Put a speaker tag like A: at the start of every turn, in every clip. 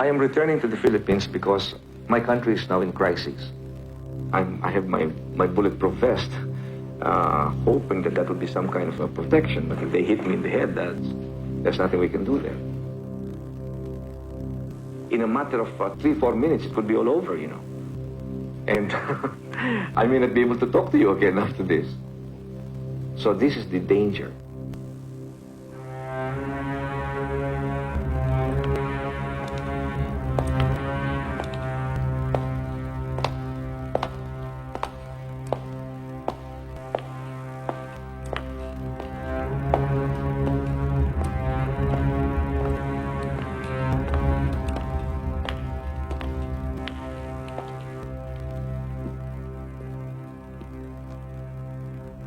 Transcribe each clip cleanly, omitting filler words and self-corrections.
A: I am returning to the Philippines because my country is now in crisis. I have my bulletproof vest, hoping that will be some kind of a protection. But if they hit me in the head, there's nothing we can do there. In a matter of 3-4 minutes, it could be all over, you know. And I may not be able to talk to you again after this. So this is the danger.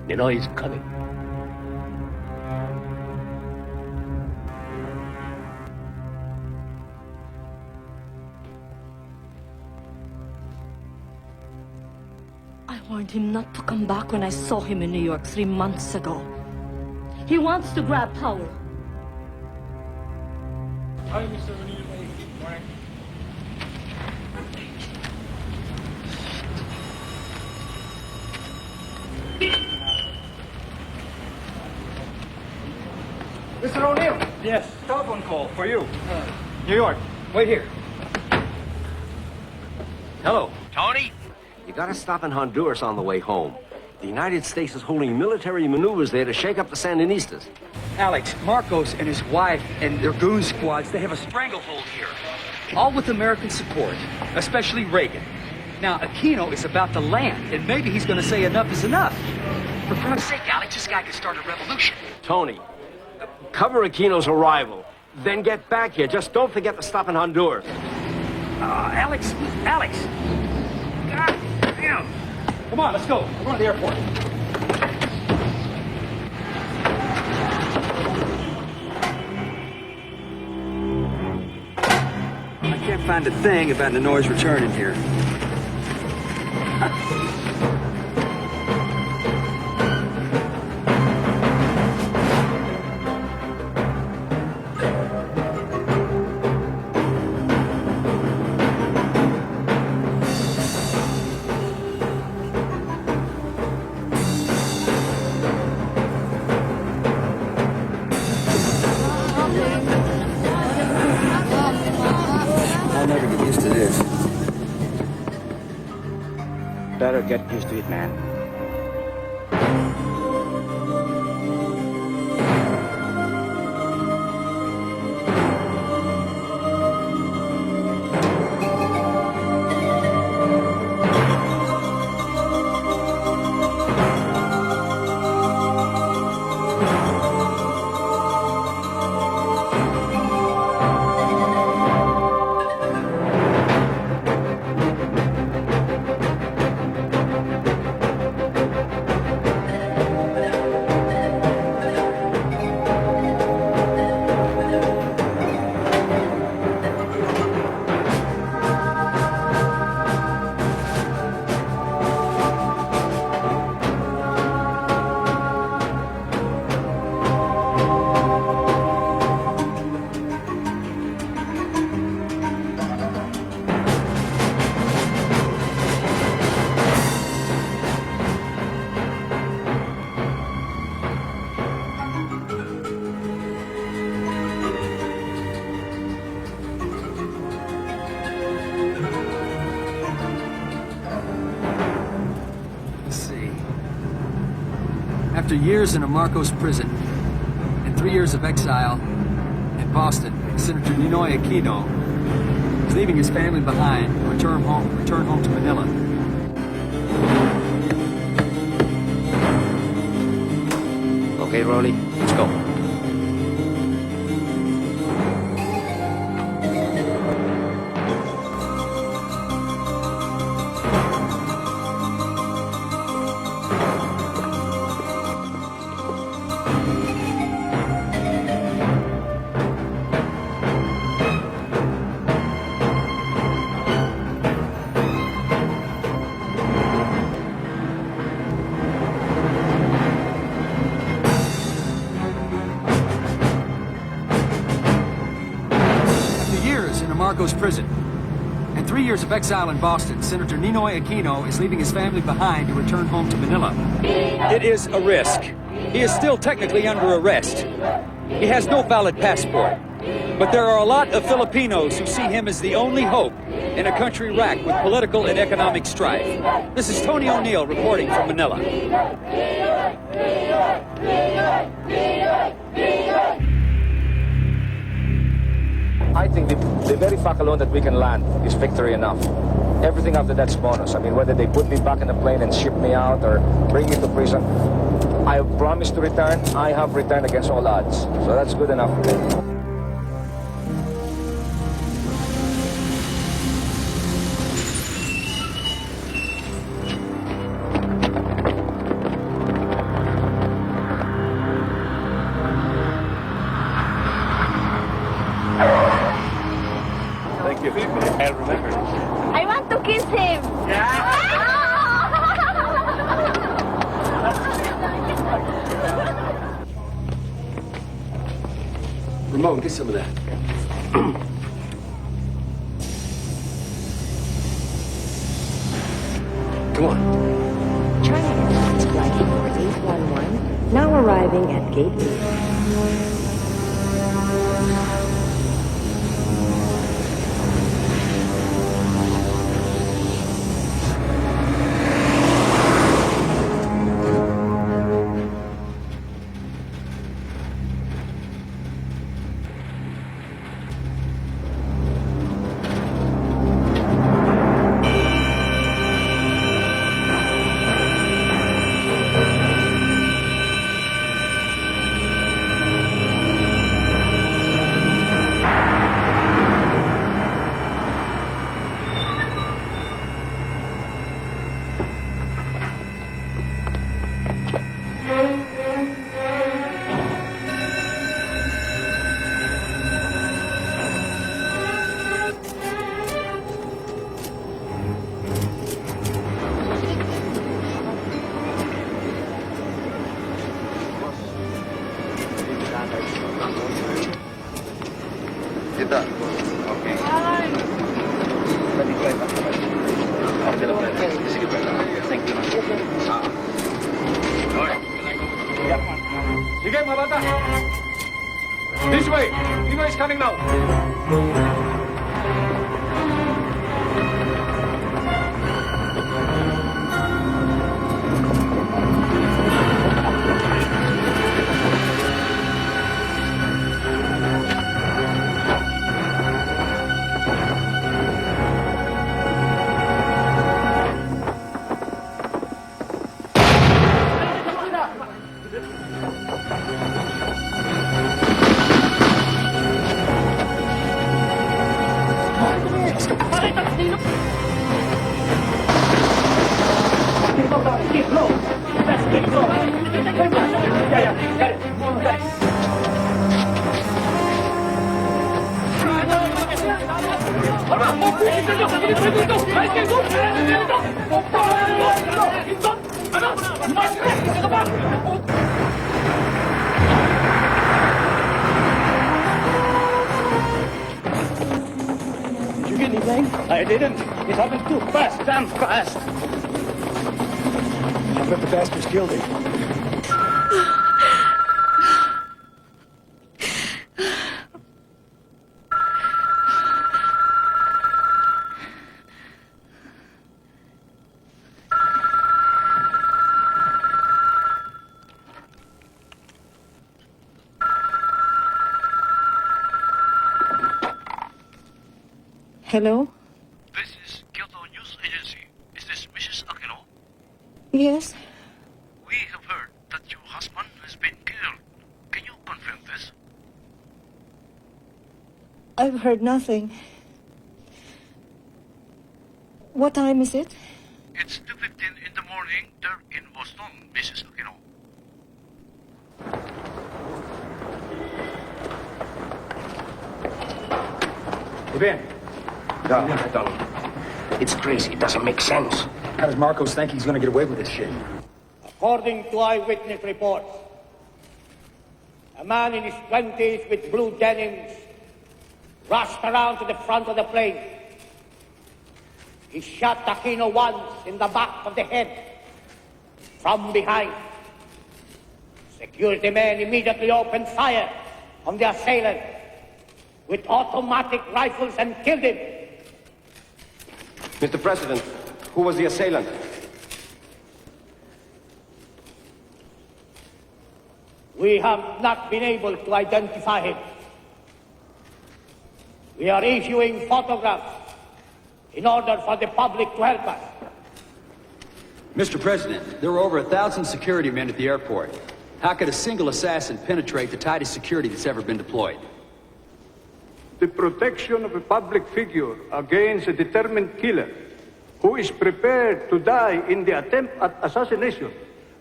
B: You know he's coming.
C: I warned him not to come back when I saw him in New York 3 months ago. He wants to grab power.
D: Hi, Mr. Manila. Morning.
E: Mr. O'Neill!
D: Yes.
E: Telephone call for you. New York. Wait here.
B: Hello. Tony? You gotta stop in Honduras on the way home. The United States is holding military maneuvers there to shake up the Sandinistas.
E: Alex, Marcos and his wife and their goon squads, they have a stranglehold here. All with American support, especially Reagan. Now, Aquino is about to land, and maybe he's gonna say enough is enough. For God's sake, Alex, this guy could start a revolution.
B: Tony, cover Aquino's arrival. Then get back here. Just don't forget to stop in Honduras.
E: Alex! God damn! Come on, let's go. We're going to the airport. I can't find a thing about the noise returning here. I'll never get used to this.
F: Better get used to it, man.
E: After years in a Marcos prison and 3 years of exile in Boston, Senator Benigno Aquino is leaving his family behind to return home to Manila.
B: Okay, Ronnie, let's go.
E: Marcos prison. And 3 years of exile in Boston, Senator Ninoy Aquino is leaving his family behind to return home to Manila. It is a risk. He is still technically under arrest. He has no valid passport. But there are a lot of Filipinos who see him as the only hope in a country racked with political and economic strife. This is Tony O'Neill reporting from Manila.
F: I think the very fact alone that we can land is victory enough. Everything after that's bonus. I mean, whether they put me back in the plane and ship me out or bring me to prison, I promised to return. I have returned against all odds. So that's good enough for me.
G: I want to kiss him.
B: Ramon, get some of that. Come on.
H: China Airlines Flight 4811, now arriving at Gate 8.
D: Sige, mga bata. This way. Nino is coming now.
F: Did you get anything? I didn't. It happened too fast, damn fast. I bet the bastards killed him.
H: Hello?
I: This is Kyoto News Agency. Is this Mrs. Aquino?
H: Yes?
I: We have heard that your husband has been killed. Can you confirm this?
H: I've heard nothing. What time is it?
I: It's 2:15 in the morning there in Boston, Mrs. Aquino.
E: Ben.
F: It's crazy. It doesn't make sense.
E: How does Marcos think he's going to get away with this shit?
J: According to eyewitness reports, a man in his 20s with blue denims rushed around to the front of the plane. He shot Aquino once in the back of the head from behind. Security men immediately opened fire on the assailant with automatic rifles and killed him.
B: Mr. President, who was the assailant?
J: We have not been able to identify him. We are issuing photographs in order for the public to help us.
E: Mr. President, there were over 1,000 security men at the airport. How could a single assassin penetrate the tightest security that's ever been deployed?
D: The protection of a public figure against a determined killer who is prepared to die in the attempt at assassination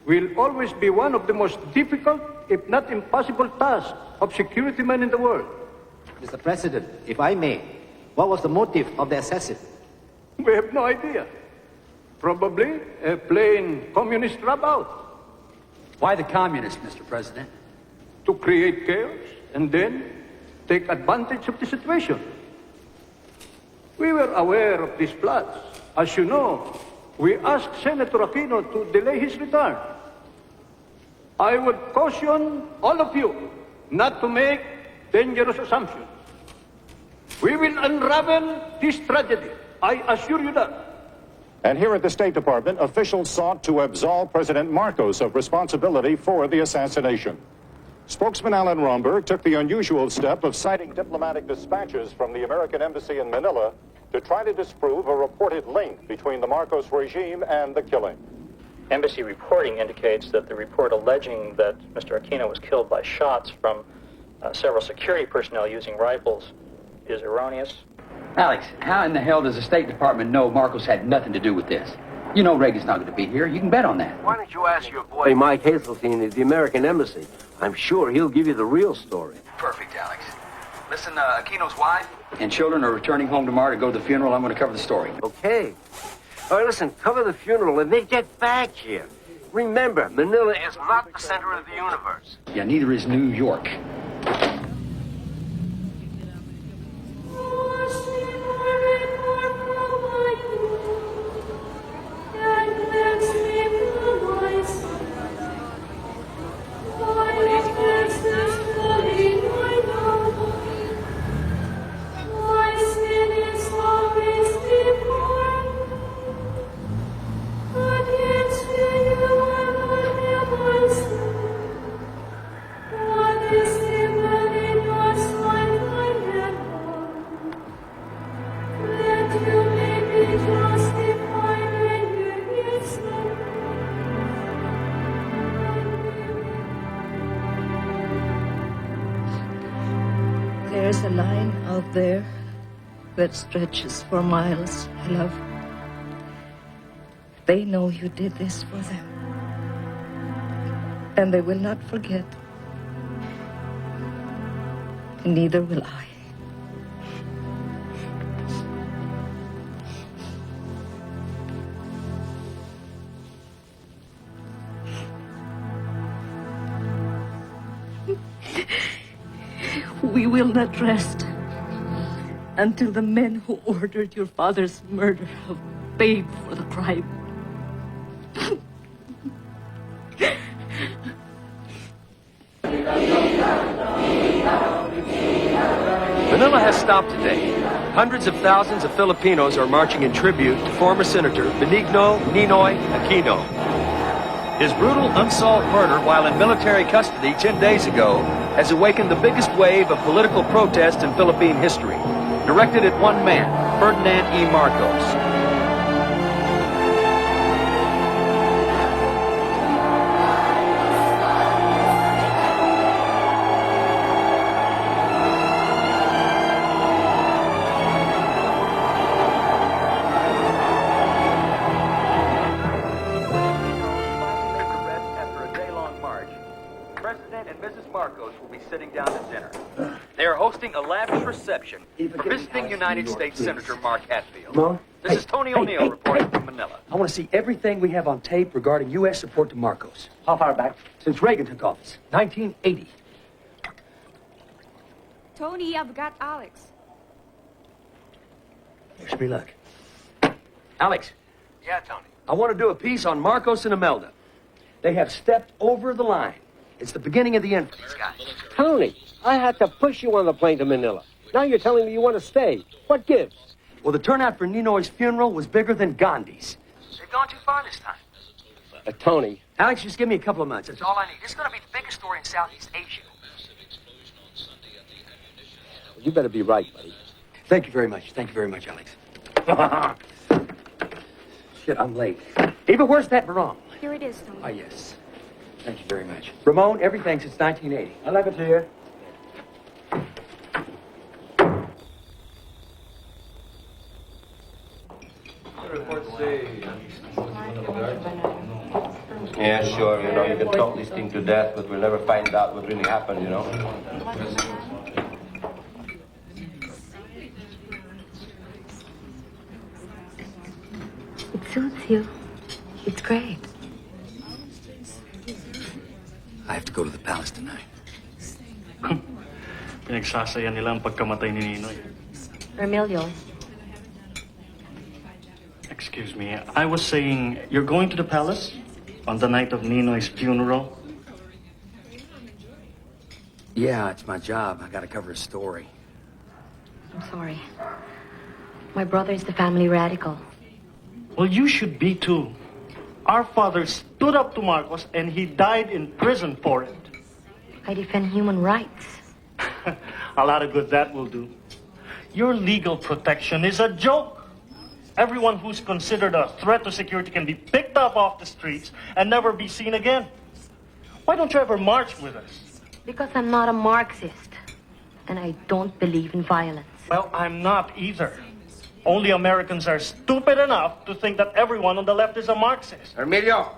D: will always be one of the most difficult, if not impossible, tasks of security men in the world.
K: Mr. President, if I may, what was the motive of the assassin?
D: We have no idea. Probably a plain communist rub-out.
E: Why the communists, Mr. President?
D: To create chaos and then take advantage of the situation. We were aware of these plots. As you know, we asked Senator Aquino to delay his return. I would caution all of you not to make dangerous assumptions. We will unravel this tragedy. I assure you that.
L: And here at the State Department, officials sought to absolve President Marcos of responsibility for the assassination. Spokesman Alan Romberg took the unusual step of citing diplomatic dispatches from the American Embassy in Manila to try to disprove a reported link between the Marcos regime and the killing.
M: Embassy reporting indicates that the report alleging that Mr. Aquino was killed by shots from several security personnel using rifles is erroneous.
E: Alex, how in the hell does the State Department know Marcos had nothing to do with this? You know Reagan's not going to be here. You can bet on that.
B: Why don't you ask your boy Mike Hazeltine at the American Embassy? I'm sure he'll give you the real story.
E: Perfect, Alex. Listen, Aquino's wife and children are returning home tomorrow to go to the funeral. I'm going to cover the story.
B: Okay. All right, listen, cover the funeral and then get back here. Remember, Manila is not the center of the universe.
E: Yeah, neither is New York.
H: There's a line out there that stretches for miles, love. They know you did this for them. And they will not forget. Neither will I.
C: We will not rest until the men who ordered your father's murder have paid for the crime.
N: Manila has stopped today. Hundreds of thousands of Filipinos are marching in tribute to former Senator Benigno Aquino. His brutal, unsolved murder while in military custody 10 days ago has awakened the biggest wave of political protest in Philippine history, directed at one man, Ferdinand Marcos. Hosting a lavish reception for visiting United States Senator Mark Hatfield.
B: Mom?
N: This is Tony O'Neill reporting from Manila.
E: I want to see everything we have on tape regarding U.S. support to Marcos.
K: How far back?
E: Since Reagan took office, 1980.
G: Tony, I've got Alex.
E: Wish me luck.
B: Alex,
N: Yeah, Tony.
B: I want to do a piece on Marcos and Imelda. They have stepped over the line. It's the beginning of the end for these guys.
O: Tony, I had to push you on the plane to Manila. Now you're telling me you want to stay. What gives?
B: Well, the turnout for Ninoy's funeral was bigger than Gandhi's.
N: They've gone too far this time.
O: Tony.
B: Alex, just give me a couple of months. That's all I need.
N: It's going to be the biggest story in Southeast Asia.
O: You better be right, buddy.
B: Thank you very much. Thank you very much, Alex. Shit, I'm late. Eva, where's that barong?
G: Here it is, Tony.
B: Ah, yes. Thank you very much. Ramon, everything since 1980.
O: I like it to you.
B: Yeah, sure, you know, you can talk this thing to death, but we'll never find out what really happened, you know.
P: It suits you. It's great.
E: I have to go to the palace tonight.
I: Pinagsasaya nila ang pagkamatay ni Ninoy.
P: Emilio.
I: Excuse me, I was saying, you're going to the palace on the night of Ninoy's funeral?
E: Yeah, it's my job. I gotta cover a story.
P: I'm sorry. My brother is the family radical.
I: Well, you should be too. Our father stood up to Marcos and he died in prison for it.
P: I defend human rights.
I: A lot of good that will do. Your legal protection is a joke. Everyone who's considered a threat to security can be picked up off the streets and never be seen again. Why don't you ever march with us?
P: Because I'm not a Marxist. And I don't believe in violence.
I: Well, I'm not either. Only Americans are stupid enough to think that everyone on the left is a Marxist.
B: Emilio!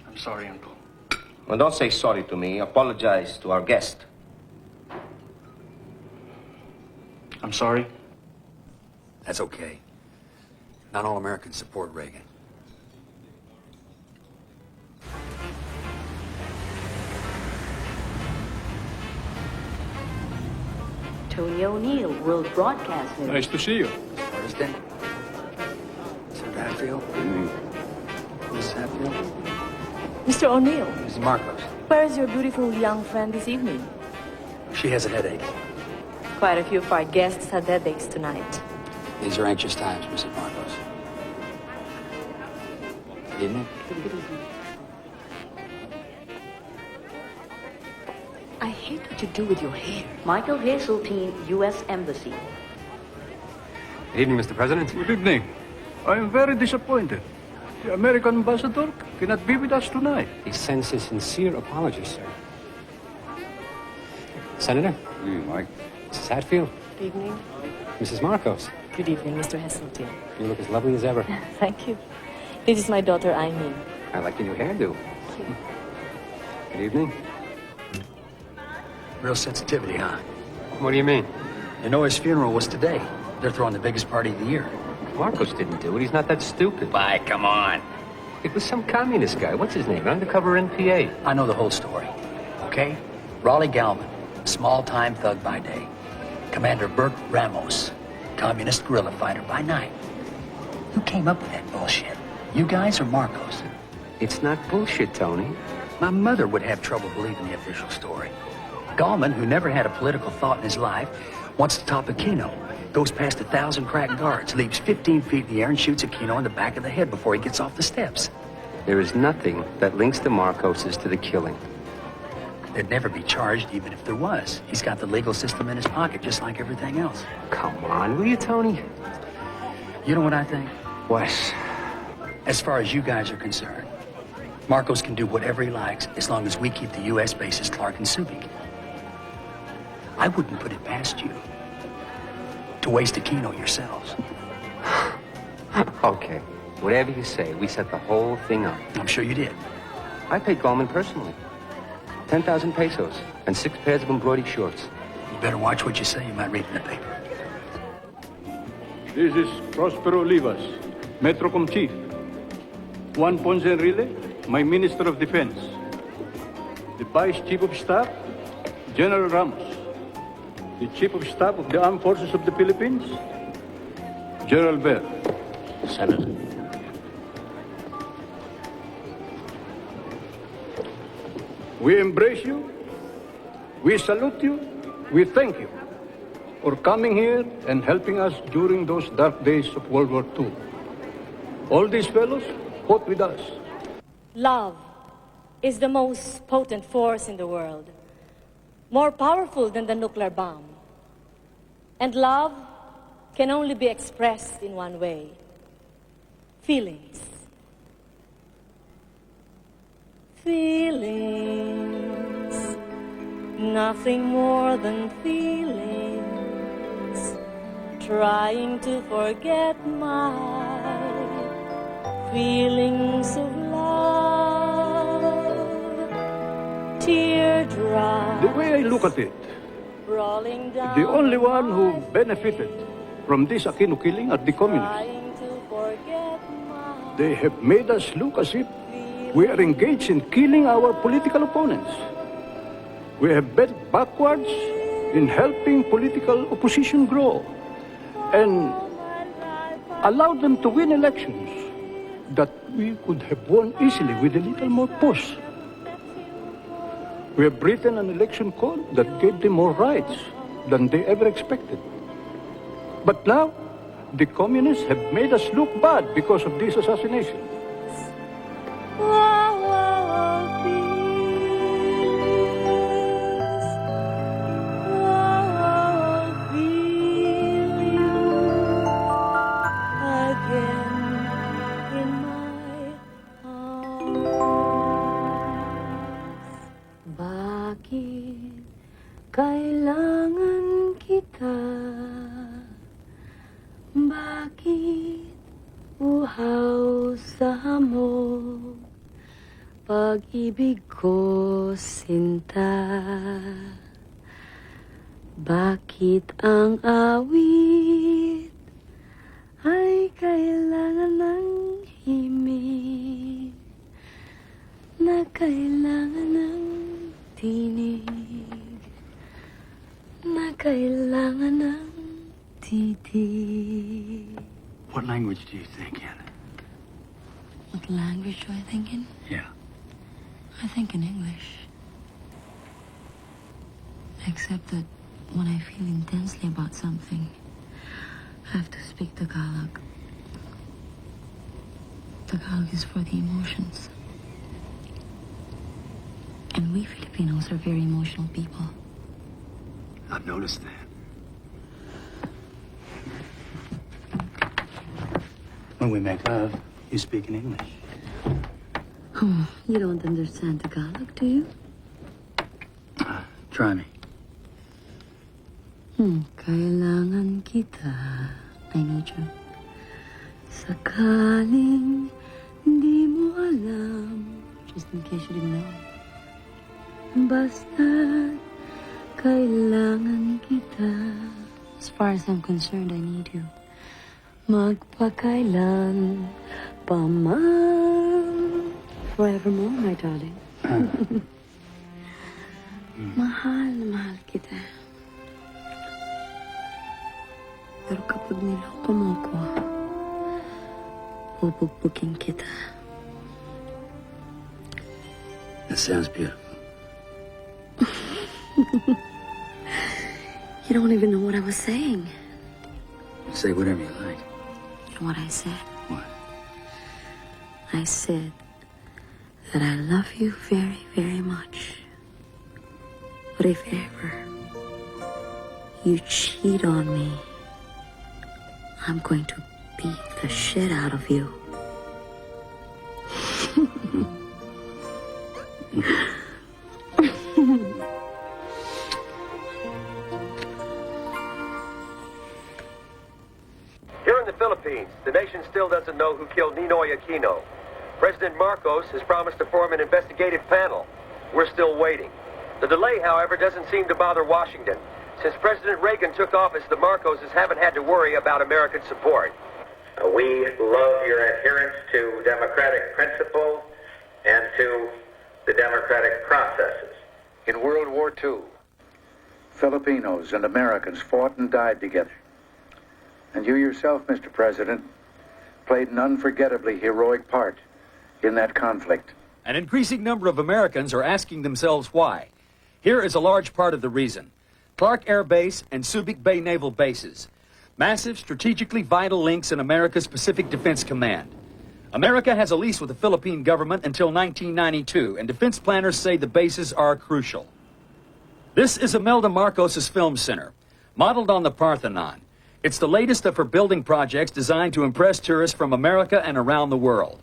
I: I'm sorry, Uncle.
B: Well, don't say sorry to me. Apologize to our guest.
I: I'm sorry.
E: That's okay. Not all Americans support Reagan.
Q: Tony O'Neill, World Broadcast News.
D: Nice to see you.
E: Thursday. Mr. Hatfield. Miss Hatfield.
Q: Mr. O'Neill,
E: Mrs. Marcos.
Q: where is your beautiful young friend this evening?
E: She has a headache.
Q: Quite a few of our guests had headaches tonight.
E: These are anxious times, Mrs. Marcos. Good evening.
Q: I hate what you do with your hair. Michael Hazeltine, U.S. Embassy.
N: Good evening, Mr. President.
D: Good evening. I am very disappointed. The American ambassador cannot be with us tonight.
O: He sends his sincere apologies, sir. Senator?
D: Mike.
O: Mrs. Hatfield?
Q: Good evening.
O: Mrs. Marcos?
Q: Good evening, Mr. Hazeltine.
O: You look as lovely as ever.
Q: Thank you. This is my daughter, Aileen.
O: I like your new hairdo. Good evening.
E: Real sensitivity, huh?
O: What do you mean?
E: You know his funeral was today. They're throwing the biggest party of the year.
O: Marcos didn't do it. He's not that stupid.
E: Bye, come on.
O: It was some communist guy. What's his name? Undercover NPA.
E: I know the whole story. Okay? Raleigh Galman, small-time thug by day. Commander Bert Ramos, communist guerrilla fighter by night. Who came up with that bullshit? You guys or Marcos?
O: It's not bullshit, Tony.
E: My mother would have trouble believing the official story. Gallman, who never had a political thought in his life, wants to top Aquino. Goes past 1,000 crack guards, leaps 15 feet in the air and shoots Aquino in the back of the head before he gets off the steps.
O: There is nothing that links the Marcoses to the killing.
E: They'd never be charged even if there was. He's got the legal system in his pocket just like everything else.
O: Come on, will you, Tony?
E: You know what I think?
O: What?
E: As far as you guys are concerned, Marcos can do whatever he likes as long as we keep the U.S. bases Clark and Subic. I wouldn't put it past you to waste Aquino yourselves.
O: Okay, whatever you say, we set the whole thing up.
E: I'm sure you did.
O: I paid Gallman personally. 10,000 pesos and 6 pairs of embroidered shorts.
E: You better watch what you say. You might read in the paper.
D: This is Prospero Olivas, Metrocom Chief. Juan Ponce Enrile, my Minister of Defense. The Vice Chief of Staff, General Ramos. the Chief of Staff of the Armed Forces of the Philippines, General Bell.
B: Senator.
D: We embrace you, we salute you, we thank you for coming here and helping us during those dark days of World War II. All these fellows fought with us.
C: Love is the most potent force in the world, more powerful than the nuclear bomb. And love can only be expressed in one way: feelings. Feelings, nothing more than feelings, trying to forget my feelings of love, teardrops.
D: The way I look at it,
C: rolling down
D: the only one who benefited from this Aquino killing are the communists.
C: trying to forget my
D: They have made us look as if we are engaged in killing our political opponents. We have bent backwards in helping political opposition grow and allowed them to win elections that we could have won easily with a little more push. We have written an election code that gave them more rights than they ever expected. But now, the communists have made us look bad because of this assassination.
P: Bakit kailangan kita? Bakit uhaw sa hamog? Pag-ibig ko sinta. Bakit ang awit ay kailangan ng himig na kailangan ng tinig na kailangan ng titig.
E: What language do you think in?
P: What language do I think in?
E: Yeah.
P: I think in English. Except that when I feel intensely about something, I have to speak Tagalog. Tagalog is for the emotions. And we Filipinos are very emotional people.
E: I've noticed that. When we make love, you speak in English.
P: Oh, you don't understand Tagalog, do you?
E: Try me.
P: Kailangan kita. I need you. Sakaling di mo alam. Just in case you didn't know. Basta kailangan kita. As far as I'm concerned, I need you. Magpakailan pa man. Forevermore, my darling. Mahal na mahal kita. Pero kapag niloko mo ko, bubugbukin kita.
E: That sounds beautiful.
P: You don't even know what I was saying.
E: Say whatever you like.
P: You know what I said?
E: What?
P: I said that I love you very, very much. But if ever you cheat on me, I'm going to beat the shit out of you.
N: Here in the Philippines, the nation still doesn't know who killed Ninoy Aquino. President Marcos has promised to form an investigative panel. We're still waiting. The delay, however, doesn't seem to bother Washington. Since President Reagan took office, the Marcoses haven't had to worry about American support.
R: We love your adherence to democratic principles and to the democratic processes.
F: In World War II,
S: Filipinos and Americans fought and died together. And you yourself, Mr. President, played an unforgettably heroic part in that conflict.
E: An increasing number of Americans are asking themselves why. Here is a large part of the reason. Clark Air Base and Subic Bay Naval Bases. Massive, strategically vital links in America's Pacific Defense Command. America has a lease with the Philippine government until 1992, and defense planners say the bases are crucial. This is Imelda Marcos' film center, modeled on the Parthenon. It's the latest of her building projects designed to impress tourists from America and around the world.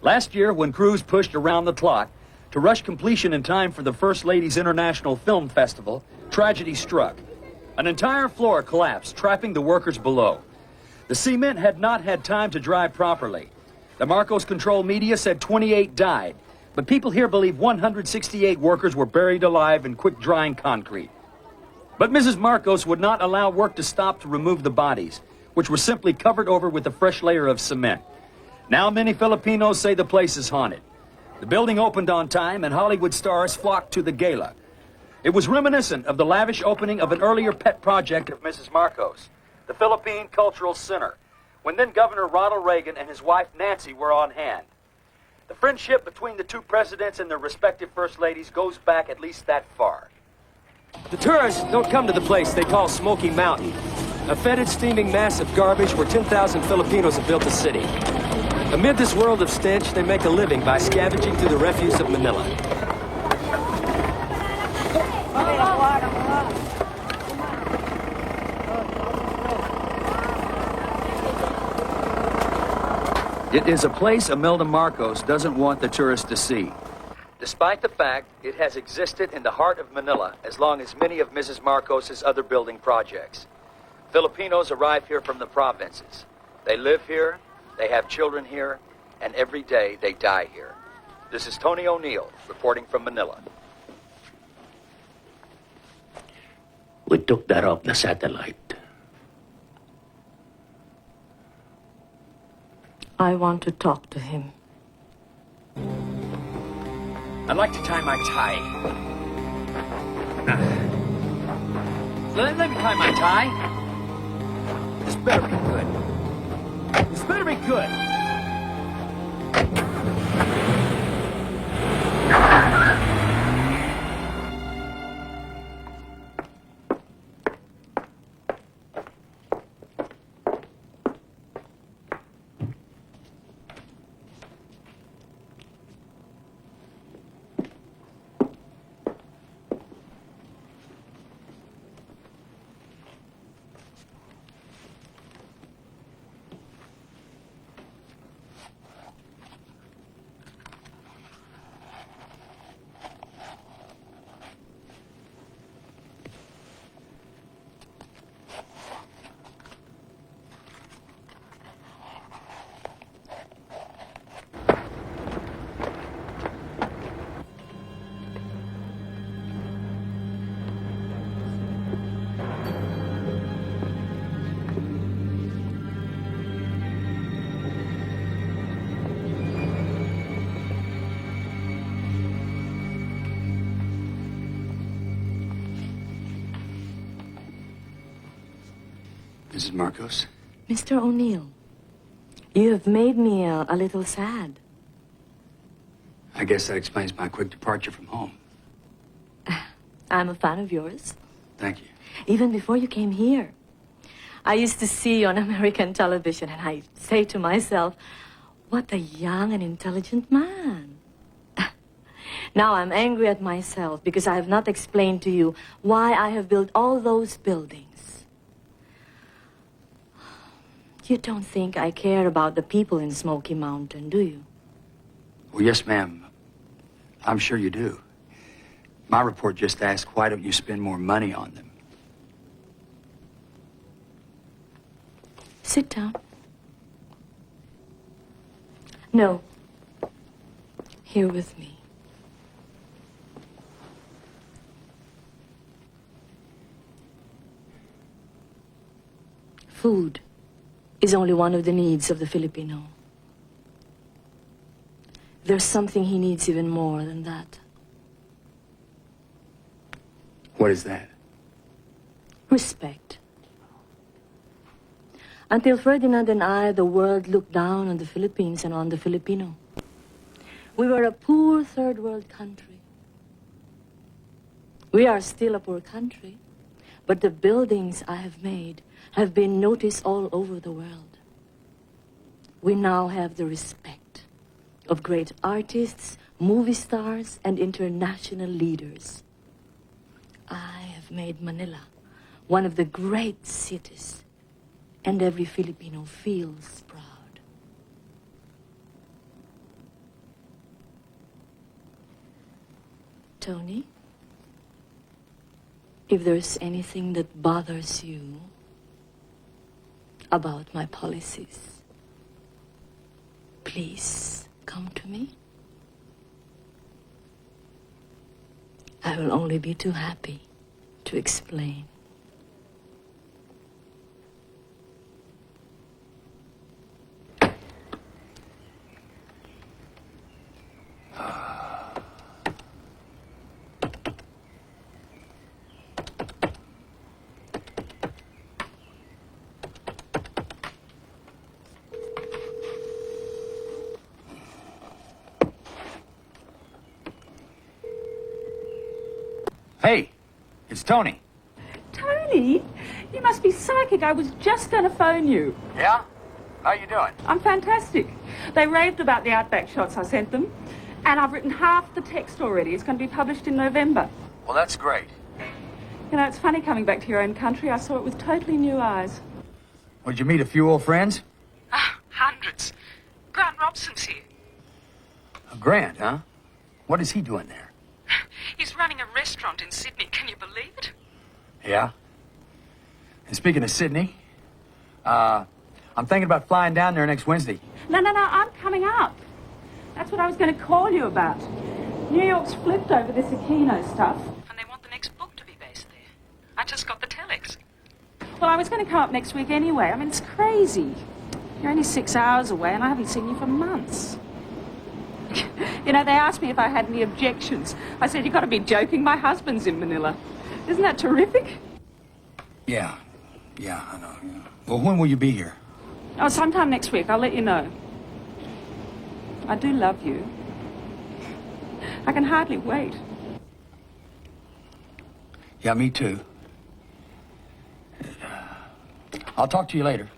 E: Last year, when crews pushed around the clock to rush completion in time for the First Lady's International Film Festival, tragedy struck. An entire floor collapsed, trapping the workers below. The cement had not had time to dry properly. The Marcos-controlled media said 28 died, but people here believe 168 workers were buried alive in quick-drying concrete. But Mrs. Marcos would not allow work to stop to remove the bodies, which were simply covered over with a fresh layer of cement. Now many Filipinos say the place is haunted. The building opened on time, and Hollywood stars flocked to the gala. It was reminiscent of the lavish opening of an earlier pet project of Mrs. Marcos, the Philippine Cultural Center, when then Governor Ronald Reagan and his wife Nancy were on hand. The friendship between the two presidents and their respective first ladies goes back at least that far.
N: The tourists don't come to the place they call Smoky Mountain, a fetid, steaming mass of garbage where 10,000 Filipinos have built a city. Amid this world of stench, they make a living by scavenging through the refuse of Manila.
E: It is a place Imelda Marcos doesn't want the tourists to see, despite the fact it has existed in the heart of Manila as long as many of Mrs. Marcos' other building projects. Filipinos arrive here from the provinces. They live here, they have children here, and every day they die here. This is Tony O'Neill reporting from Manila.
J: We took that off the satellite.
C: I want to talk to him.
E: I'd like to tie my tie. Let me tie my tie. This better be good. This better be good. Mrs. Marcos?
C: Mr. O'Neill, you have made me a little sad.
E: I guess that explains my quick departure from home.
C: I'm a fan of yours.
E: Thank you.
C: Even before you came here. I used to see you on American television, and I say to myself, what a young and intelligent man. Now I'm angry at myself because I have not explained to you why I have built all those buildings. You don't think I care about the people in Smoky Mountain, do you?
E: Well, yes, ma'am. I'm sure you do. My report just asked, why don't you spend more money on them?
C: Sit down. No. Here with me. Food is only one of the needs of the Filipino. There's something he needs even more than that.
E: What is that?
C: respect. Until Ferdinand and I, the world looked down on the Philippines and on the Filipino. We were a poor third world country. We are still a poor country, but the buildings I have made have been noticed all over the world. We now have the respect of great artists, movie stars, and international leaders. I have made Manila one of the great cities, and every Filipino feels proud. Tony, if there's anything that bothers you about my policies, please come to me. I will only be too happy to explain.
E: Hey, it's Tony.
T: Tony? You must be psychic. I was just going to phone you.
E: Yeah? How you doing?
T: I'm fantastic. They raved about the Outback shots I sent them, and I've written half the text already. It's going to be published in November.
E: Well, that's great.
T: You know, it's funny coming back to your own country. I saw it with totally new eyes.
E: Well, did you meet a few old friends?
T: Hundreds. Grant Robson's here.
E: Grant, huh? What is he doing there?
T: He's running a restaurant in Sydney. Can you believe it?
E: Yeah. And speaking of Sydney, I'm thinking about flying down there next Wednesday.
T: No, I'm coming up. That's what I was going to call you about. New York's flipped over this Aquino stuff. And they want the next book to be based there. I just got the telex. Well, I was going to come up next week anyway. I mean, it's crazy. You're only 6 hours away, and I haven't seen you for months. You know, they asked me if I had any objections. I said, you've got to be joking. My husband's in Manila. Isn't that terrific?
E: Yeah, I know. Yeah. Well, when will you be here?
T: Oh, sometime next week. I'll let you know. I do love you. I can hardly wait.
E: Yeah, me too. I'll talk to you later.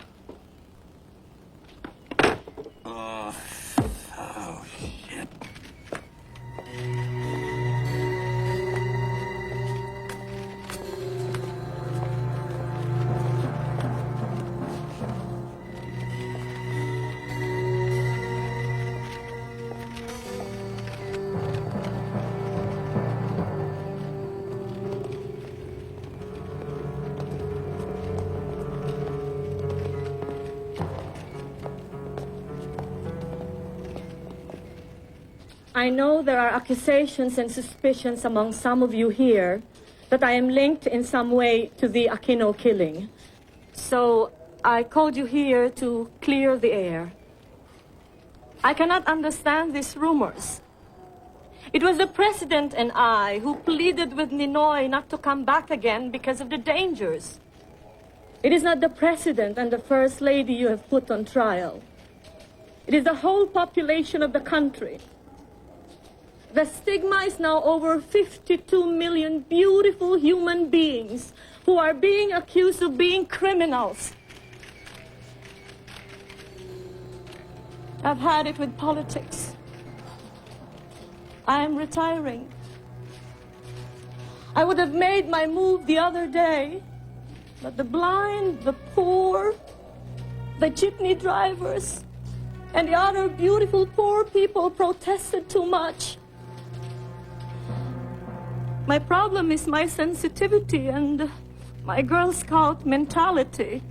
C: I know there are accusations and suspicions among some of you here that I am linked in some way to the Aquino killing. So I called you here to clear the air. I cannot understand these rumors. It was the president and I who pleaded with Ninoy not to come back again because of the dangers. It is not the president and the first lady you have put on trial. It is the whole population of the country. The stigma is now over 52 million beautiful human beings who are being accused of being criminals. I've had it with politics. I am retiring. I would have made my move the other day, but the blind, the poor, the jeepney drivers, and the other beautiful poor people protested too much. My problem is my sensitivity and my Girl Scout mentality.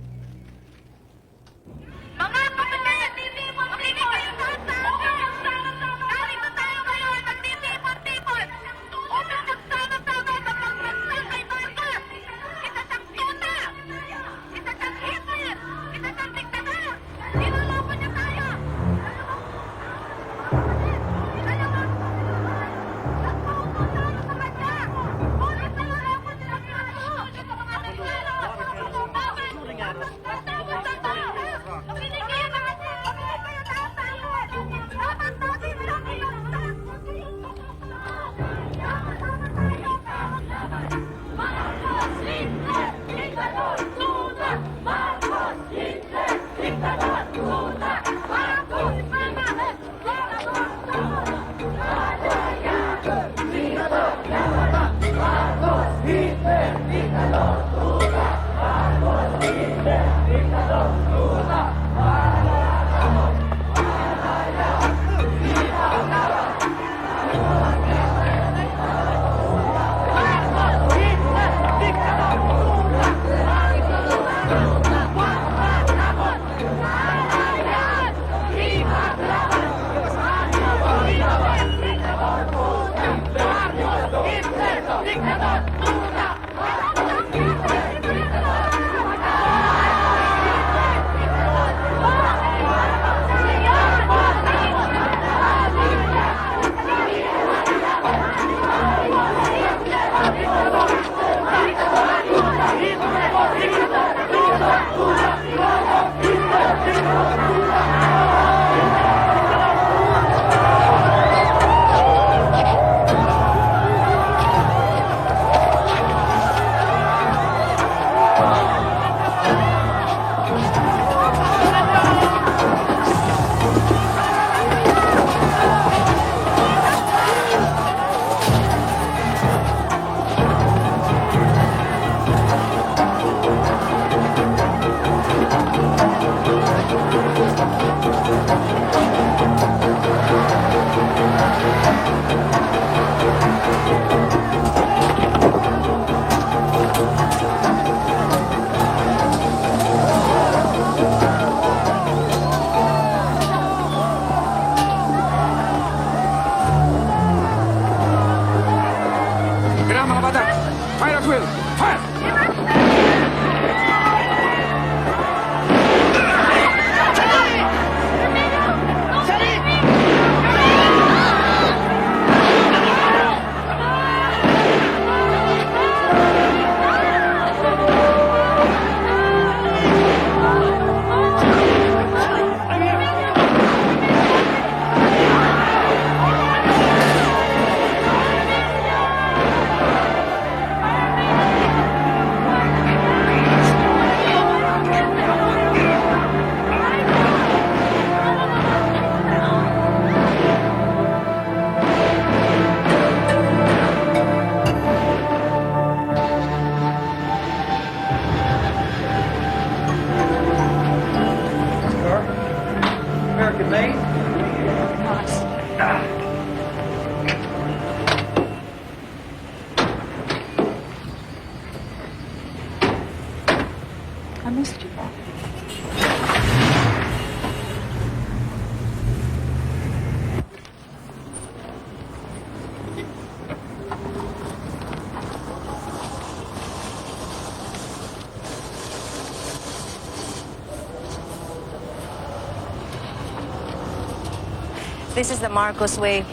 C: This is the Marcos way.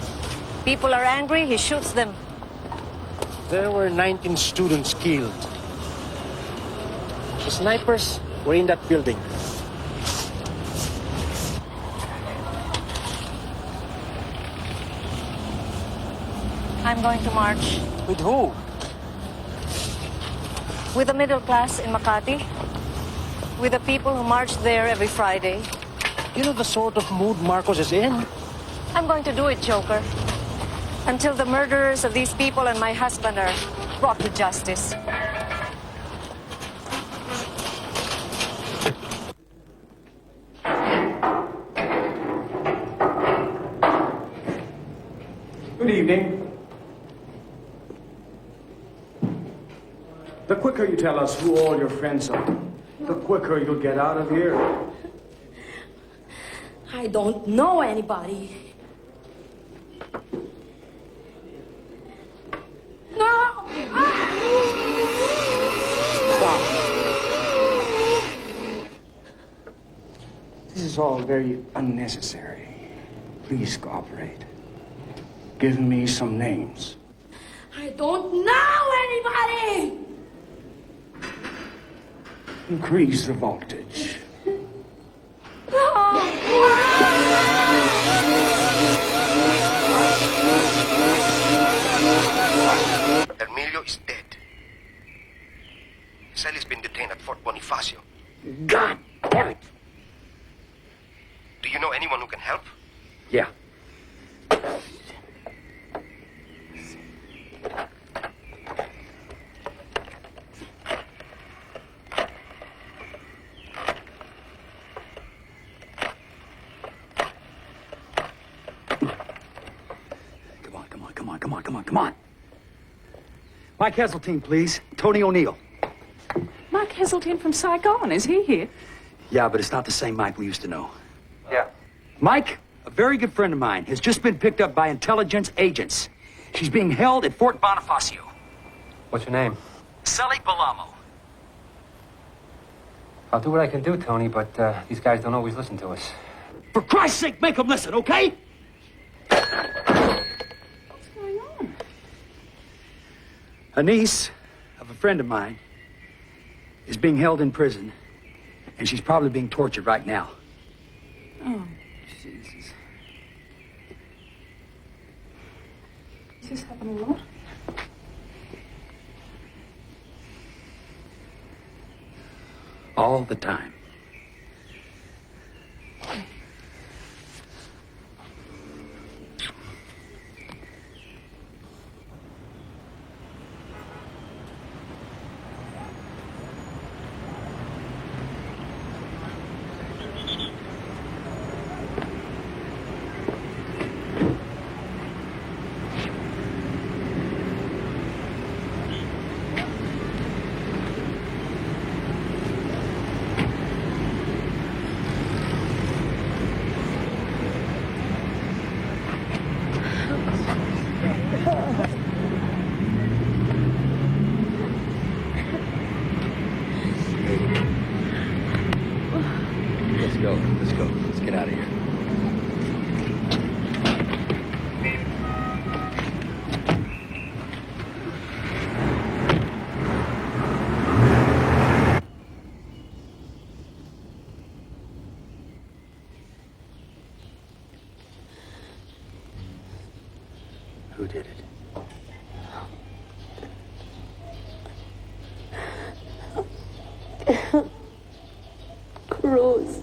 C: People are angry, he shoots them.
U: There were 19 students killed. The snipers were in that building.
C: I'm going to march.
U: With who?
C: With the middle class in Makati. With the people who march there every Friday.
U: You know the sort of mood Marcos is in?
C: I'm going to do it, Joker. Until the murderers of these people and my husband are brought to justice.
V: Good evening. The quicker you tell us who all your friends are, the quicker you'll get out of here.
W: I don't know anybody. No!
V: This is all very unnecessary. Please cooperate. Give me some names.
W: I don't know anybody!
V: Increase the voltage.
B: Emilio is dead. Sally's been detained at Fort Bonifacio.
V: God damn it!
B: Do you know anyone who can help?
V: Yeah.
E: Come on. Mike Heseltine, please. Tony O'Neill.
T: Mike Heseltine from Saigon, is he here?
E: Yeah, but it's not the same Mike we used to know.
V: Yeah.
E: Mike, a very good friend of mine, has just been picked up by intelligence agents. She's being held at Fort Bonifacio.
O: What's your name?
E: Sully Balamo.
O: I'll do what I can do, Tony, but these guys don't always listen to us.
E: For Christ's sake, make them listen, okay? A niece of a friend of mine is being held in prison, and she's probably being tortured right now.
T: Oh, Jesus. Does this happen a lot?
E: All the time.
O: Let's go. Let's get out of here.
E: Who did it?
W: Cruz.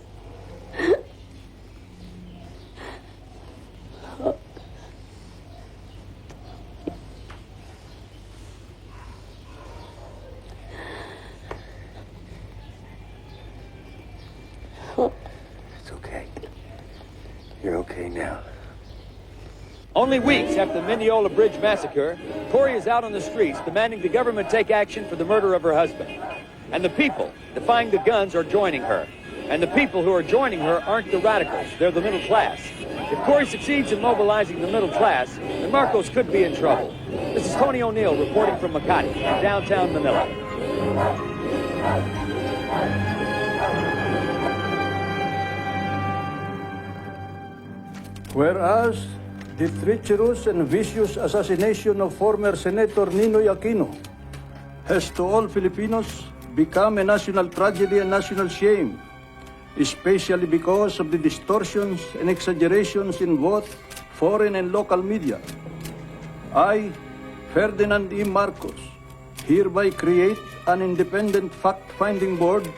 O: It's okay. You're okay now.
X: Only weeks after the Mineola Bridge massacre, Tori is out on the streets demanding the government take action for the murder of her husband. And the people defying the guns are joining her. And the people who are joining her aren't the radicals, they're the middle class. If Tori succeeds in mobilizing the middle class, then Marcos could be in trouble. This is Tony O'Neill reporting from Makati, downtown Manila.
D: Whereas the treacherous and vicious assassination of former Senator Ninoy Aquino has to all Filipinos become a national tragedy and national shame, especially because of the distortions and exaggerations in both foreign and local media. I, Ferdinand Marcos, hereby create an independent fact-finding board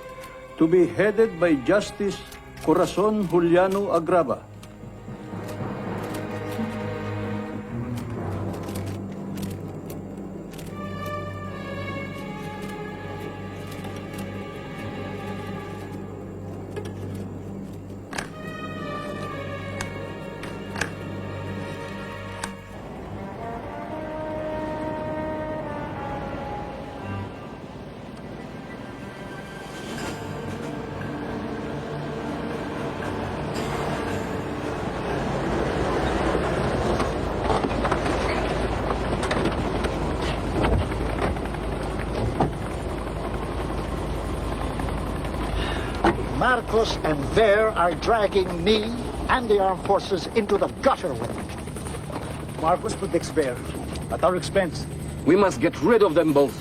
D: to be headed by Justice Corazon Juliano Agrava.
A: Marcos and Ver are dragging me and the armed forces into the gutter with me. Marcos protects Ver at our expense.
H: We must get rid of them both.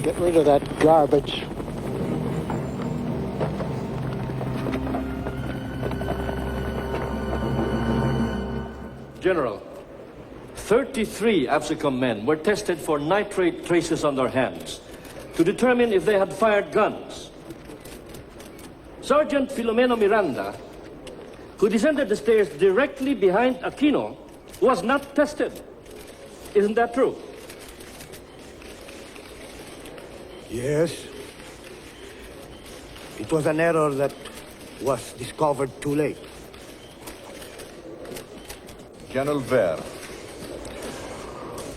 A: Get rid of that garbage.
L: General, 33 AFSICOM men were tested for nitrate traces on their hands to determine if they had fired guns. Sergeant Filomeno Miranda, who descended the stairs directly behind Aquino, was not tested. Isn't that true?
J: Yes. It was an error that was discovered too late.
M: General Ver,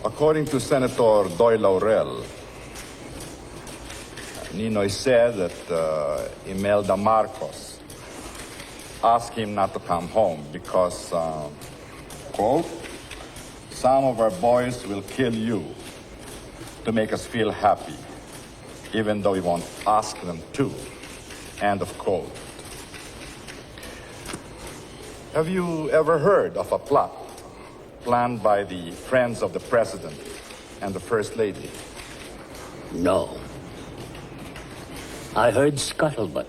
M: according to Senator Doy Laurel, Ninoy said that Imelda Marcos asked him not to come home because, quote, some of our boys will kill you to make us feel happy, even though we won't ask them to, end of quote. Have you ever heard of a plot planned by the friends of the President and the First Lady?
J: No. I heard scuttlebutt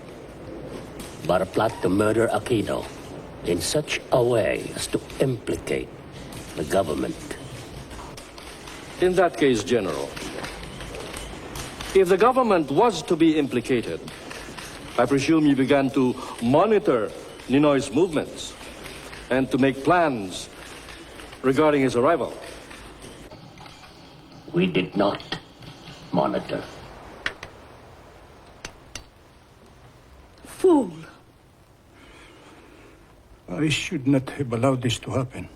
J: about a plot to murder Aquino in such a way as to implicate the government.
L: In that case, General, if the government was to be implicated, I presume you began to monitor Ninoy's movements and to make plans regarding his arrival.
J: We did not monitor.
W: Fool.
D: I should not have allowed this to happen.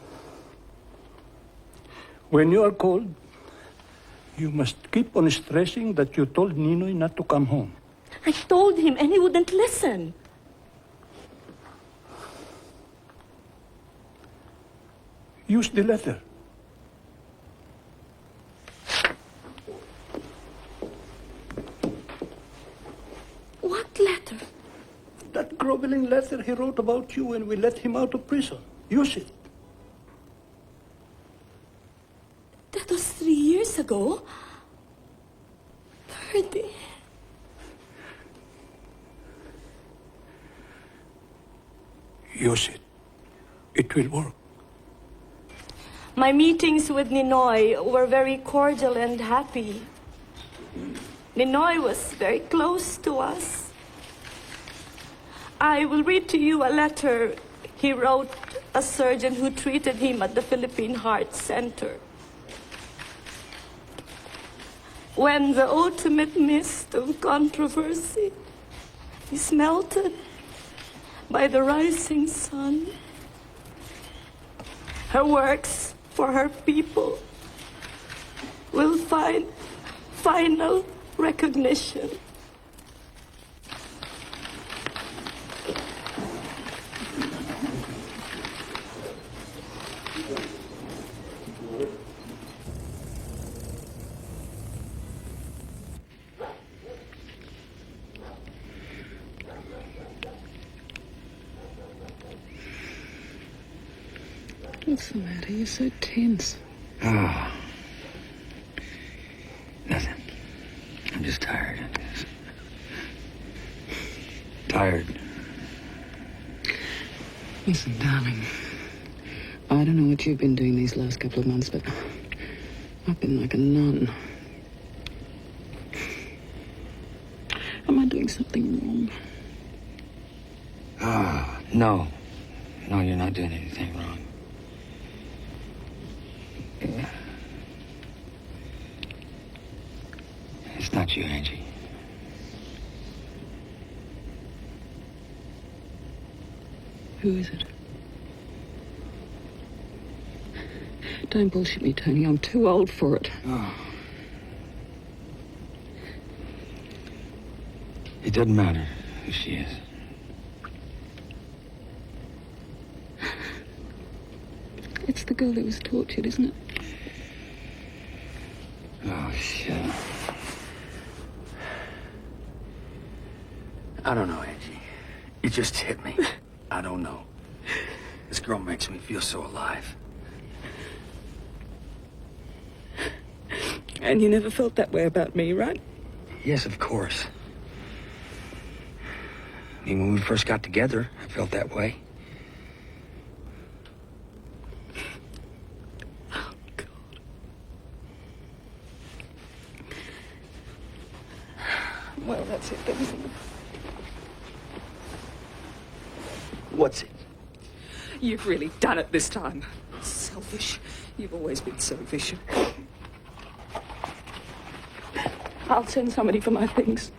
D: When you are called, you must keep on stressing that you told Ninoy not to come home.
W: I told him and he wouldn't listen.
D: Use the letter.
W: What letter?
D: That groveling letter he wrote about you when we let him out of prison. Use it.
W: That was 3 years ago. Ferdy.
D: Use it. It will work.
C: My meetings with Ninoy were very cordial and happy. Ninoy was very close to us. I will read to you a letter he wrote a surgeon who treated him at the Philippine Heart Center. When the ultimate mist of controversy
W: is melted by the rising sun. Her works for her people will find final recognition.
G: What's the matter? You're so tense.
O: Oh. Nothing. I'm just tired. Tired.
G: Listen, darling. I don't know what you've been doing these last couple of months, but I've been like a nun. Am I doing something wrong?
O: Oh, no. No, you're not doing anything wrong. It's not you, Angie.
G: Who is it? Don't bullshit me, Tony. I'm too old for it.
O: Oh. It doesn't matter who she is.
G: It's the girl that was tortured, isn't it?
O: Oh, shit.
E: I don't know, Angie. It just hit me. I don't know. This girl makes me feel so alive.
G: And you never felt that way about me, right?
E: Yes, of course. I mean, when we first got together, I felt that way.
G: Oh, God. Well, that's it, then, isn't it?
E: What's it?
G: You've really done it this time. Selfish. You've always been selfish. I'll send somebody for my things.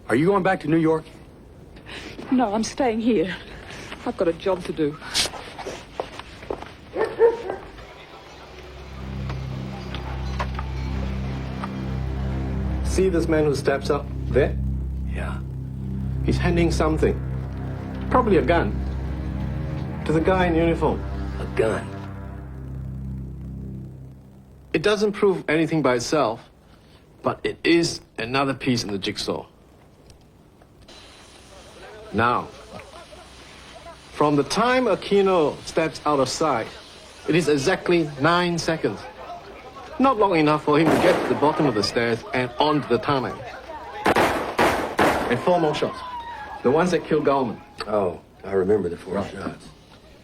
E: Are you going back to New York?
G: No, I'm staying here. I've got a job to do.
L: See this man who steps up there?
E: Yeah.
L: He's handing something. Probably a gun. To the guy in uniform.
E: A gun?
L: It doesn't prove anything by itself, but it is another piece in the jigsaw. Now, from the time Aquino steps out of sight, it is exactly 9 seconds. Not long enough for him to get to the bottom of the stairs and onto the tarmac. And 4 more shots. The ones that killed Guillen.
E: Oh, I remember the 4 shots.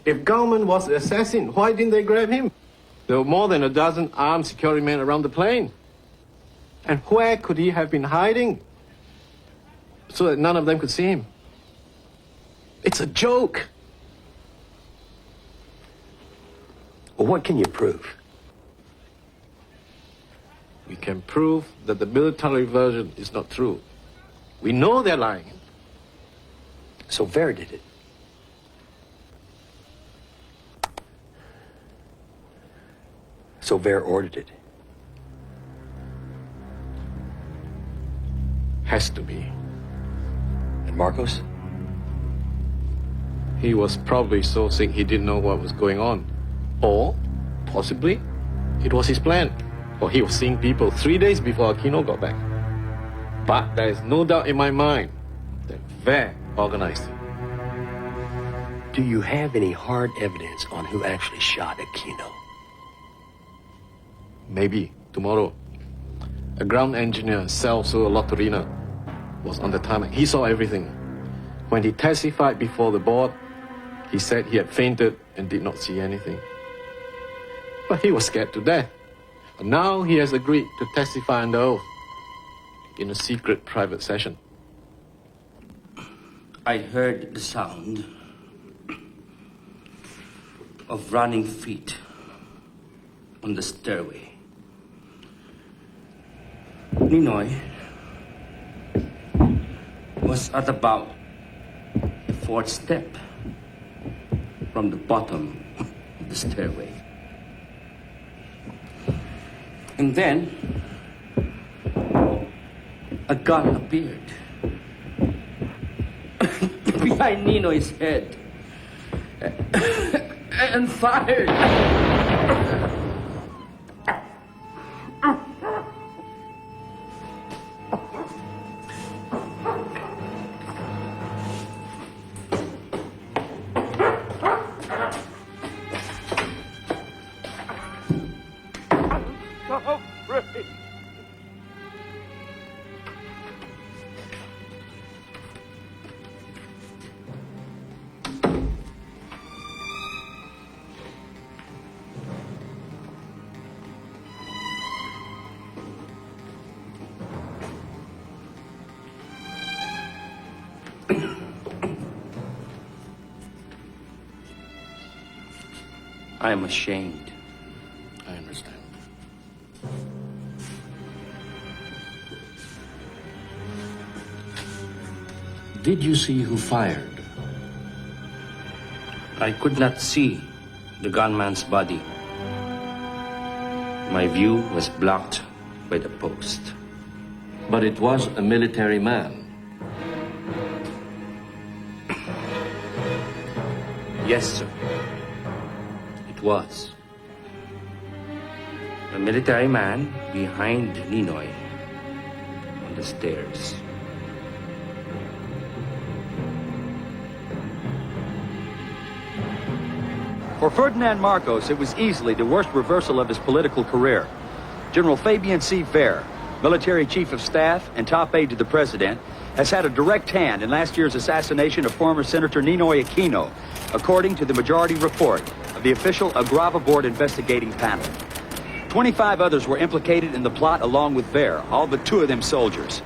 L: If Guillen was the assassin, why didn't they grab him? There were more than a dozen armed security men around the plane. And where could he have been hiding? So that none of them could see him. It's a joke.
E: Well, what can you prove?
L: We can prove that the military version is not true. We know they're lying.
E: So Ver did it. So Ver ordered it.
L: Has to be.
E: And Marcos?
L: He was probably so sick he didn't know what was going on. Or, possibly, it was his plan. Or he was seeing people 3 days before Aquino got back. But there is no doubt in my mind that Ver organized it.
E: Do you have any hard evidence on who actually shot Aquino?
L: Maybe tomorrow. A ground engineer, Celso Lottorina, was on the tarmac. He saw everything. When he testified before the board, he said he had fainted and did not see anything. But he was scared to death. And now he has agreed to testify under oath in a secret private session.
I: I heard the sound of running feet on the stairway. Ninoy, was at about the fourth step from the bottom of the stairway. And then a gun appeared behind Ninoy's head and fired. I am ashamed.
L: I understand. Did you see who fired?
I: I could not see the gunman's body. My view was blocked by the post.
L: But it was a military man.
I: Yes, sir. It was. A military man behind Ninoy on the stairs.
X: For Ferdinand Marcos, it was easily the worst reversal of his political career. General Fabian C. Fair, military chief of staff and top aide to the president, has had a direct hand in last year's assassination of former Senator Benigno Aquino, according to the majority report of the official Agrava Board investigating panel. 25 others were implicated in the plot along with Fair, all but 2 of them soldiers.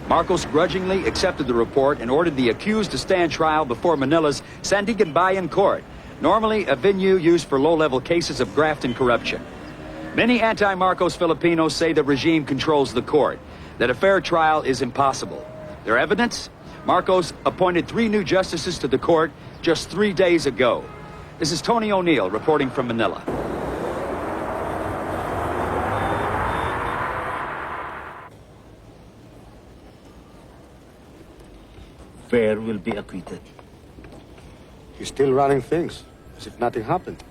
X: Marcos grudgingly accepted the report and ordered the accused to stand trial before Manila's Sandiganbayan Court, normally a venue used for low-level cases of graft and corruption. Many anti-Marcos Filipinos say the regime controls the court, that a fair trial is impossible. Their evidence? Marcos appointed 3 new justices to the court just 3 days ago. This is Tony O'Neill reporting from Manila.
V: Fair will be acquitted. He's still running things, as if nothing happened.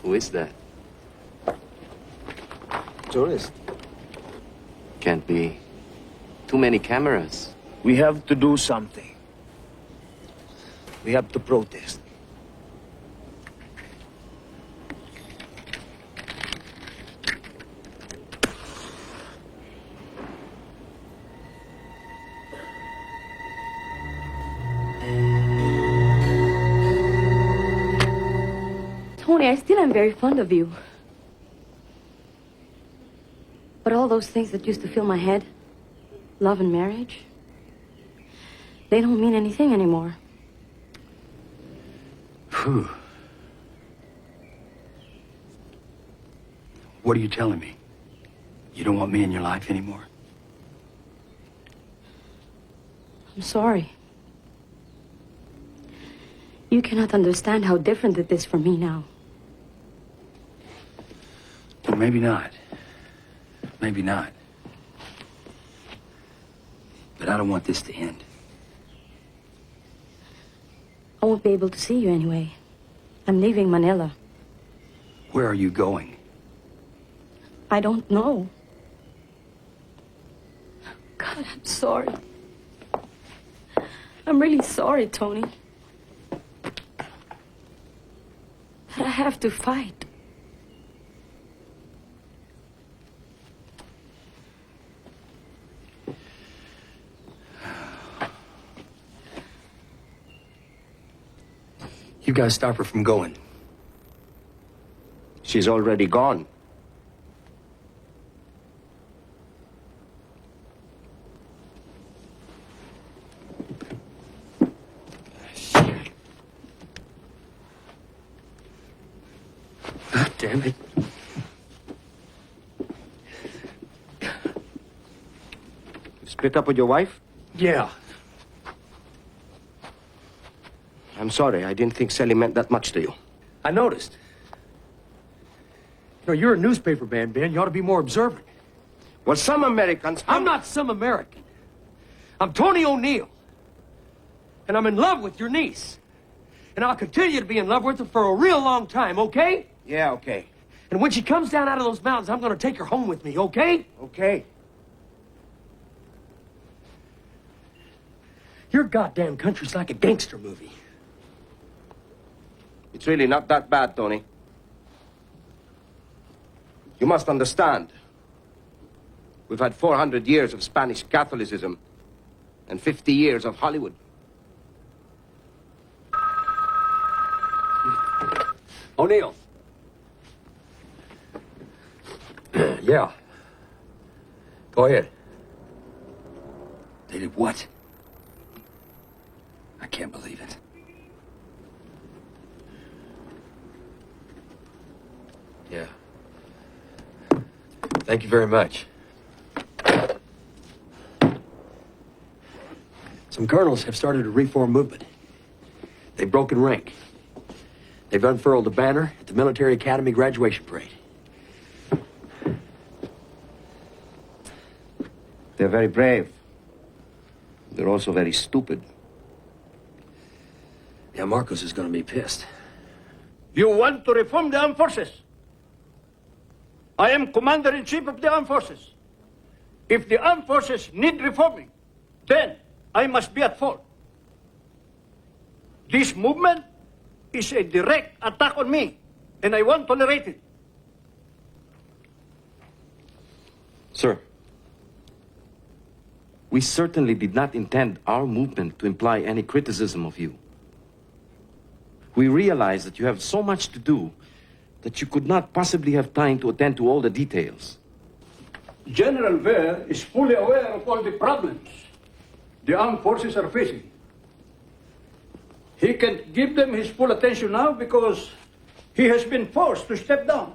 O: Who is that?
V: Tourist.
O: Can't be too many cameras.
V: We have to do something. We have to protest.
W: Tony, I still am very fond of you. But all those things that used to fill my head, love and marriage, they don't mean anything anymore.
E: Phew. What are you telling me? You don't want me in your life anymore?
W: I'm sorry. You cannot understand how different it is for me now.
E: Well, maybe not. Maybe not. But I don't want this to end.
W: I won't be able to see you anyway. I'm leaving Manila.
E: Where are you going?
W: I don't know. God, I'm sorry. I'm really sorry, Tony. But I have to fight.
E: You guys stop her from going.
V: She's already gone.
E: God damn it.
O: Split up with your wife?
X: Yeah.
O: I'm sorry. I didn't think Sally meant that much to you.
X: I noticed. You know, you're a newspaper man, Ben. You ought to be more observant.
O: Well, some Americans...
X: I'm not some American. I'm Tony O'Neill. And I'm in love with your niece. And I'll continue to be in love with her for a real long time, okay?
O: Yeah, okay.
X: And when she comes down out of those mountains, I'm going to take her home with me, okay?
O: Okay.
X: Your goddamn country's like a gangster movie.
O: It's really not that bad, Tony. You must understand. We've had 400 years of Spanish Catholicism and 50 years of Hollywood.
X: O'Neill.
O: Yeah. Go ahead.
E: They did what? I can't believe it.
N: Yeah. Thank you very much.
X: Some colonels have started a reform movement. They've broken rank. They've unfurled a banner at the military academy graduation parade.
O: They're very brave. They're also very stupid.
X: Yeah, Marcos is going to be pissed.
D: You want to reform the armed forces? I am Commander-in-Chief of the armed forces. If the armed forces need reforming, then I must be at fault. This movement is a direct attack on me, and I won't tolerate it.
B: Sir, we certainly did not intend our movement to imply any criticism of you. We realize that you have so much to do that you could not possibly have time to attend to all the details.
D: General Ver is fully aware of all the problems the armed forces are facing. He can't give them his full attention now because he has been forced to step down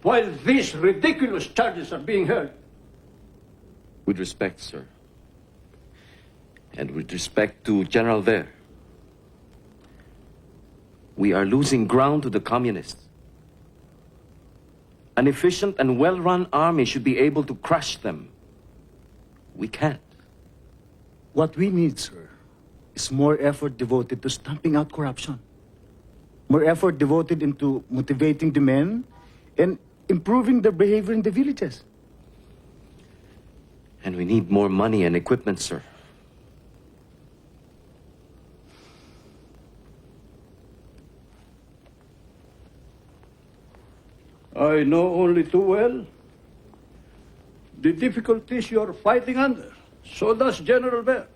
D: while these ridiculous charges are being heard.
B: With respect, sir, and with respect to General Ver, we are losing ground to the communists. An efficient and well-run army should be able to crush them. We can't.
A: What we need, sir, is more effort devoted to stamping out corruption. More effort devoted into motivating the men and improving their behavior in the villages.
B: And we need more money and equipment, sir.
D: I know only too well the difficulties you are fighting under. So does General Ver.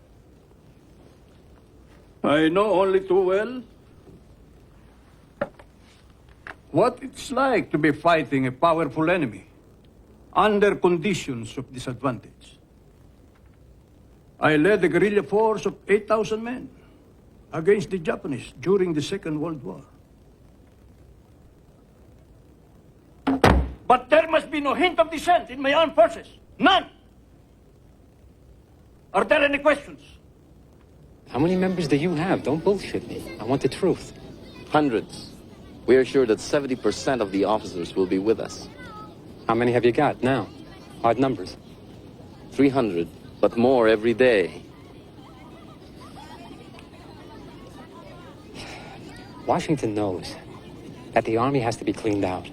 D: I know only too well what it's like to be fighting a powerful enemy under conditions of disadvantage. I led a guerrilla force of 8,000 men against the Japanese during the Second World War. But there must be no hint of dissent in my armed forces. None! Are there any questions?
K: How many members do you have? Don't bullshit me. I want the truth.
B: Hundreds. We are sure that 70% of the officers will be with us.
K: How many have you got now? Odd numbers.
B: 300, but more every day.
K: Washington knows that the army has to be cleaned out.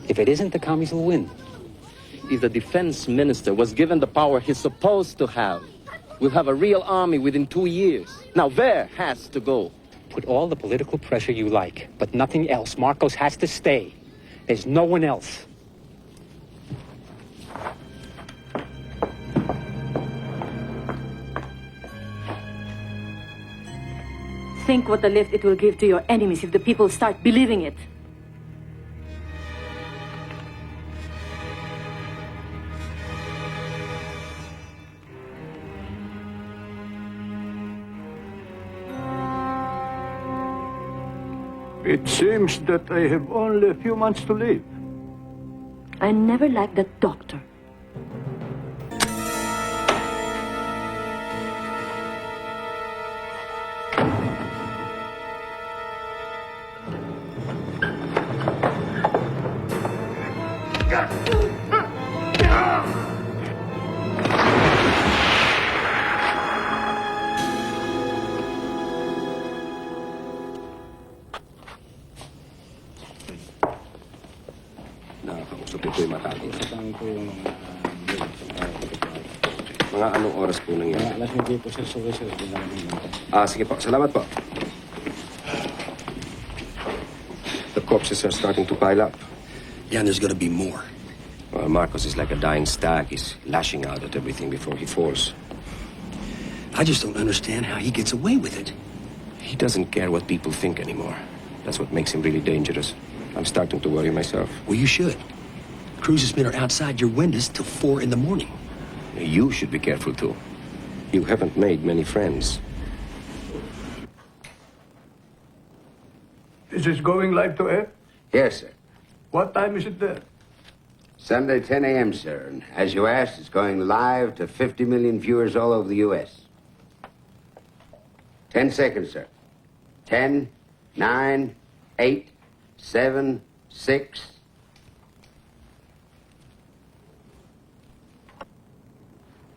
K: If it isn't, the commies will win.
B: If the defense minister was given the power he's supposed to have, we'll have a real army within 2 years. Now, Ver has to go.
K: Put all the political pressure you like, but nothing else. Marcos has to stay. There's no one else.
C: Think what a lift it will give to your enemies if the people start believing it.
D: It seems that I have only a few months to live.
C: I never liked that doctor.
O: ito'y matapos. Mga anong oras po nangyari?
V: Alas 9 po, sir. Sorry, sir.
O: Sige po. Salamat po. The corpses are starting to pile up.
F: Yeah, and there's gonna be more.
O: Well, Marcos is like a dying stag. He's lashing out at everything before he falls.
F: I just don't understand how he gets away with it.
O: He doesn't care what people think anymore. That's what makes him really dangerous. I'm starting to worry myself.
F: Well, you should. Cruisersmen are outside your windows till 4 in the morning.
O: You should be careful, too. You haven't made many friends.
D: Is this going live to air?
P: Yes, sir.
D: What time is it there?
P: Sunday, 10 a.m., sir. And as you asked, it's going live to 50 million viewers all over the U.S. 10 seconds, sir. 10, 9, 8, 7, 6.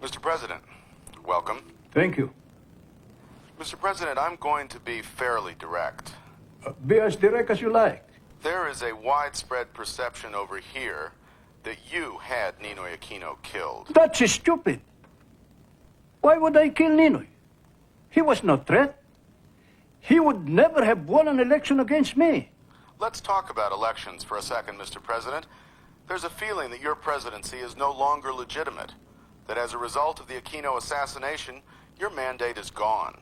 Q: Mr. President, welcome.
D: Thank you.
Q: Mr. President, I'm going to be fairly direct.
D: Be as direct as you like.
Q: There is a widespread perception over here that you had Ninoy Aquino killed.
D: That's stupid. Why would I kill Ninoy? He was no threat. He would never have won an election against me.
Q: Let's talk about elections for a second, Mr. President. There's a feeling that your presidency is no longer legitimate, that as a result of the Aquino assassination, your mandate is gone.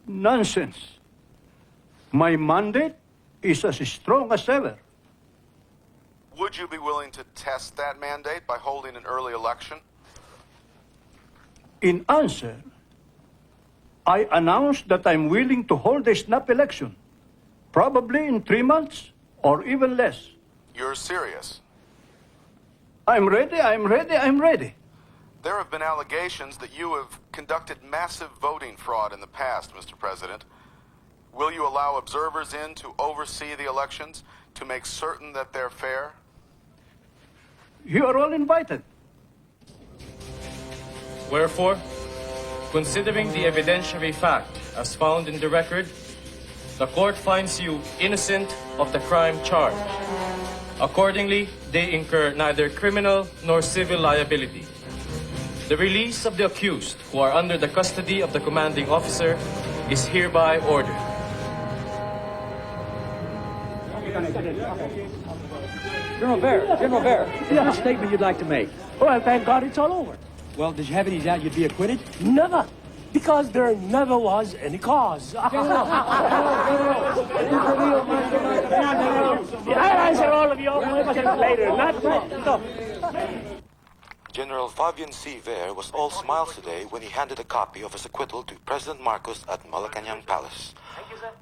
D: Nonsense. My mandate is as strong as ever.
Q: Would you be willing to test that mandate by holding an early election?
D: In answer, I announced that I'm willing to hold a snap election, probably in 3 months or even less.
Q: You're serious?
D: I'm ready, I'm ready, I'm ready.
Q: There have been allegations that you have conducted massive voting fraud in the past, Mr. President. Will you allow observers in to oversee the elections to make certain that they're fair?
D: You are all invited.
R: Wherefore, considering the evidentiary fact as found in the record, the court finds you innocent of the crime charged. Accordingly, they incur neither criminal nor civil liability. The release of the accused who are under the custody of the commanding officer is hereby ordered.
E: General Bear, is there a statement you'd like to make?
J: Well, thank God it's all over.
E: Well, did you have any doubt you'd be acquitted?
J: Never. Because there never was any cause. I'll answer all of your questions later. Not now.
Y: General Fabian C. Ver was all smiles today when he handed a copy of his acquittal to President Marcos at Malacanang Palace.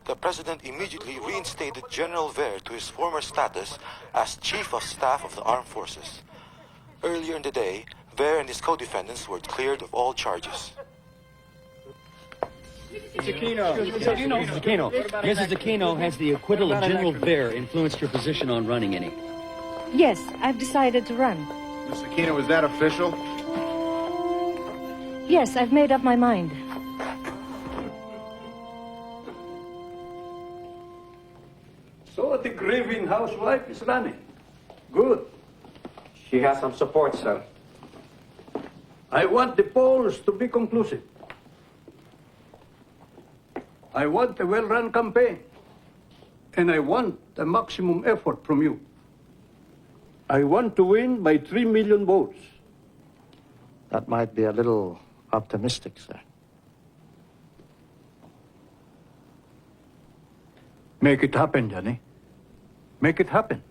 Y: The President immediately reinstated General Ver to his former status as Chief of Staff of the Armed Forces. Earlier in the day, Ver and his co-defendants were cleared of all charges.
E: Mrs. Aquino, has the acquittal of General Ver influenced your position on running any?
C: Yes, I've decided to run.
Q: Ms. Aquino, is that official?
C: Yes, I've made up my mind.
D: So the grieving housewife is running. Good.
O: She has some support, sir.
D: I want the polls to be conclusive. I want a well-run campaign. And I want a maximum effort from you. I want to win by 3 million votes.
U: That might be a little optimistic, sir.
D: Make it happen, Johnny. Make it happen.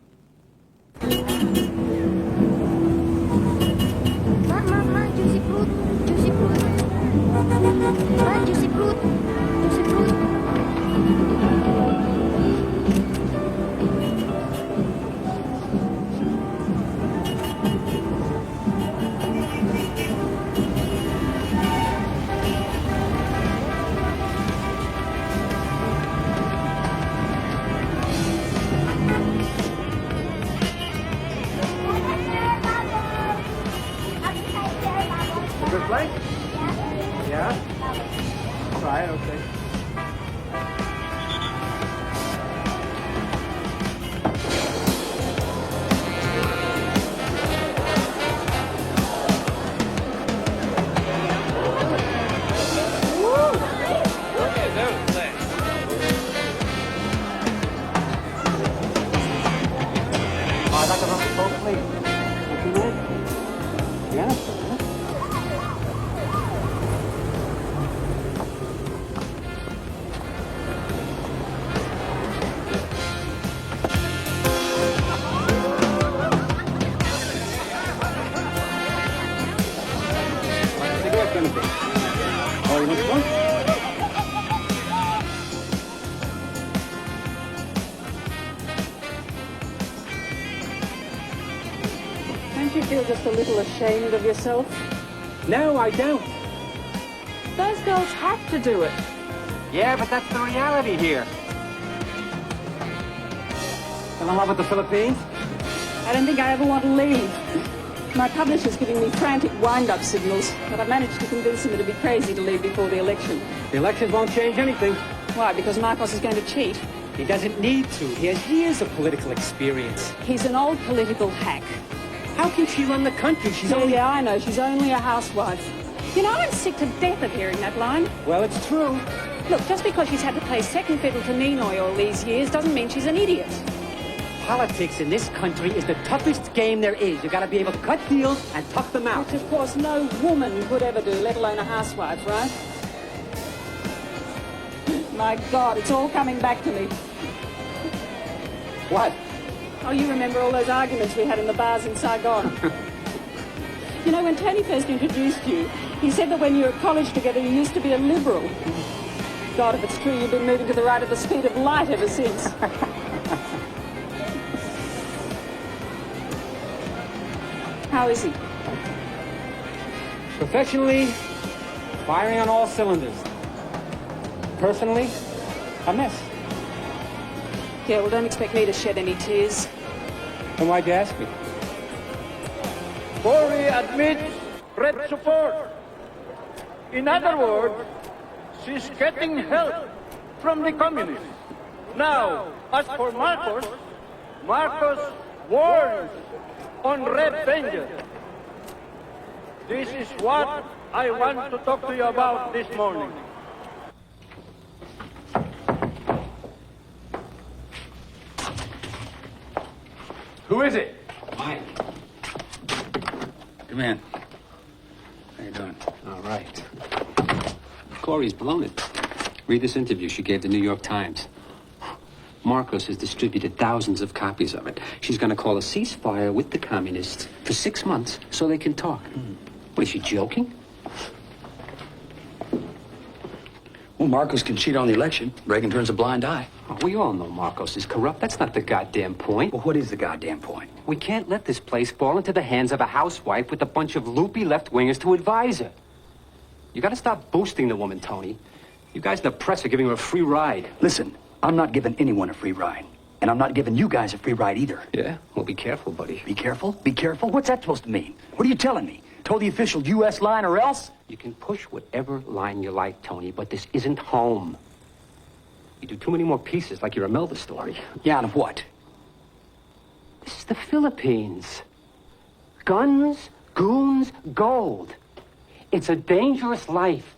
Z: Mama, juicy fruit. Juicy fruit. Ma, juicy fruit. Juicy fruit.
D: Good flight? Yeah? Right, okay.
V: gonna be?
A: Oh, you want to go?
G: Don't you feel just a little ashamed of yourself?
V: No, I don't.
G: Those girls have to do it.
V: Yeah, but that's the reality here. Fell in love with the Philippines?
G: I don't think I ever want to leave. My publisher's giving me frantic wind-up signals, but I've managed to convince him it'd be crazy to leave before the election.
V: The elections won't change anything.
G: Why? Because Marcos is going to cheat?
V: He doesn't need to. He has years of political experience.
G: He's an old political hack.
V: How can she run the country? She's only...
G: Yeah, I know. She's only a housewife. You know, I'm sick to death of hearing that line.
V: Well, it's true.
G: Look, just because she's had to play second fiddle to Ninoy all these years doesn't mean she's an idiot.
V: Politics in this country is the toughest game there is. You gotta be able to cut deals and tough them out.
G: Which, of course, no woman could ever do, let alone a housewife, right? My God, it's all coming back to me.
V: What?
G: Oh, you remember all those arguments we had in the bars in Saigon? You know, when Tony first introduced you, he said that when you were at college together, you used to be a liberal. God, if it's true, you've been moving to the right at the speed of light ever since. How is he?
V: Professionally, firing on all cylinders. Personally, a mess.
G: Yeah, well, don't expect me to shed any tears.
V: Then why'd you ask me?
D: Cory admits red support. In other words, she's getting help from the communists. Now, as for Marcos, Marcos warns on red danger. This is what I want to talk to you about this morning.
V: Who is it?
K: Mike.
V: Come in. How you doing?
K: All right. Corey's blown it. Read this interview she gave the New York Times. Marcos has distributed thousands of copies of it. She's going to call a ceasefire with the communists for 6 months so they can talk. What, is she joking?
F: Well, Marcos can cheat on the election. Reagan turns a blind eye.
K: Oh, we all know Marcos is corrupt. That's not the goddamn point.
F: Well, what is the goddamn point?
K: We can't let this place fall into the hands of a housewife with a bunch of loopy left-wingers to advise her. You got to stop boosting the woman, Tony. You guys in the press are giving her a free ride.
F: Listen, I'm not giving anyone a free ride. And I'm not giving you guys a free ride either.
K: Yeah? Well, be careful, buddy.
F: Be careful? Be careful? What's that supposed to mean? What are you telling me? Toe the official U.S. line or else?
K: You can push whatever line you like, Tony, but this isn't home. You do too many more pieces like your Imelda story.
F: Yeah, and what?
K: This is the Philippines. Guns, goons, gold. It's a dangerous life.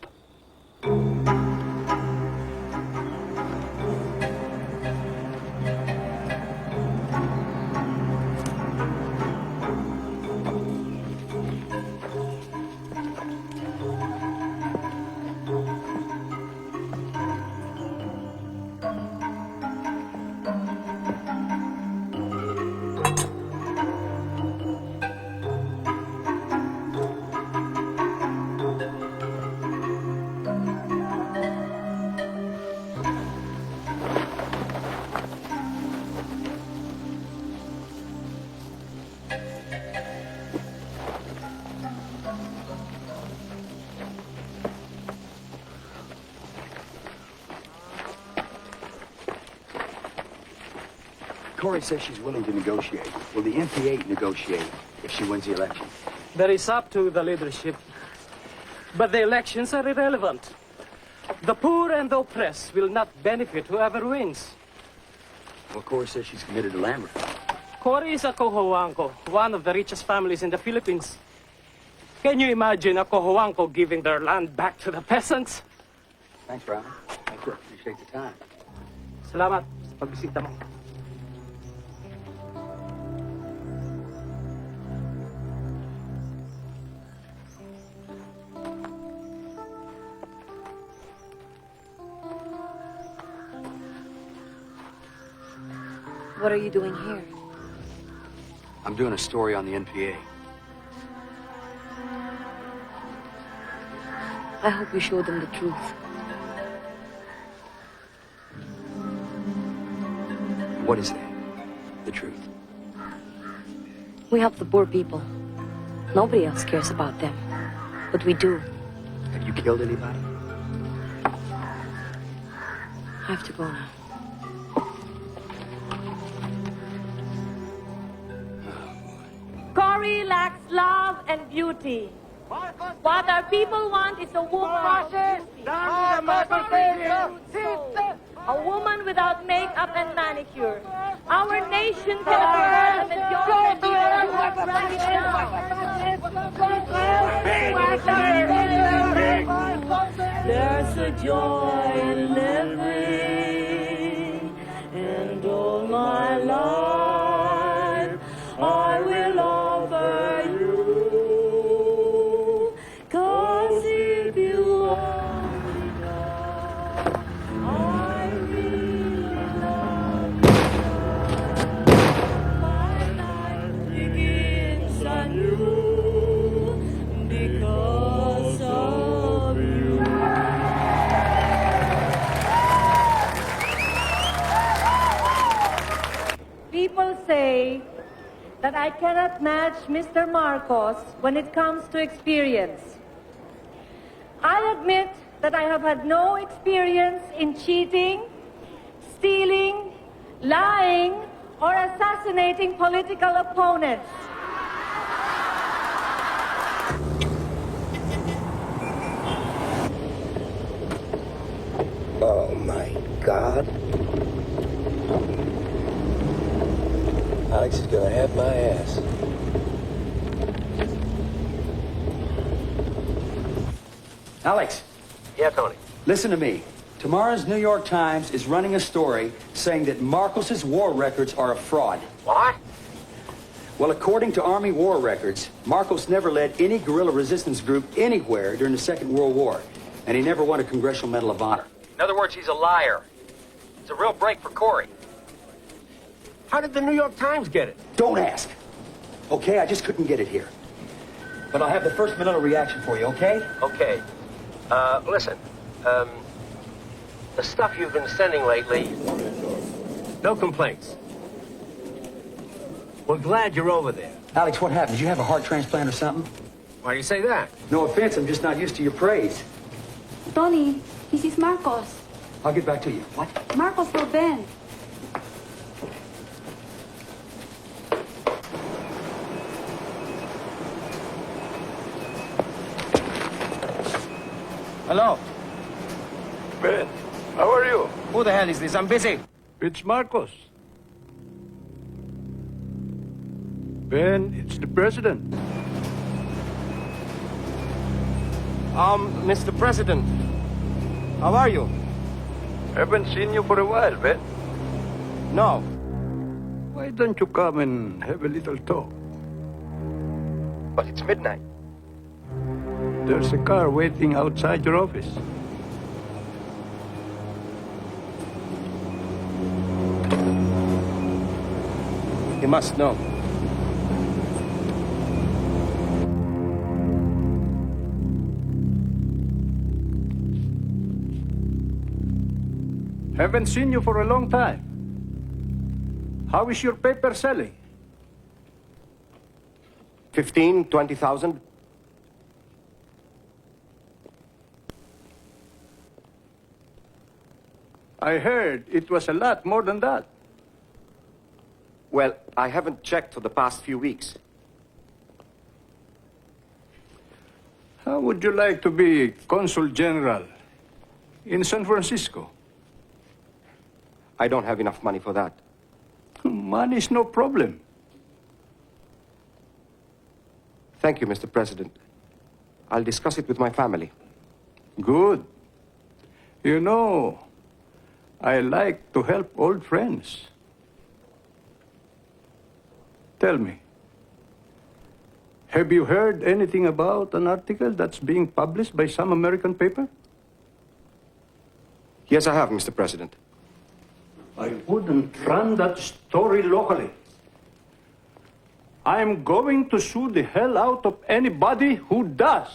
F: Cory says she's willing to negotiate. Will the NPA negotiate if she wins the election?
U: That is up to the leadership. But the elections are irrelevant. The poor and the oppressed will not benefit whoever wins.
F: Well, Cory says she's committed to Lambert.
U: Cory is a Cojuangco, one of the richest families in the Philippines. Can you imagine a Cojuangco giving their land back to the peasants?
F: Thanks, Robert. Thank you. Appreciate the time.
U: Salamat sa pagbisita mo.
W: What are you doing here?
F: I'm doing a story on the NPA.
W: I hope you show them the truth.
F: What is that? The truth.
W: We help the poor people. Nobody else cares about them. But we do.
F: Have you killed anybody?
W: I have to go now.
C: Cory lacks love and beauty. What our people want is a woman. A woman without makeup and manicure. Our nation can There's a joy in living, and all my life I will offer you. 'Cause if you only know, I really love you. My life begins anew because of you. People say that I cannot match Mr. Marcos when it comes to experience. I admit that I have had no experience in cheating, stealing, lying, or assassinating political opponents.
O: Oh, my God.
X: Alex is gonna have my ass.
F: Alex.
X: Yeah, Tony.
F: Listen to me. Tomorrow's New York Times is running a story saying that Marcos's war records are a fraud.
X: What?
F: Well, according to Army war records, Marcos never led any guerrilla resistance group anywhere during the Second World War, and he never won a Congressional Medal of Honor.
X: In other words, he's a liar. It's a real break for Cory. How did the New York Times get it?
F: Don't ask. Okay, I just couldn't get it here. But I'll have the first Manila reaction for you, okay?
X: Okay. Listen. The stuff you've been sending lately, no complaints. We're glad you're over there.
F: Alex, what happened? Did you have a heart transplant or something?
X: Why do you say that?
F: No offense, I'm just not used to your praise.
Z: Tony, this is Marcos.
F: I'll get back to you. What?
Z: Marcos for Ben.
R: Hello.
D: Ben, how are you?
R: Who the hell is this? I'm busy.
D: It's Marcos. Ben, it's the president.
R: Mr. President. How are you?
D: Haven't seen you for a while, Ben.
R: No.
D: Why don't you come and have a little talk?
X: But it's midnight.
D: There's a car waiting outside your office.
R: You must know.
D: Haven't seen you for a long time. How is your paper selling?
O: 15, 20,000.
D: I heard it was a lot more than that.
O: Well, I haven't checked for the past few weeks.
D: How would you like to be Consul General in San Francisco?
O: I don't have enough money for that.
D: Money is no problem.
O: Thank you, Mr. President. I'll discuss it with my family.
D: Good. You know, I like to help old friends. Tell me, have you heard anything about an article that's being published by some American paper?
O: Yes, I have, Mr. President.
D: I wouldn't run that story locally. I'm going to sue the hell out of anybody who does.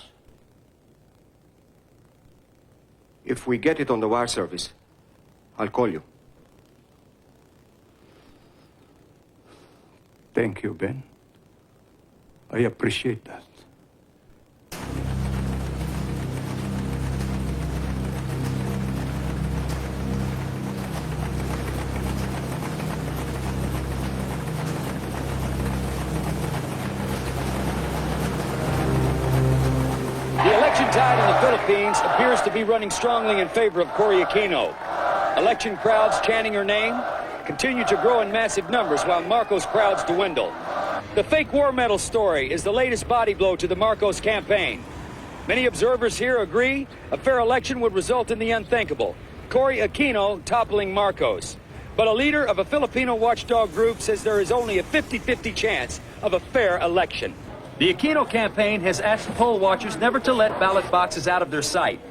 O: If we get it on the wire service, I'll call you.
D: Thank you, Ben. I appreciate that.
X: The election tide in the Philippines appears to be running strongly in favor of Cory Aquino. Election crowds chanting her name continue to grow in massive numbers while Marcos crowds dwindle. The fake war medal story is the latest body blow to the Marcos campaign. Many observers here agree a fair election would result in the unthinkable, Cory Aquino toppling Marcos. But a leader of a Filipino watchdog group says there is only a 50-50 chance of a fair election. The Aquino campaign has asked poll watchers never to let ballot boxes out of their sight.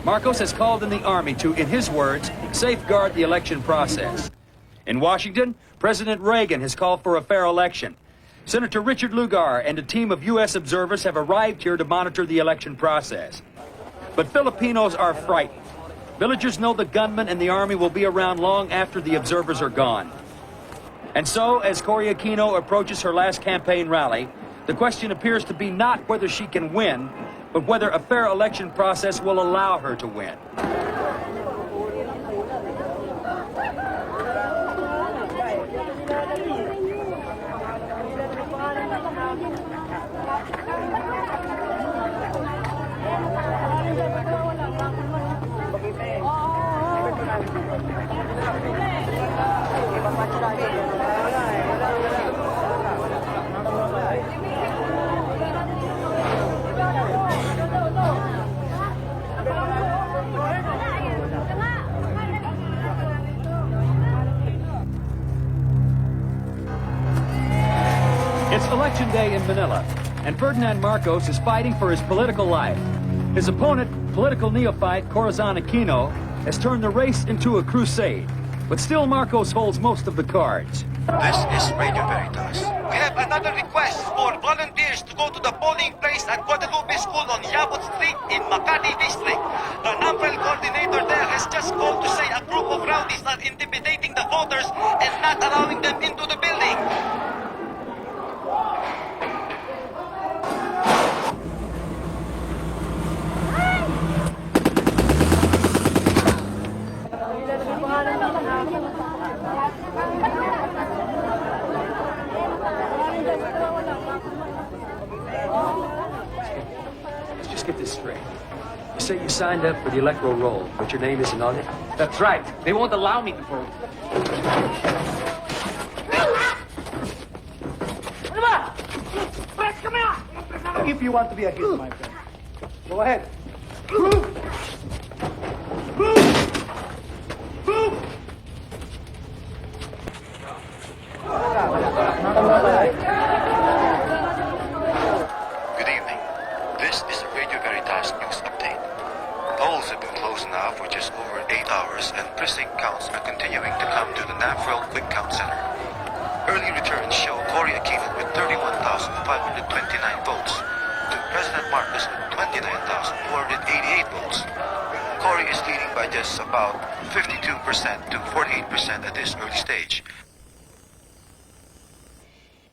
X: Marcos has called in the army to, in his words, safeguard the election process. In Washington, President Reagan has called for a fair election. Senator Richard Lugar and a team of U.S. observers have arrived here to monitor the election process. But Filipinos are frightened. Villagers know the gunmen and the army will be around long after the observers are gone. And so, as Cory Aquino approaches her last campaign rally, the question appears to be not whether she can win, but whether a fair election process will allow her to win. It's Election Day in Manila, and Ferdinand Marcos is fighting for his political life. His opponent, political neophyte Corazon Aquino, has turned the race into a crusade. But still Marcos holds most of the cards.
H: This is Radio Veritas. We have another request for volunteers to go to the polling place at Guadalupe School on Yabot Street in Makati District. The NAMPREL coordinator there has just called to say a group of rowdies are intimidating the voters and not allowing them into the building.
X: Let's just get this straight. You say you signed up for the electoral roll, but your name isn't on it?
I: That's right. They won't allow me to vote.
J: If you want to be a hero, my friend, go ahead.
H: Good evening. This is the Radio Veritas News Update. Polls have been closed now for just over 8 hours, and precinct counts are continuing to come to the NAMPREL Quick Count Center. Early returns show Cory Aquino with 31,529 votes, to President Marcos with 29,488 votes. Cory is leading by just about 52% to 48% at this early stage.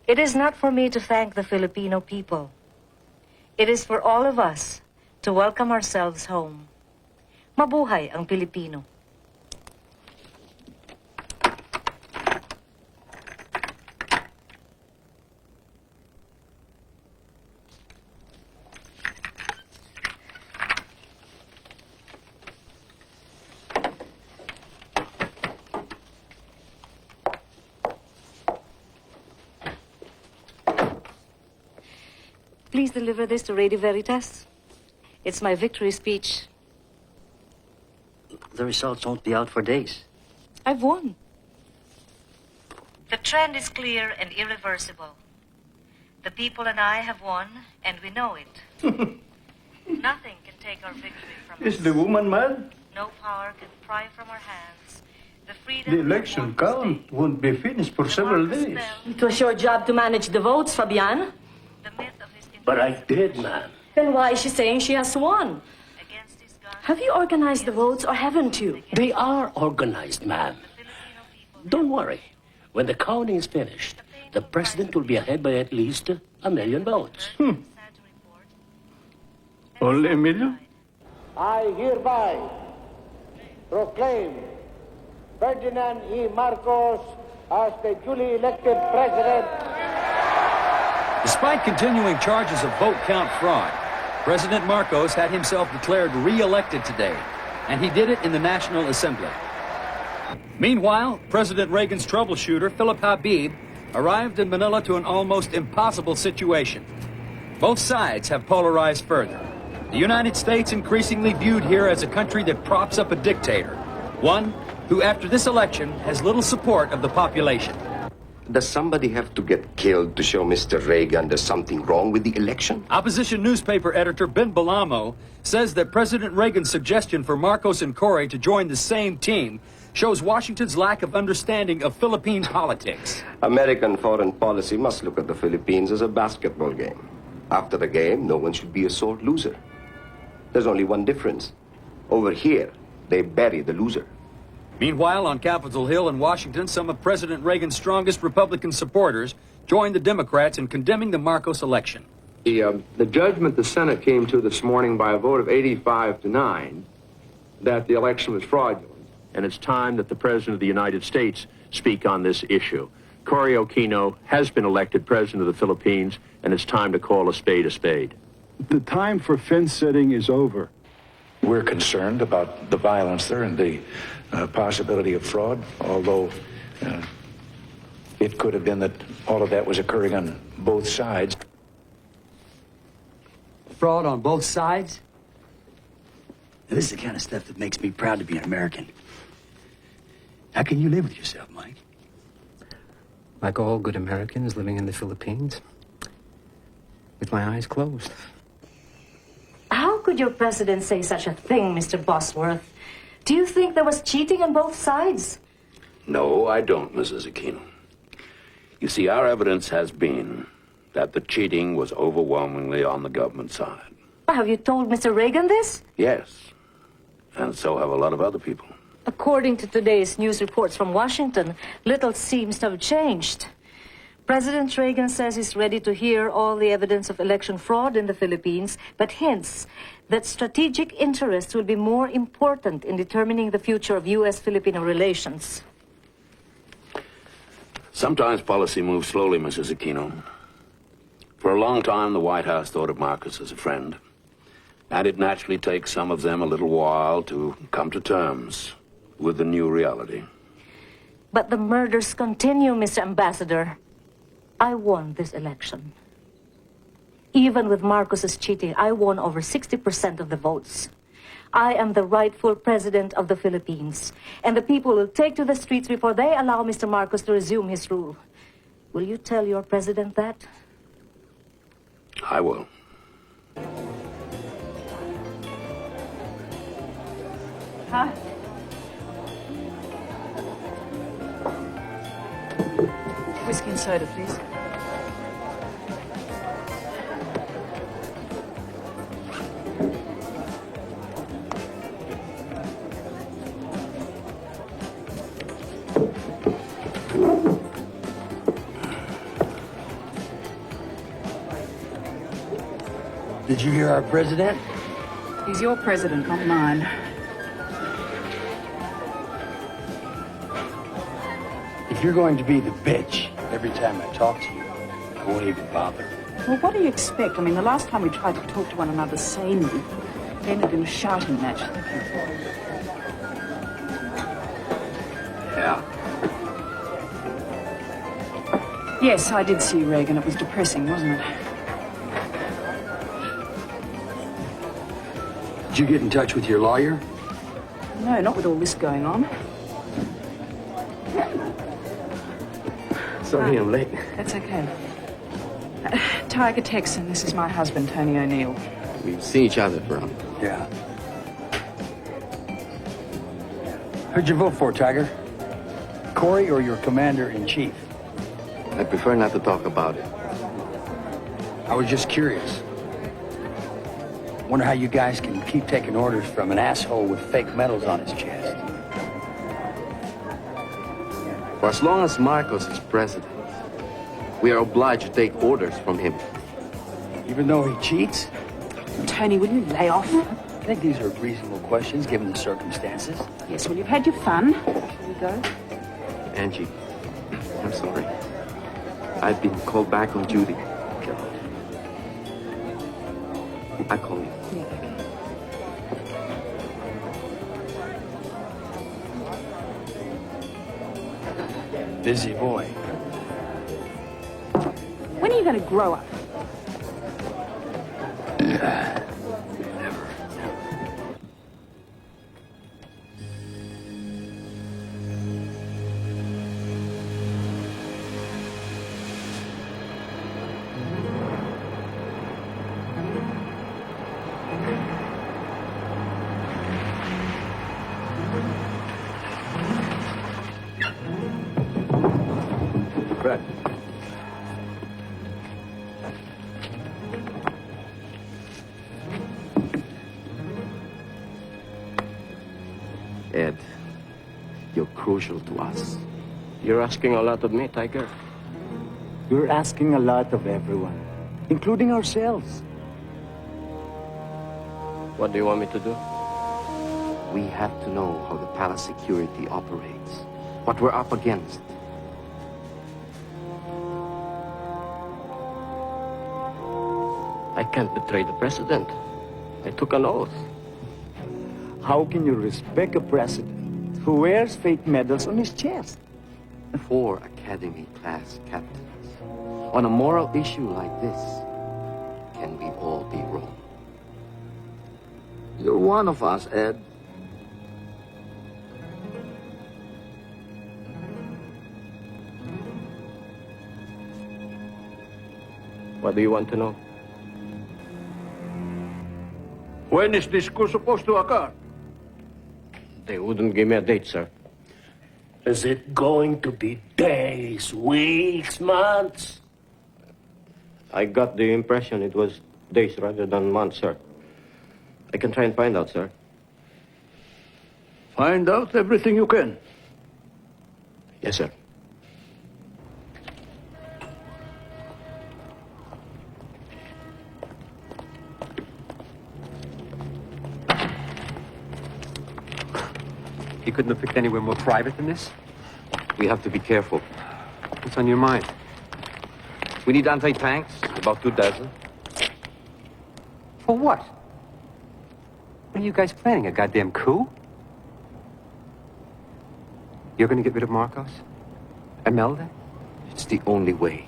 C: It is not for me to thank the Filipino people. It is for all of us to welcome ourselves home. Mabuhay ang Pilipino. Please deliver this to Radio Veritas. It's my victory speech.
L: The results won't be out for days.
C: I've won. The trend is clear and irreversible. The people and I have won, and we know it. Nothing can take our victory from us.
D: Is the woman mad?
C: No power can pry from our hands the freedom.
D: The election count won't be finished for several days.
G: It was your job to manage the votes, Fabian.
J: But I did, man.
G: Then why is she saying she has won?
W: Have you organized the votes or haven't you?
B: They are organized, ma'am. Don't worry. When the counting is finished, the president will be ahead by at least 1 million votes.
A: Only 1 million?
J: I hereby proclaim Ferdinand E. Marcos as the duly elected president.
X: Despite continuing charges of vote count fraud, President Marcos had himself declared re-elected today, and he did it in the National Assembly. Meanwhile, President Reagan's troubleshooter, Philip Habib, arrived in Manila to an almost impossible situation. Both sides have polarized further. The United States increasingly viewed here as a country that props up a dictator, one who, after this election, has little support of the population.
O: Does somebody have to get killed to show Mr. Reagan there's something wrong with the election?
X: Opposition newspaper editor Ben Balamo says that President Reagan's suggestion for Marcos and Cory to join the same team shows Washington's lack of understanding of Philippine politics.
O: American foreign policy must look at the Philippines as a basketball game. After the game, no one should be a sore loser. There's only one difference. Over here, they bury the loser.
X: Meanwhile, on Capitol Hill in Washington, some of President Reagan's strongest Republican supporters joined the Democrats in condemning the Marcos election.
M: The judgment the Senate came to this morning by a vote of 85-9 that the election was fraudulent. And it's time that the President of the United States speak on this issue. Cory Aquino has been elected President of the Philippines, and it's time to call a spade a spade.
N: The time for fence-sitting is over. We're concerned about the violence there and the possibility of fraud, although it could have been that all of that was occurring on both sides.
E: Fraud on both sides? Now, this is the kind of stuff that makes me proud to be an American. How can you live with yourself, Mike?
K: Like all good Americans living in the Philippines, with my eyes closed.
W: How could your president say such a thing, Mr. Bosworth? Do you think there was cheating on both sides?
P: No, I don't, Mrs. Aquino. You see, our evidence has been that the cheating was overwhelmingly on the government side.
W: Have you told Mr. Reagan this?
P: Yes, and so have a lot of other people.
W: According to today's news reports from Washington, little seems to have changed. President Reagan says he's ready to hear all the evidence of election fraud in the Philippines, but hints that strategic interests will be more important in determining the future of U.S.-Filipino relations.
P: Sometimes policy moves slowly, Mrs. Aquino. For a long time, the White House thought of Marcos as a friend, and it naturally takes some of them a little while to come to terms with the new reality.
W: But the murders continue, Mr. Ambassador. I won this election. Even with Marcos's cheating, I won over 60% of the votes. I am the rightful president of the Philippines, and the people will take to the streets before they allow Mr. Marcos to resume his rule. Will you tell your president that?
P: I will.
G: Huh? Whiskey and soda, please.
E: Did you hear our president?
G: He's your president, not mine.
E: If you're going to be the bitch every time I talk to you, I won't even bother.
G: Well, what do you expect? I mean, the last time we tried to talk to one another sanely, it ended in a shouting match.
P: Yeah.
G: Yes, I did see Reagan. It was depressing, wasn't it?
E: Did you get in touch with your lawyer?
G: No, not with all this going on.
E: Sorry I'm late.
G: That's okay. Tiger Texan, this is my husband, Tony O'Neill.
O: We've seen each other from.
E: Yeah. Who'd you vote for, Tiger? Cory or your commander-in-chief?
O: I prefer not to talk about it.
E: I was just curious. Wonder how you guys can keep taking orders from an asshole with fake medals on his chest.
Q: For as long as Marcos is president, we are obliged to take orders from him.
E: Even though he cheats?
S: Tony, will you lay off?
E: I think these are reasonable questions given the circumstances.
S: Yes, well, you've had your fun. Shall we go?
Q: Angie, I'm sorry. I've been called back on duty. I call you.
E: Busy boy.
S: When are you going to grow up?
Q: Fred. Ed, you're crucial to us.
O: You're asking a lot of me, Tiger.
A: You're asking a lot of everyone, including ourselves.
O: What do you want me to do?
Q: We have to know how the palace security operates, what we're up against.
O: I can't betray the president. I took an oath.
A: How can you respect a president who wears fake medals on his chest?
Q: 4 Academy class captains. On a moral issue like this, can we all be wrong?
O: You're one of us, Ed. What do you want to know?
D: When is this coup supposed to occur?
O: They wouldn't give me a date, sir.
B: Is it going to be days, weeks, months?
O: I got the impression it was days rather than months, sir. I can try and find out, sir.
D: Find out everything you can.
O: Yes, sir.
K: You couldn't have picked anywhere more private than this?
Q: We have to be careful.
K: What's on your mind?
Q: We need anti-tanks, about 2 dozen.
K: For what? What are you guys planning, a goddamn coup? You're gonna get rid of Marcos? Imelda?
Q: It's the only way.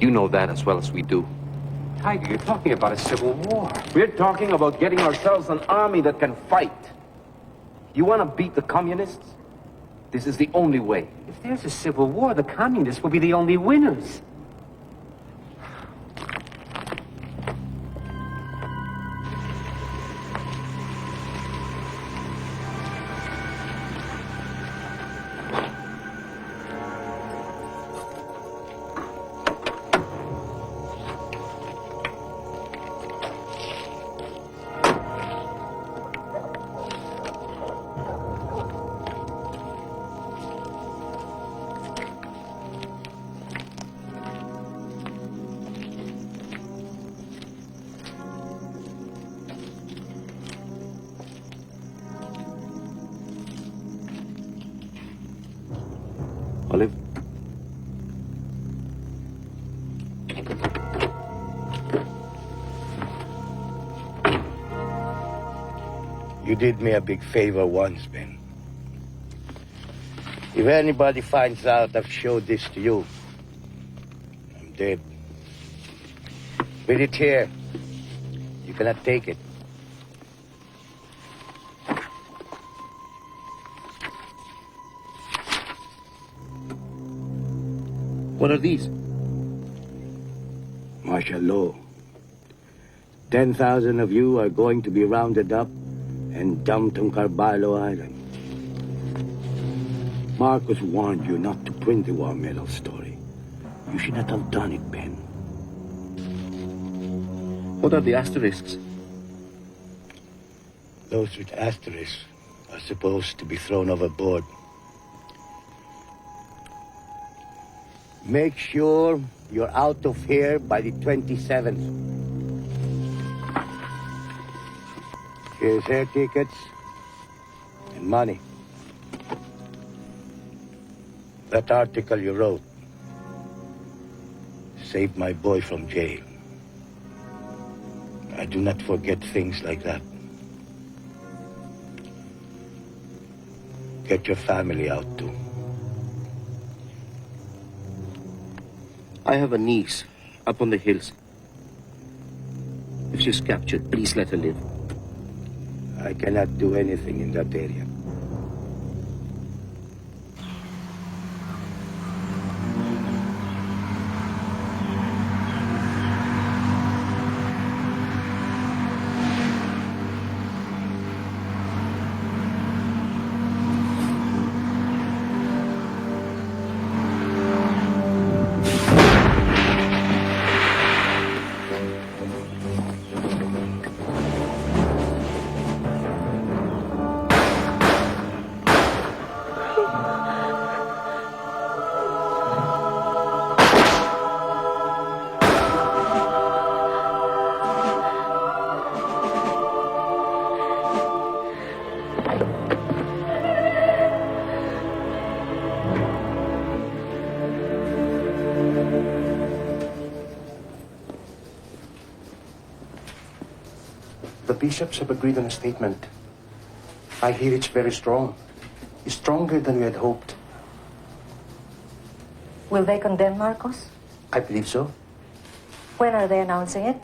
Q: You know that as well as we do.
K: Tiger, you're talking about a civil war.
Q: We're talking about getting ourselves an army that can fight. You want to beat the communists? This is the only way.
K: If there's a civil war, the communists will be the only winners.
O: Olive?
J: You did me a big favor once, Ben. If anybody finds out I've showed this to you, I'm dead. With it here, you cannot take it.
O: What are these?
J: Martial law. 10,000 of you are going to be rounded up and dumped on Carballo Island. Marcos warned you not to print the war medal story. You should not have done it, Ben.
O: What are the asterisks?
F: Those with asterisks are supposed to be thrown overboard. Make sure you're out of here by the 27th. Here's air tickets and money. That article you wrote saved my boy from jail. I do not forget things like that. Get your family out too.
O: I have a niece up on the hills. If she's captured, please let her live.
F: I cannot do anything in that area.
O: The bishops have agreed on a statement. I hear it's very strong. It's stronger than we had hoped.
W: Will they condemn Marcos?
O: I believe so.
W: When are they announcing it?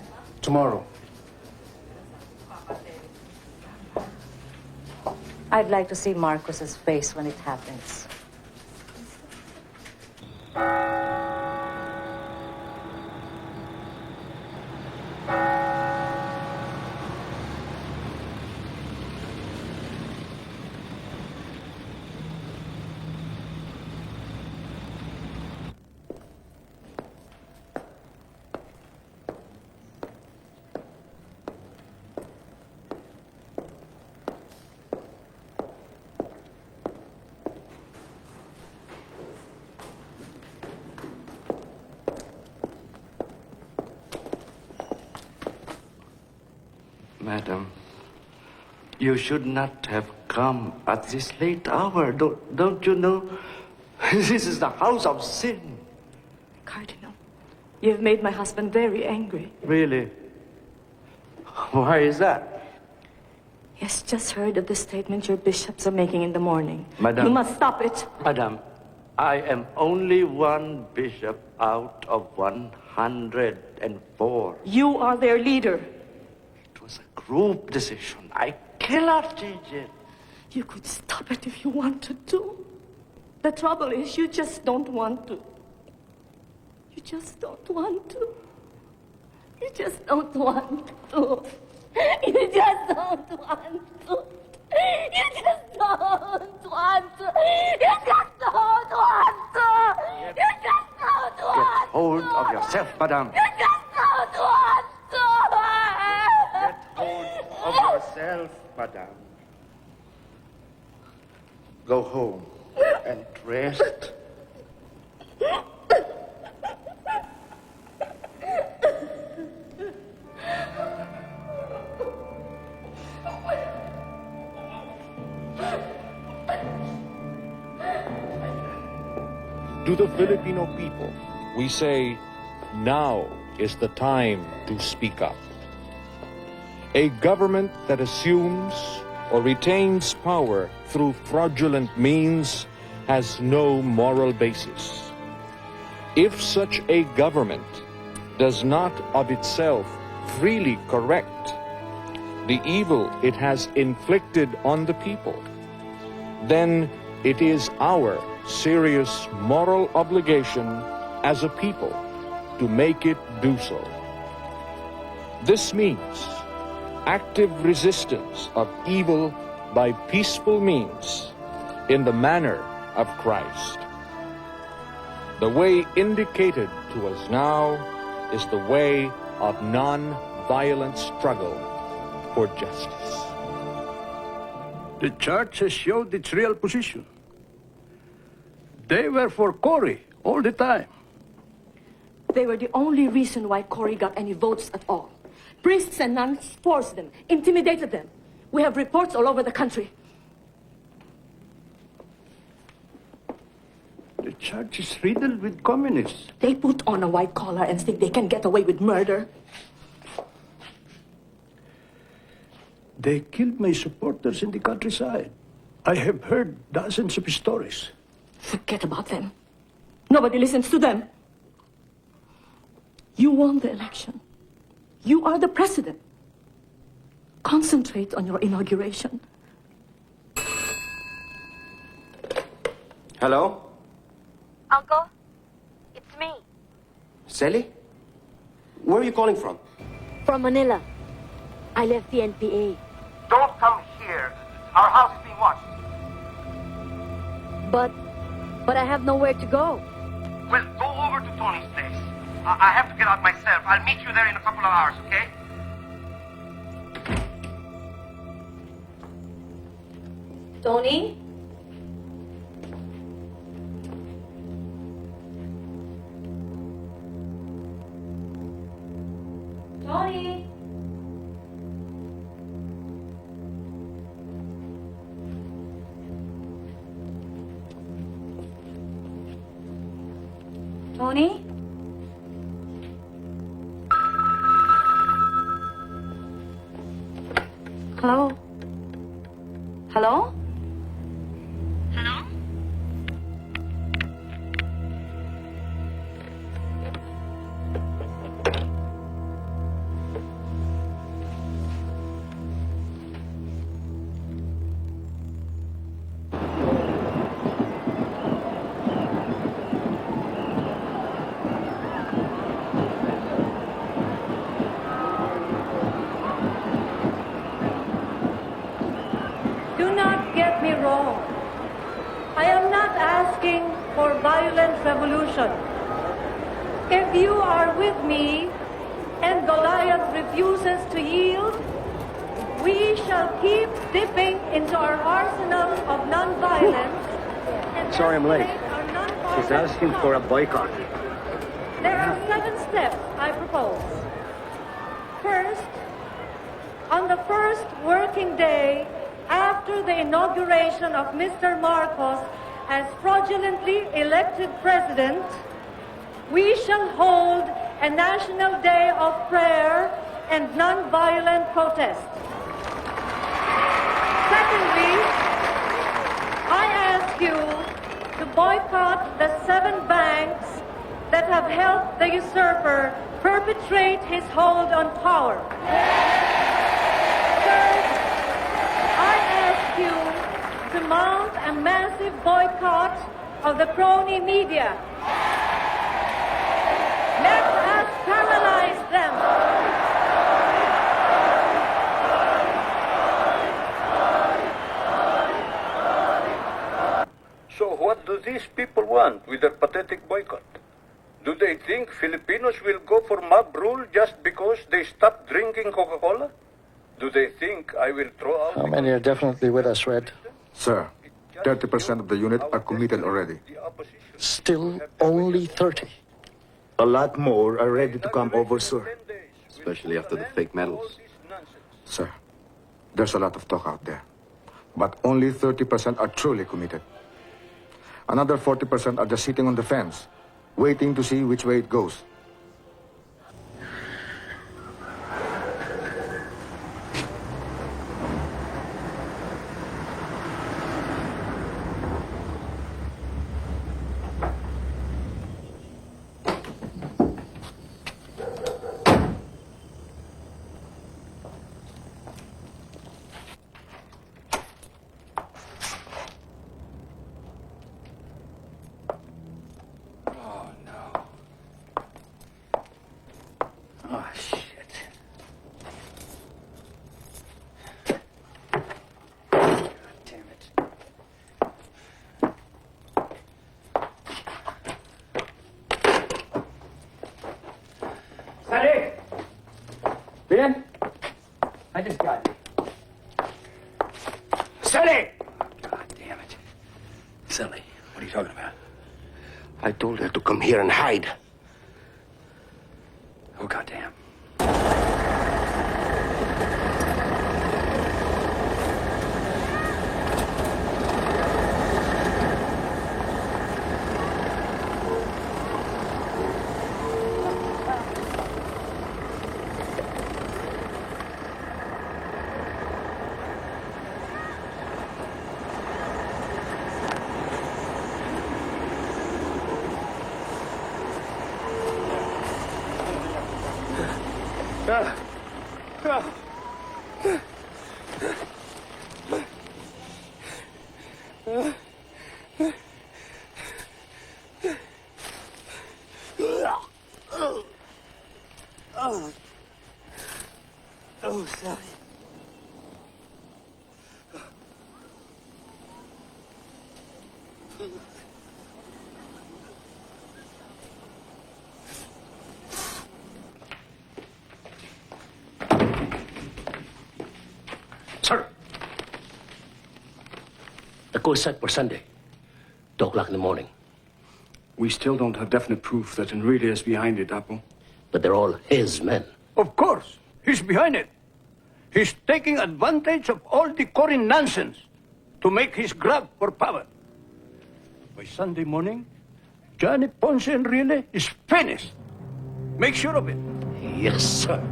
O: Tomorrow.
W: I'd like to see Marcos's face when it happens.
Q: Madam, you should not have come at this late hour. Don't you know? This is the house of sin.
C: Cardinal, you have made my husband very angry.
Q: Really? Why is that?
C: He has just heard of the statement your bishops are making in the morning.
Q: Madam.
C: You must stop it.
Q: Madam, I am only one bishop out of 104.
C: You are their leader.
Q: Group decision. I cannot change it.
C: You could stop it if you wanted to. The trouble is, you just don't want to. You just don't want to. You just don't want to. You just don't want to. You just don't want to. You just don't want to. You just don't want to.
Q: Get hold of yourself, madam.
C: You just don't want to.
Q: Of yourself, madam. Go home and rest.
T: To the Filipino people, we say, now is the time to speak up. A government that assumes or retains power through fraudulent means has no moral basis. If such a government does not of itself freely correct the evil it has inflicted on the people, then it is our serious moral obligation as a people to make it do so. This means active resistance of evil by peaceful means in the manner of Christ. The way indicated to us now is the way of non-violent struggle for justice.
D: The church has showed its real position. They were for Cory all the time.
C: They were the only reason why Cory got any votes at all. Priests and nuns forced them, intimidated them. We have reports all over the country.
D: The church is riddled with communists.
C: They put on a white collar and think they can get away with murder.
D: They killed my supporters in the countryside. I have heard dozens of stories.
C: Forget about them. Nobody listens to them. You won the election. You are the president. Concentrate on your inauguration.
O: Hello?
I: Uncle, it's me.
O: Sally? Where are you calling from?
I: From Manila. I left the NPA.
J: Don't come here. Our house is being watched.
I: But I have nowhere to go.
J: Well, go over to Tony's place. I have to get out myself. I'll meet you there in a couple of hours, okay?
C: Tony? Tony? Tony? Hello? Hello?
I: Hello?
C: Do not get me wrong. I am not asking for violent revolution. If you are with me and Goliath refuses to yield, we shall keep dipping into our arsenal of nonviolence.
L: Sorry I'm late. She's asking for a boycott.
C: There are 7 steps I propose. First, on the first working day after the inauguration of Mr. Marcos as fraudulently elected president, we shall hold a national day of prayer and nonviolent protest. Secondly, I ask you to boycott the 7 banks that have helped the usurper perpetrate his hold on power. Third, I ask you to mount a massive boycott of the crony media. Let us paralyze them.
D: So what do these people want with their pathetic boycott? Do they think Filipinos will go for mob rule just because they stopped drinking Coca-Cola? Do they think I will throw out...
R: How many are definitely with us, Red?
N: Sir, 30% of the unit are committed already.
R: Still only 30.
A: A lot more are ready to come over, sir.
O: Especially after the fake medals.
N: Sir, there's a lot of talk out there. But only 30% are truly committed. Another 40% are just sitting on the fence, waiting to see which way it goes.
O: I told her to come here and hide.
E: Oh, goddamn.
J: Oh, sorry.
B: Sir! The course set for Sunday, 2 o'clock in the morning.
D: We still don't have definite proof that Enrique is behind it, Apo.
B: But they're all his men.
D: Of course. He's behind it. He's taking advantage of all the Corin nonsense to make his grab for power. By Sunday morning, Johnny Ponce Enrile is finished. Make sure of it.
B: Yes, sir.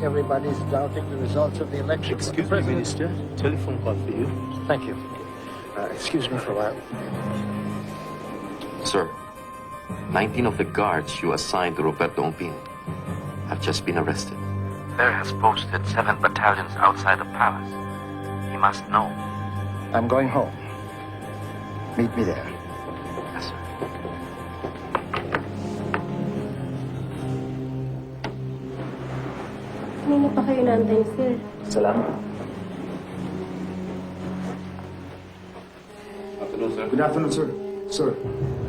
R: Everybody's doubting the results of the election.
L: Excuse me, Minister. Telephone call for you.
R: Thank you. Excuse me for a while.
Q: Sir, 19 of the guards you assigned to Roberto Ompin have just been arrested.
H: There has posted 7 battalions outside the palace. He must know.
R: I'm going home. Meet me there.
H: Yes, sir.
I: Kanina pa kayo naantay, sir.
R: Salamat.
A: Good afternoon, sir. Sir,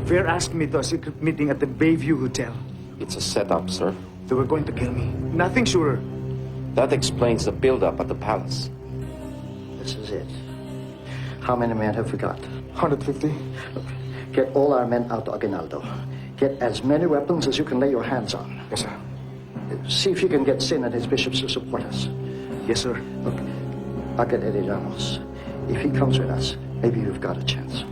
A: Fair asked me to a secret meeting at the Bayview Hotel.
Q: It's a setup, sir.
A: They were going to kill me. Nothing surer.
Q: That explains the build-up at the palace.
R: This is it. How many men have we got?
N: 150.
R: Look, get all our men out to Aguinaldo. Get as many weapons as you can lay your hands on.
N: Yes, sir.
R: See if you can get Sin and his bishops to support us.
A: Yes, sir.
R: Look, I'll get Eddie Ramos. If he comes with us, maybe we've got a chance.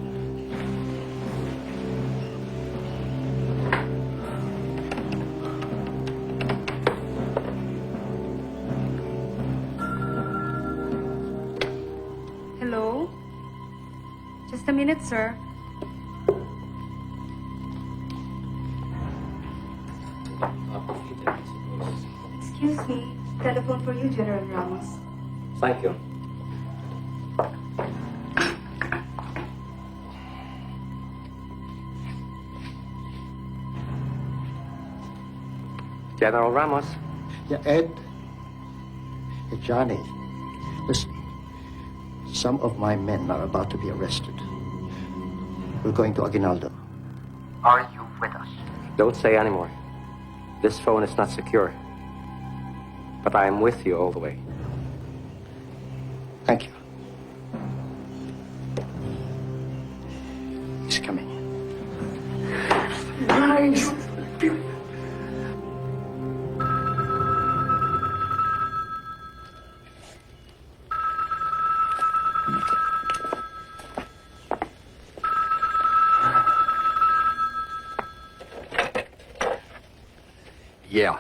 U: Hello? Just a minute, sir. Excuse me. Telephone for you, General Ramos.
Q: Thank you. General Ramos.
R: Yeah, Ed. Hey, Johnny. Listen. Some of my men are about to be arrested. We're going to Aguinaldo.
H: Are you with us?
Q: Don't say any more. This phone is not secure. But I am with you all the way.
R: Thank you. He's coming.
A: Nice!
E: Yeah.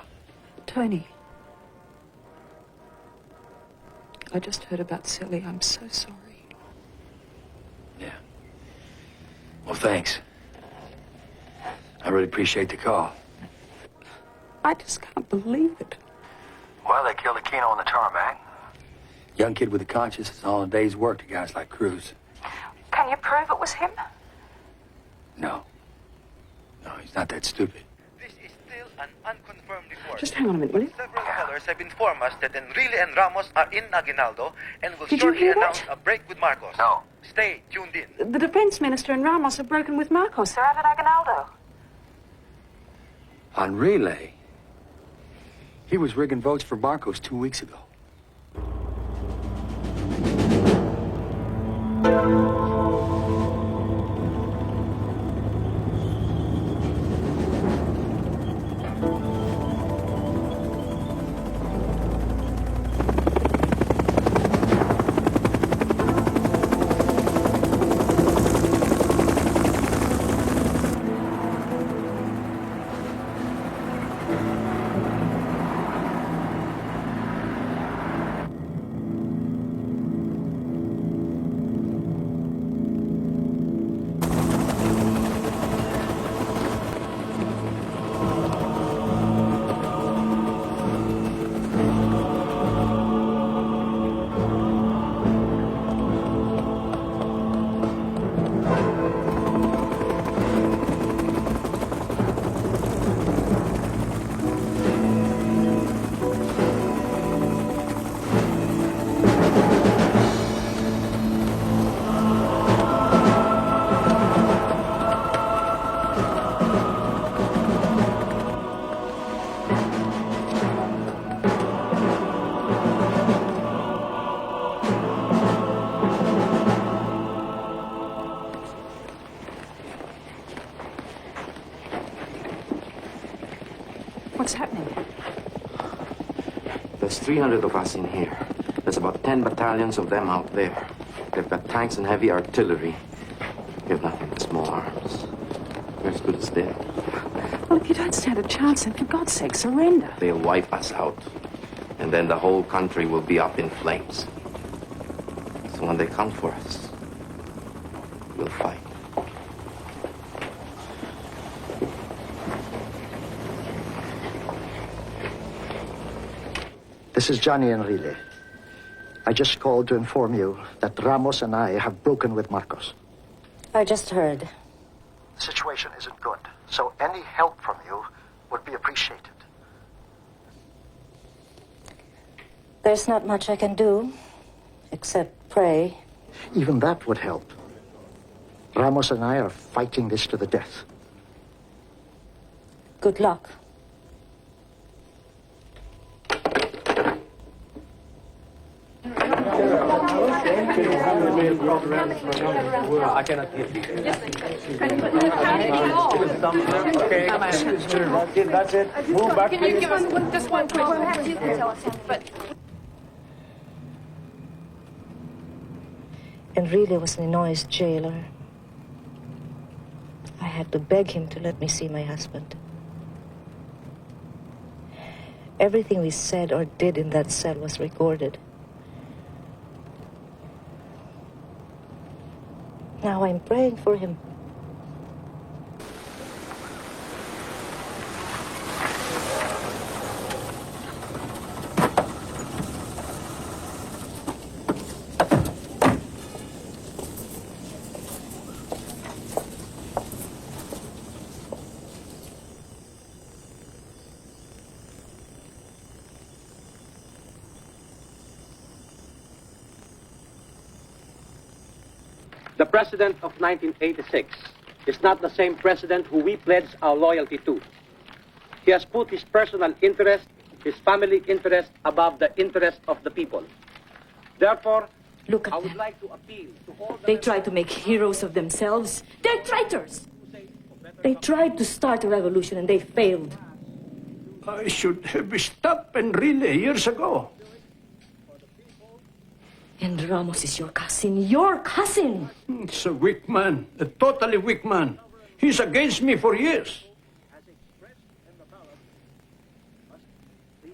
S: Tony. I just heard about Silly. I'm so sorry.
E: Yeah. Well, thanks. I really appreciate the call.
S: I just can't believe it.
H: Well, they killed Aquino on the tarmac.
E: Young kid with a conscience is all a day's work to guys like Cruz.
S: Can you prove it was him?
E: No. No, he's not that stupid.
J: This is still
M: an unconfirmed report.
S: Just hang on a minute, will you?
M: Several callers have informed us that Enrile and Ramos are in Aguinaldo and will
S: Did you
M: shortly
S: hear that?
M: announce a break with Marcos. No. Stay tuned in.
S: The defense minister and Ramos have broken with Marcos. They're out at Aguinaldo.
E: On relay? He was rigging votes for Marcos 2 weeks ago.
S: What's happening?
Q: There's 300 of us in here. There's about 10 battalions of them out there. They've got tanks and heavy artillery. We have nothing but small arms. We're as good as dead.
S: Well, if you don't stand a chance, then for God's sake, surrender.
Q: They'll wipe us out. And then the whole country will be up in flames. So when they come for us, we'll fight.
R: This is Johnny Enrile. I just called to inform you that Ramos and I have broken with Marcos.
W: I just heard.
R: The situation isn't good, so any help from you would be appreciated.
W: There's not much I can do, except pray.
R: Even that would help. Ramos and I are fighting this to the death.
W: Good luck.
L: I cannot hear you. Okay, that's it. Move back.
S: Can you give us just one quick?
U: Perhaps you can tell us, but
W: Enrile was Ninoy's jailer. I had to beg him to let me see my husband. Everything we said or did in that cell was recorded. Now I'm praying for him.
L: The president of 1986 is not the same president who we pledge our loyalty to. He has put his personal interest, his family interest, above the interest of the people. Therefore,
C: Look at
L: I would
C: them.
L: like to appeal to all the...
C: They try to make heroes of themselves. They're traitors. They tried to start a revolution and they failed.
D: I should have stopped Enrile years ago.
C: And Ramos is your cousin. Your cousin!
D: It's a weak man, a totally weak man. He's against me for years.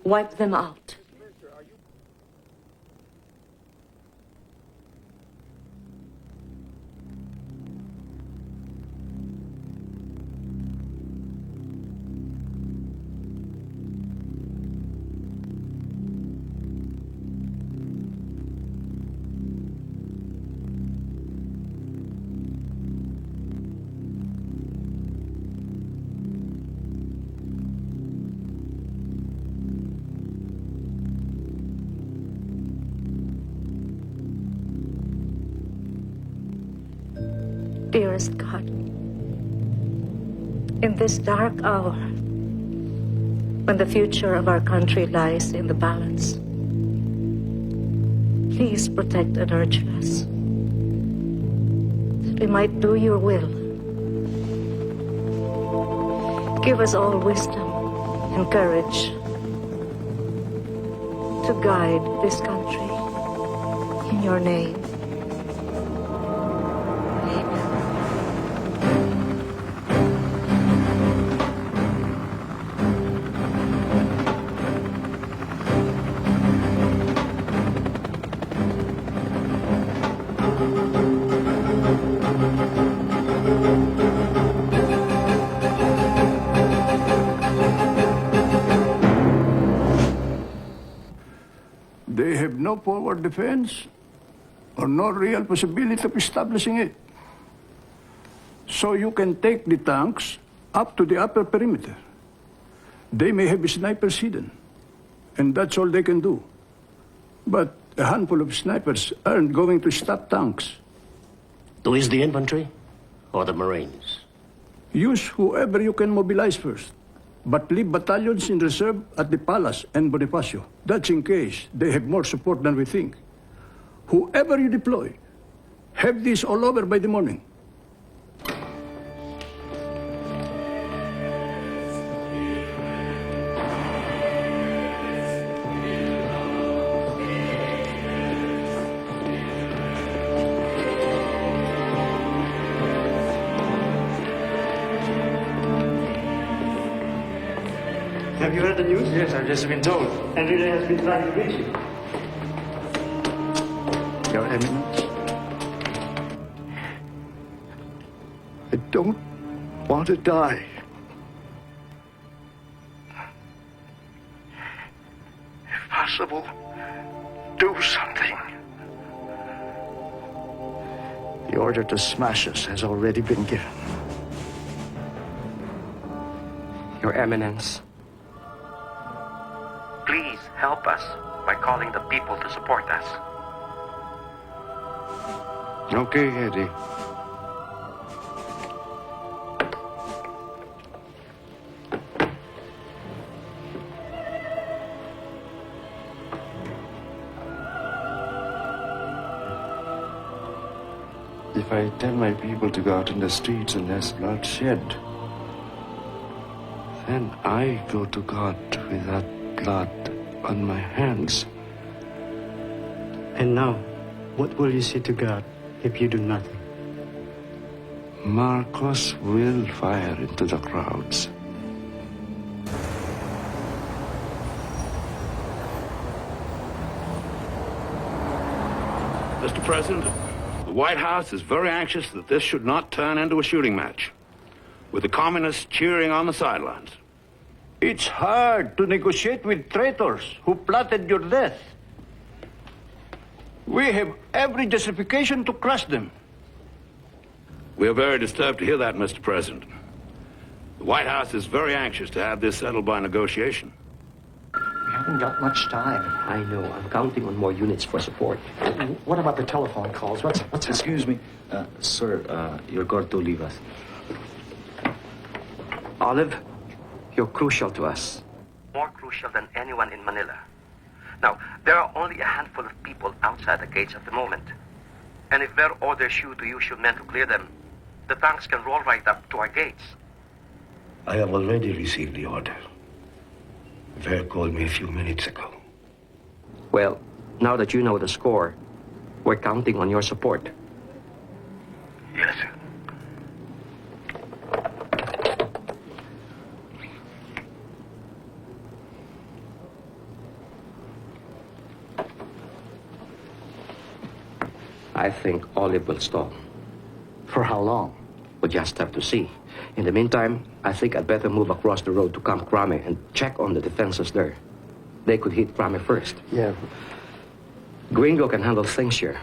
C: Wipe them out.
W: Dearest God, in this dark hour, when the future of our country lies in the balance, please protect and nurture us, that we might do your will. Give us all wisdom and courage to guide this country in your name.
D: They have no forward defense or no real possibility of establishing it. So you can take the tanks up to the upper perimeter. They may have snipers hidden, and that's all they can do. But a handful of snipers aren't going to stop tanks.
B: To use the infantry or the Marines?
D: Use whoever you can mobilize first, but leave battalions in reserve at the Palace and Bonifacio. That's in case they have more support than we think. Whoever you deploy, have this all over by the morning.
G: Have you heard the news? Yes, I've just been told. Henry has been trying to reach you.
D: Your Eminence, I don't want to die.
G: If possible, do something.
R: The order to smash us has already been given.
K: Your Eminence.
H: Please help us by calling the people to support us.
G: Okay, Eddie. If I tell my people to go out in the streets and there's bloodshed, then I go to God with that blood on my hands.
Q: And now, what will you say to God if you do nothing?
G: Marcos will fire into the crowds.
P: Mr. President, the White House is very anxious that this should not turn into a shooting match, with the communists cheering on the sidelines.
D: It's hard to negotiate with traitors who plotted your death. We have every justification to crush them.
P: We are very disturbed to hear that, Mr. President. The White House is very anxious to have this settled by negotiation.
R: We haven't got much time.
K: I know. I'm counting on more units for support.
R: What about the telephone calls? What's
A: Excuse me, sir, you're going to leave us.
K: Olive, you're crucial to us.
H: More crucial than anyone in Manila. Now, there are only a handful of people outside the gates at the moment. And if Ver orders you to use your men to clear them, the tanks can roll right up to our gates.
V: I have already received the order. Ver called me a few minutes ago.
K: Well, now that you know the score, we're counting on your support.
V: Yes, sir.
K: I think Olive will stall.
R: For how long?
K: We'll just have to see. In the meantime, I think I'd better move across the road to Camp Crame and check on the defenses there. They could hit Crame first.
R: Yeah.
K: Gringo can handle things here.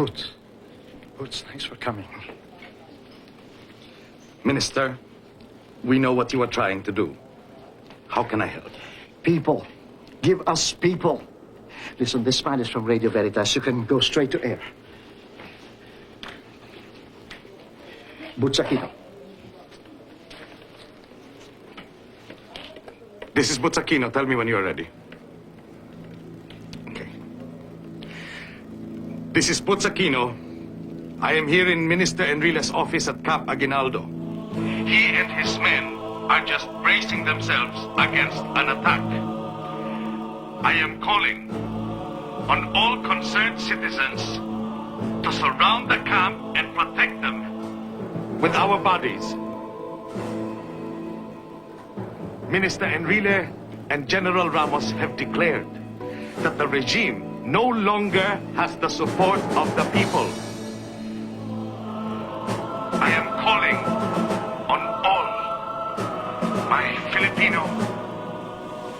R: Boots, thanks for coming. Minister, we know what you are trying to do. How can I help? People. Give us people. Listen, this man is from Radio Veritas. You can go straight to air. Boots Aquino.
F: This is Boots Aquino. Tell me when you're ready.
R: Okay.
F: This is Boots Aquino. I am here in Minister Enrile's office at Camp Aguinaldo. He and his men are just bracing themselves against an attack. I am calling on all concerned citizens to surround the camp and protect them with our bodies. Minister Enrile and General Ramos have declared that the regime no longer has the support of the people. I am calling on all my Filipino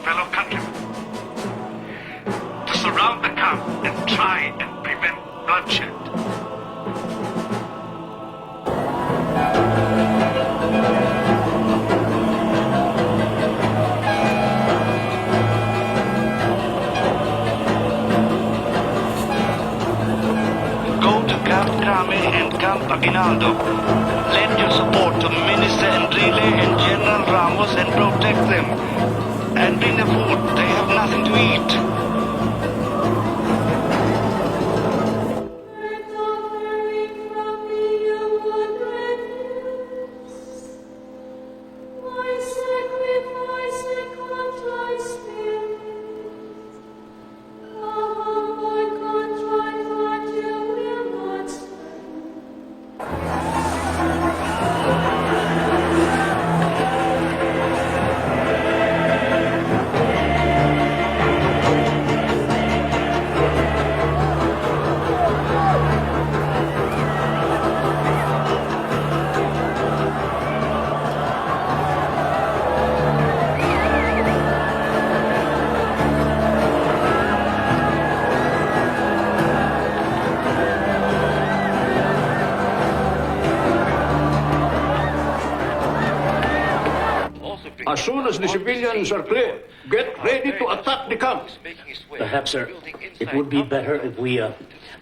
F: fellow countrymen to surround the camp and try and prevent bloodshed.
Q: And Camp Aguinaldo. Lend your support to Minister Enrile and General Ramos and protect them. And bring the food. They have nothing to eat.
D: As soon as the civilians are clear, get ready to attack the camp.
B: Perhaps, sir, it would be better if we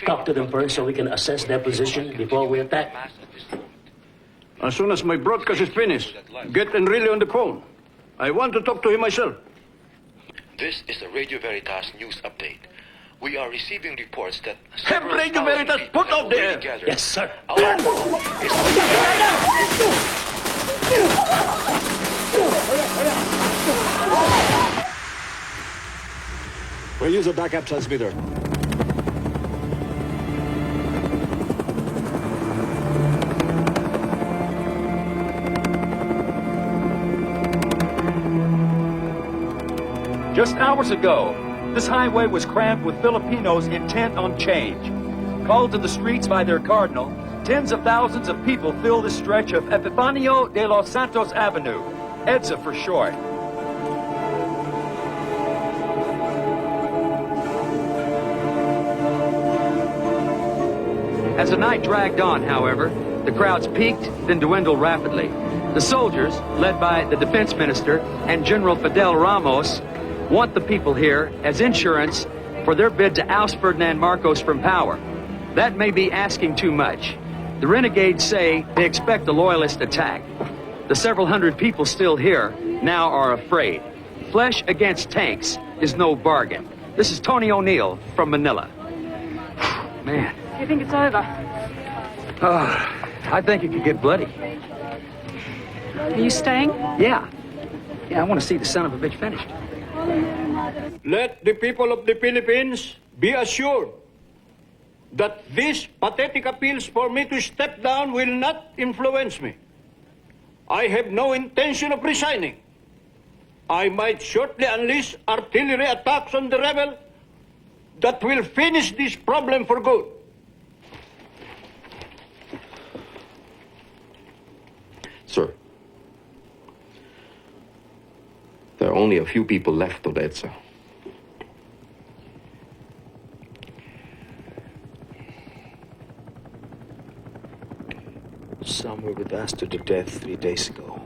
B: talk to them first so we can assess their position before we attack.
D: As soon as my broadcast is finished, get Enrile on the phone. I want to talk to him myself.
M: This is the Radio Veritas news update. We are receiving reports that
D: Have Radio Veritas put out there!
B: Yes, sir.
O: We'll use a backup transmitter.
E: Just hours ago, this highway was crammed with Filipinos intent on change. Called to the streets by their cardinal, tens of thousands of people fill this stretch of Epifanio de los Santos Avenue, EDSA for short. As the night dragged on, however, the crowds peaked, then dwindled rapidly. The soldiers, led by the defense minister and General Fidel Ramos, want the people here as insurance for their bid to oust Ferdinand Marcos from power. That may be asking too much. The renegades say they expect a loyalist attack. The several hundred people still here now are afraid. Flesh against tanks is no bargain. This is Tony O'Neill from Manila. Man.
S: You think it's over?
E: I think it could get bloody.
S: Are you staying?
E: Yeah, I want to see the son of a bitch finished.
D: Let the people of the Philippines be assured that these pathetic appeals for me to step down will not influence me. I have no intention of resigning. I might shortly unleash artillery attacks on the rebel that will finish this problem for good.
T: Sir, there are only a few people left of EDSA.
V: bastard to death 3 days ago.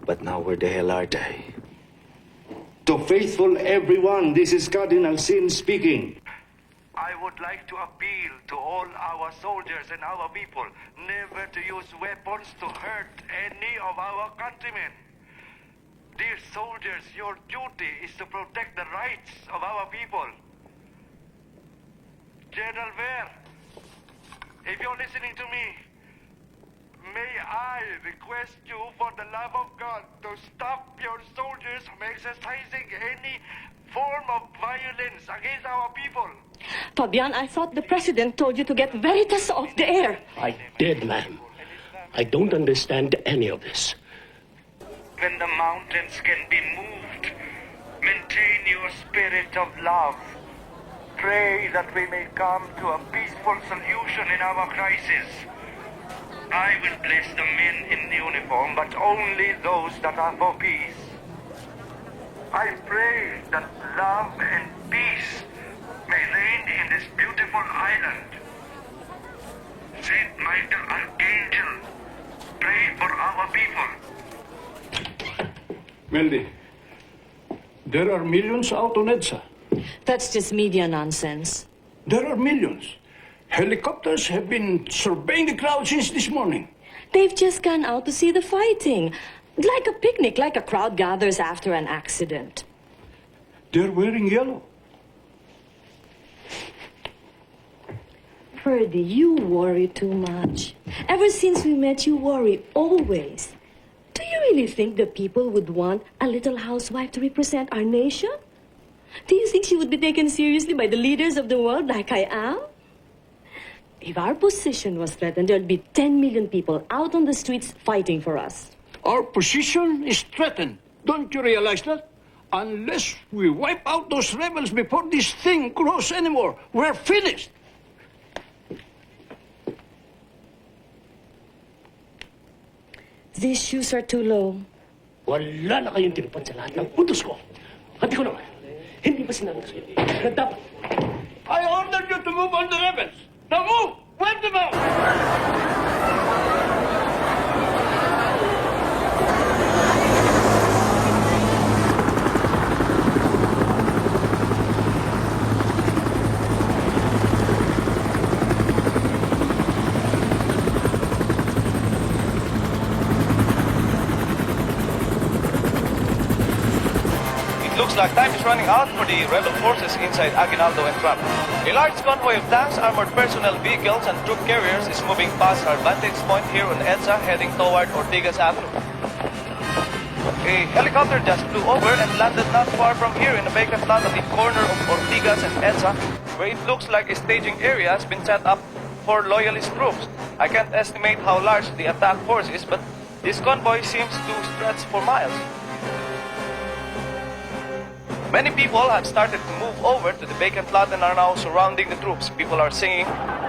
V: But now where the hell are they? To faithful everyone, this is Cardinal Sin speaking.
Q: I would like to appeal to all our soldiers and our people never to use weapons to hurt any of our countrymen. Dear soldiers, your duty is to protect the rights of our people. General Ver, if you're listening to me, may I request you for the love of God to stop your soldiers from exercising any form of violence against our people.
C: Fabian, I thought the president told you to get Veritas off the air.
B: I did, ma'am. I don't understand any of this.
Q: When the mountains can be moved, maintain your spirit of love. Pray that we may come to a peaceful solution in our crisis. I will bless the men in uniform, but only those that are for peace. I pray that love and peace may reign in this beautiful island. Saint Michael Archangel, pray for our people.
D: Meldy, there are millions out on EDSA.
C: That's just media nonsense.
D: There are millions. Helicopters have been surveying the crowd since this morning.
C: They've just gone out to see the fighting. Like a picnic, like a crowd gathers after an accident.
D: They're wearing yellow.
C: Ferdy, you worry too much. Ever since we met, you worry always. Do you really think the people would want a little housewife to represent our nation? Do you think she would be taken seriously by the leaders of the world like I am? If our position was threatened, there'd be 10 million people out on the streets fighting for us.
D: Our position is threatened. Don't you realize that? Unless we wipe out those rebels before this thing grows anymore, we're finished.
C: These shoes are too low.
B: Wala na kayong tinupad sa lahat ng utos ko. Hati ko naman. Hindi ba sinabi ko sa'yo na dapat?
D: I ordered you to move on the rebels. Now move! Wipe them out!
I: Looks like time is running out for the rebel forces inside Aguinaldo and Trump. A large convoy of tanks, armored personnel vehicles, and troop carriers is moving past our vantage point here on EDSA, heading toward Ortigas Avenue. A helicopter just flew over and landed not far from here in the vacant lot at the corner of Ortigas and EDSA, where it looks like a staging area has been set up for loyalist troops. I can't estimate how large the attack force is, but this convoy seems to stretch for miles. Many people have started to move over to the vacant lot and are now surrounding the troops. People are singing,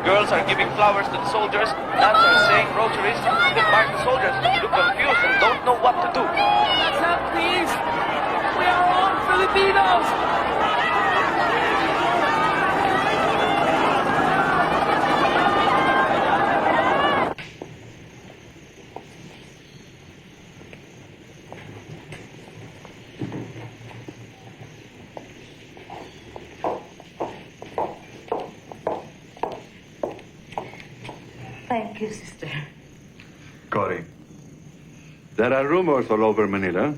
I: girls are giving flowers to the soldiers, nuns are saying rosaries. The marked soldiers look confused and don't know what to do.
J: What's up, please? We are all Filipinos!
W: Thank you, sister.
N: Cory, there are rumors all over Manila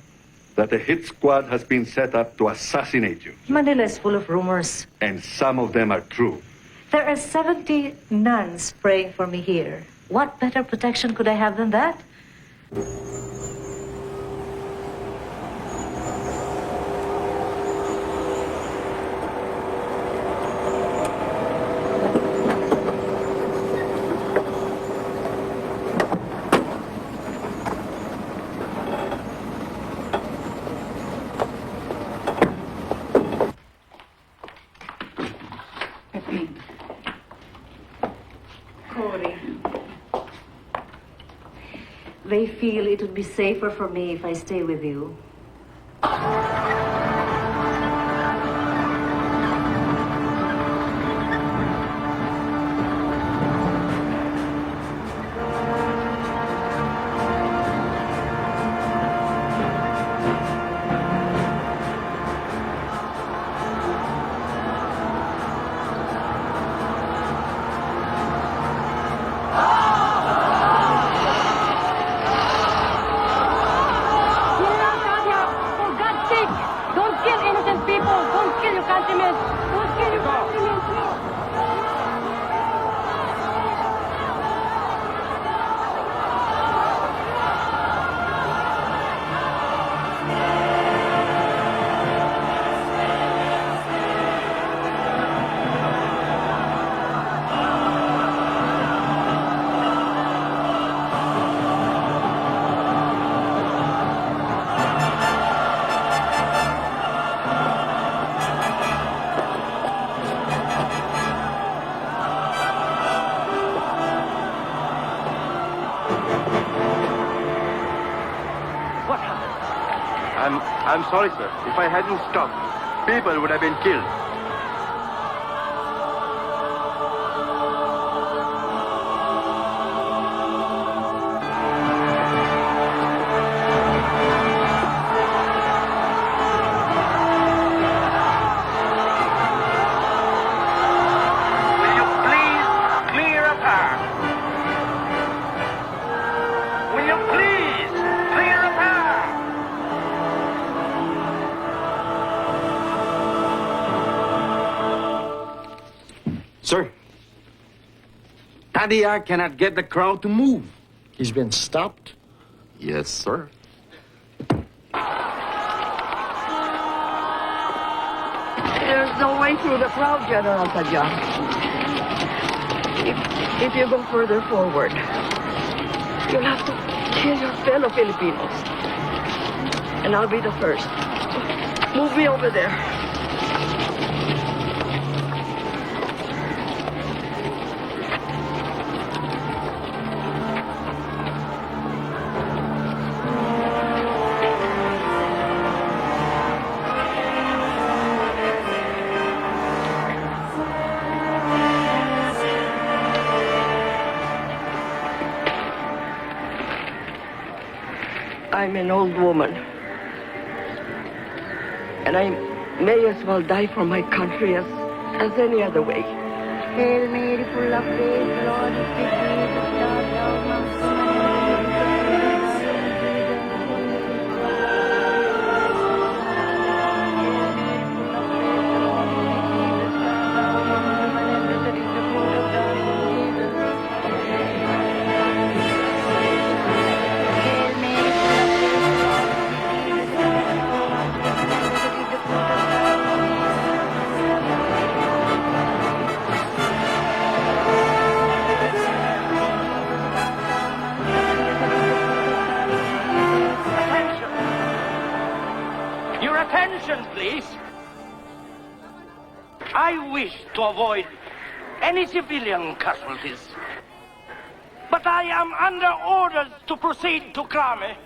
N: that a hit squad has been set up to assassinate you.
W: Manila is full of rumors.
N: And some of them are true.
W: There are 70 nuns praying for me here. What better protection could I have than that? They feel it would be safer for me if I stay with you.
H: What happened? I'm sorry, sir. If I hadn't stopped, people would have been killed.
R: Sir, Tadia cannot get the crowd to move. He's been stopped?
T: Yes, sir.
G: There's no way through the crowd, General Tadia. If you go further forward, you'll have to kill your fellow Filipinos. And I'll be the first. Move me over there. I'm an old woman. And I may as well die for my country as any other way.
L: Hail Mary, full of grace, the Lord is with thee. Blessed art thou amongst women, and blessed is the fruit of thy womb, Jesus.
J: Attention, please. I wish to avoid any civilian casualties. But I am under orders to proceed to Krame.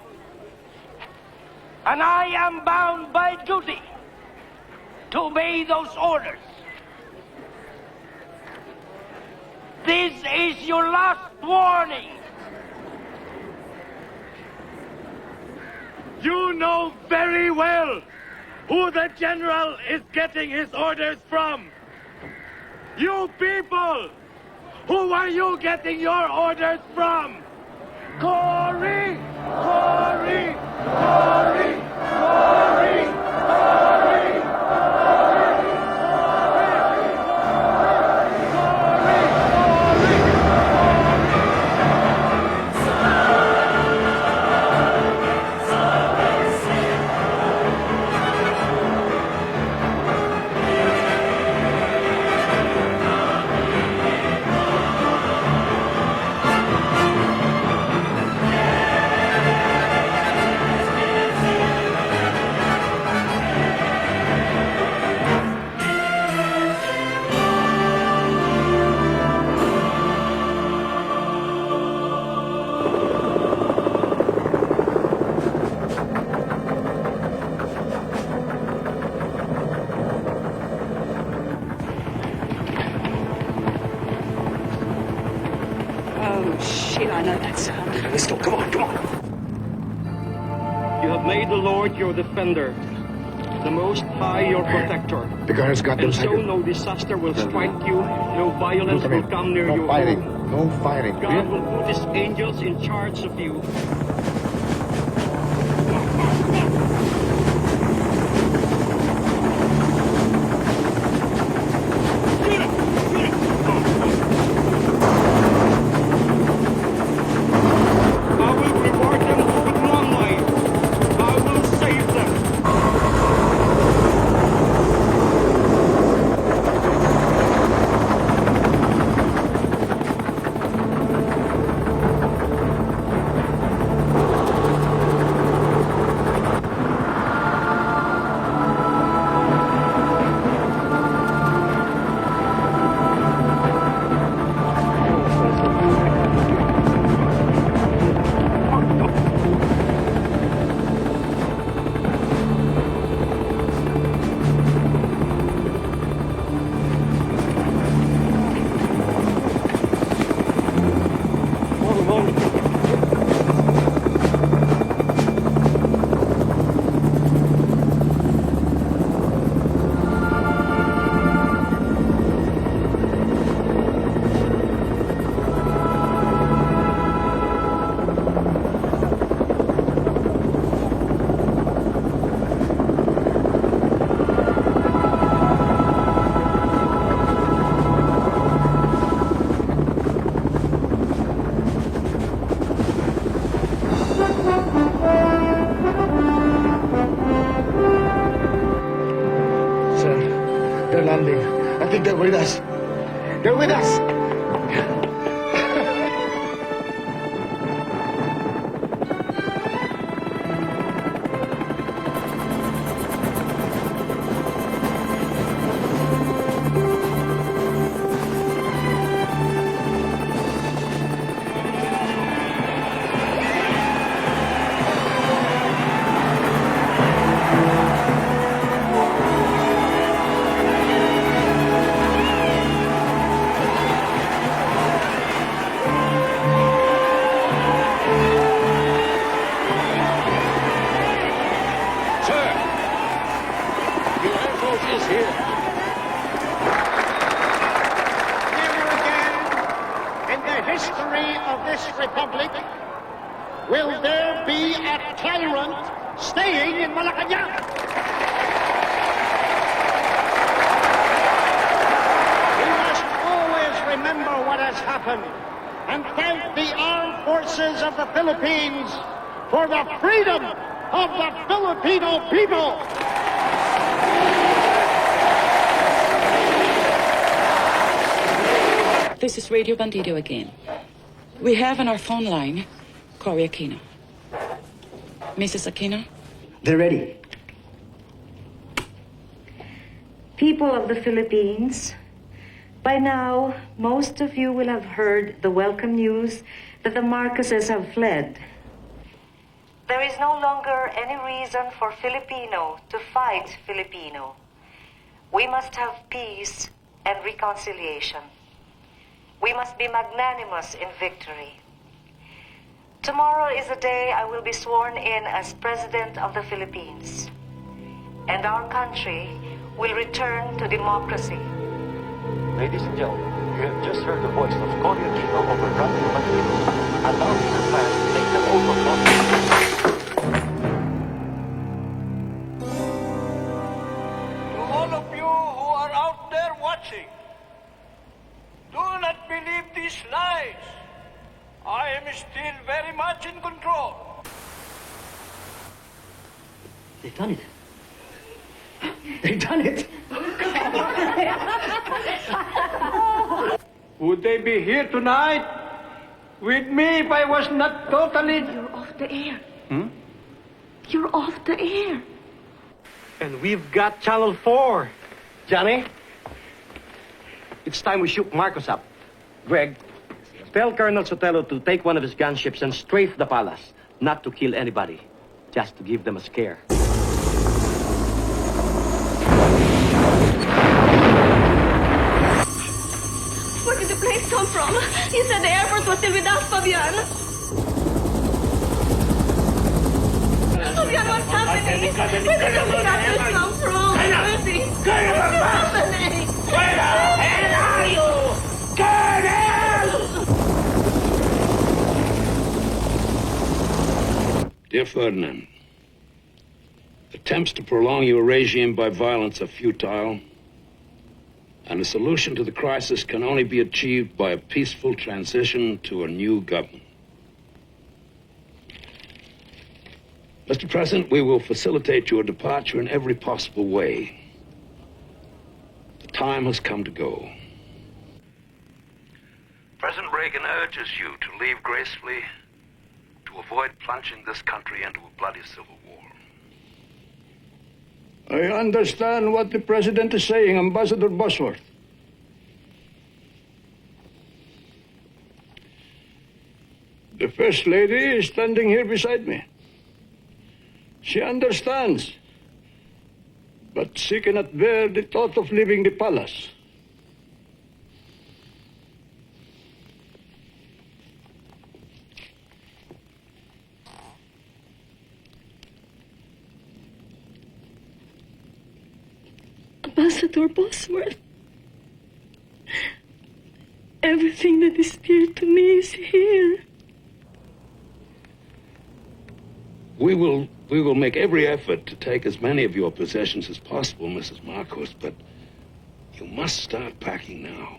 J: And I am bound by duty to obey those orders. This is your last warning.
U: You know very well who the general is getting his orders from. You people! Who are you getting your orders from? Cory! Cory! Cory! Cory! Cory!
J: Let's go. Come on, come on. You have made the Lord your defender, the Most High your protector.
O: The guard's got them.
J: And so no disaster will strike you, no violence will come near you.
O: No fighting. No fighting.
J: God will put his angels in charge of you.
O: think they're with us. They're with us.
A: For the freedom of the Filipino people.
S: This is Radio Bandido again. We have on our phone line Cory Aquino. Mrs. Aquino?
K: They're ready.
W: People of the Philippines, by now, most of you will have heard the welcome news that the Marcoses have fled. There is no longer any reason for Filipino to fight Filipino. We must have peace and reconciliation. We must be magnanimous in victory. Tomorrow is the day I will be sworn in as President of the Philippines. And our country will return to democracy.
P: Ladies and gentlemen, you have just heard the voice of Cory Aquino over Radio Bandido, announcing the plan to make the oath of office.
D: To all of you who are out there watching, do not believe these lies. I am still very much in control.
K: They've done it. They've done it.
D: Would they be here tonight with me if I was not totally...
G: You're off the air.
D: Hmm?
G: You're off the air.
J: And we've got Channel 4. Johnny, it's time we shoot Marcos up. Greg, tell Colonel Sotelo to take one of his gunships and strafe the palace. Not to kill anybody, just to give them a scare.
G: Where did the planes come from? You said the Air Force was still with us, Fabian. Fabian, what's happening? Where did the helicopters come from? Mercy. What's happening?
A: Where the hell are you? Colonel!
X: Dear Ferdinand, attempts to prolong your regime by violence are futile, and a solution to the crisis can only be achieved by a peaceful transition to a new government. Mr. President, we will facilitate your departure in every possible way. The time has come to go. President Reagan urges you to leave gracefully, to avoid plunging this country into a bloody civil war.
N: I understand what the President is saying, Ambassador Bosworth. The First Lady is standing here beside me. She understands, but she cannot bear the thought of leaving the palace.
G: Ambassador Bosworth, everything that is dear to me is here.
X: We will make every effort to take as many of your possessions as possible, Mrs. Marcos, but you must start packing now.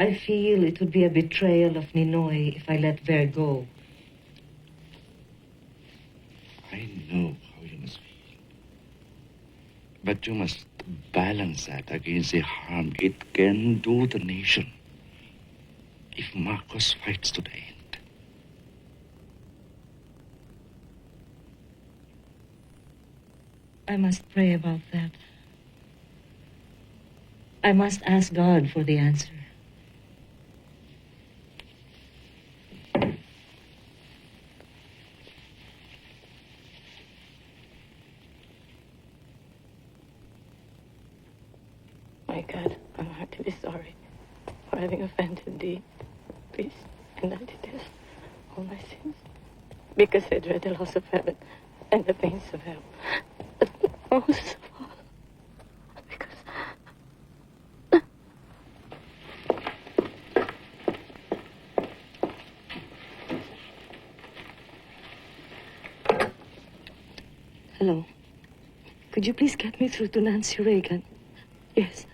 W: I feel it would be a betrayal of Ninoy if I let Ver go.
E: I know how you must feel. But you must balance that against the harm it can do the nation if Marcos fights to the end.
W: I must pray about that. I must ask God for the answer.
G: My God, I'm heartily sorry for having offended thee. Please, and I detest all my sins, because I dread the loss of heaven and the pains of hell. But most of all, because... Hello. Could you please get me through to Nancy Reagan? Yes.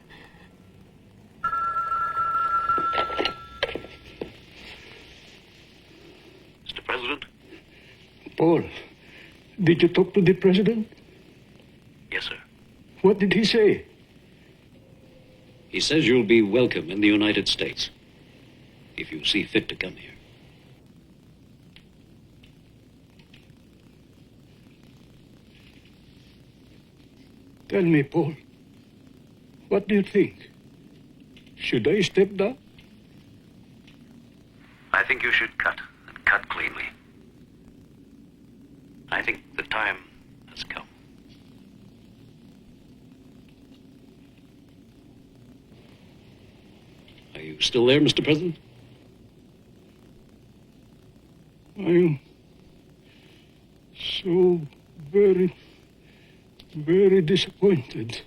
X: Mr. President?
N: Paul, did you talk to the president?
X: Yes, sir.
N: What did he say?
X: He says you'll be welcome in the United States if you see fit to come here.
N: Tell me, Paul, what do you think? Should I step down?
X: I think you should cut, and cut cleanly. I think the time has come. Are you still there, Mr. President?
N: I'm so very disappointed.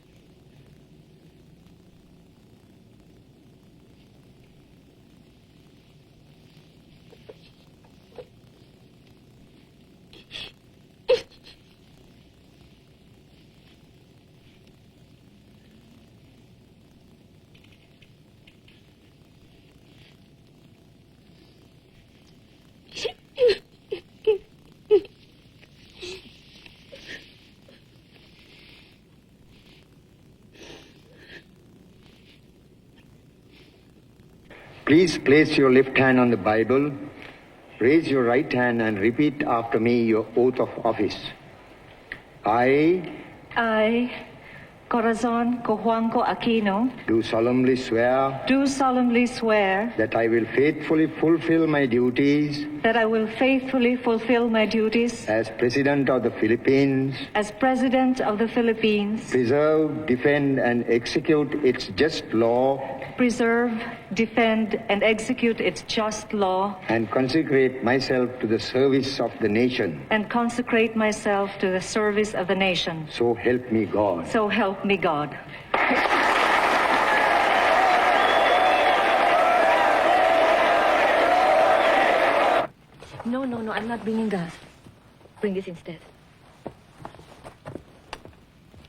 O: Please place your left hand on the Bible, raise your right hand and repeat after me your oath of office. I,
W: Corazon Aquino,
O: do solemnly swear
W: that
O: I will faithfully fulfill my duties as President of the Philippines, preserve, defend, and execute its just law, and consecrate myself to the service of the nation. So help me God.
W: So help me God. No, I'm not bringing gas. Bring this instead.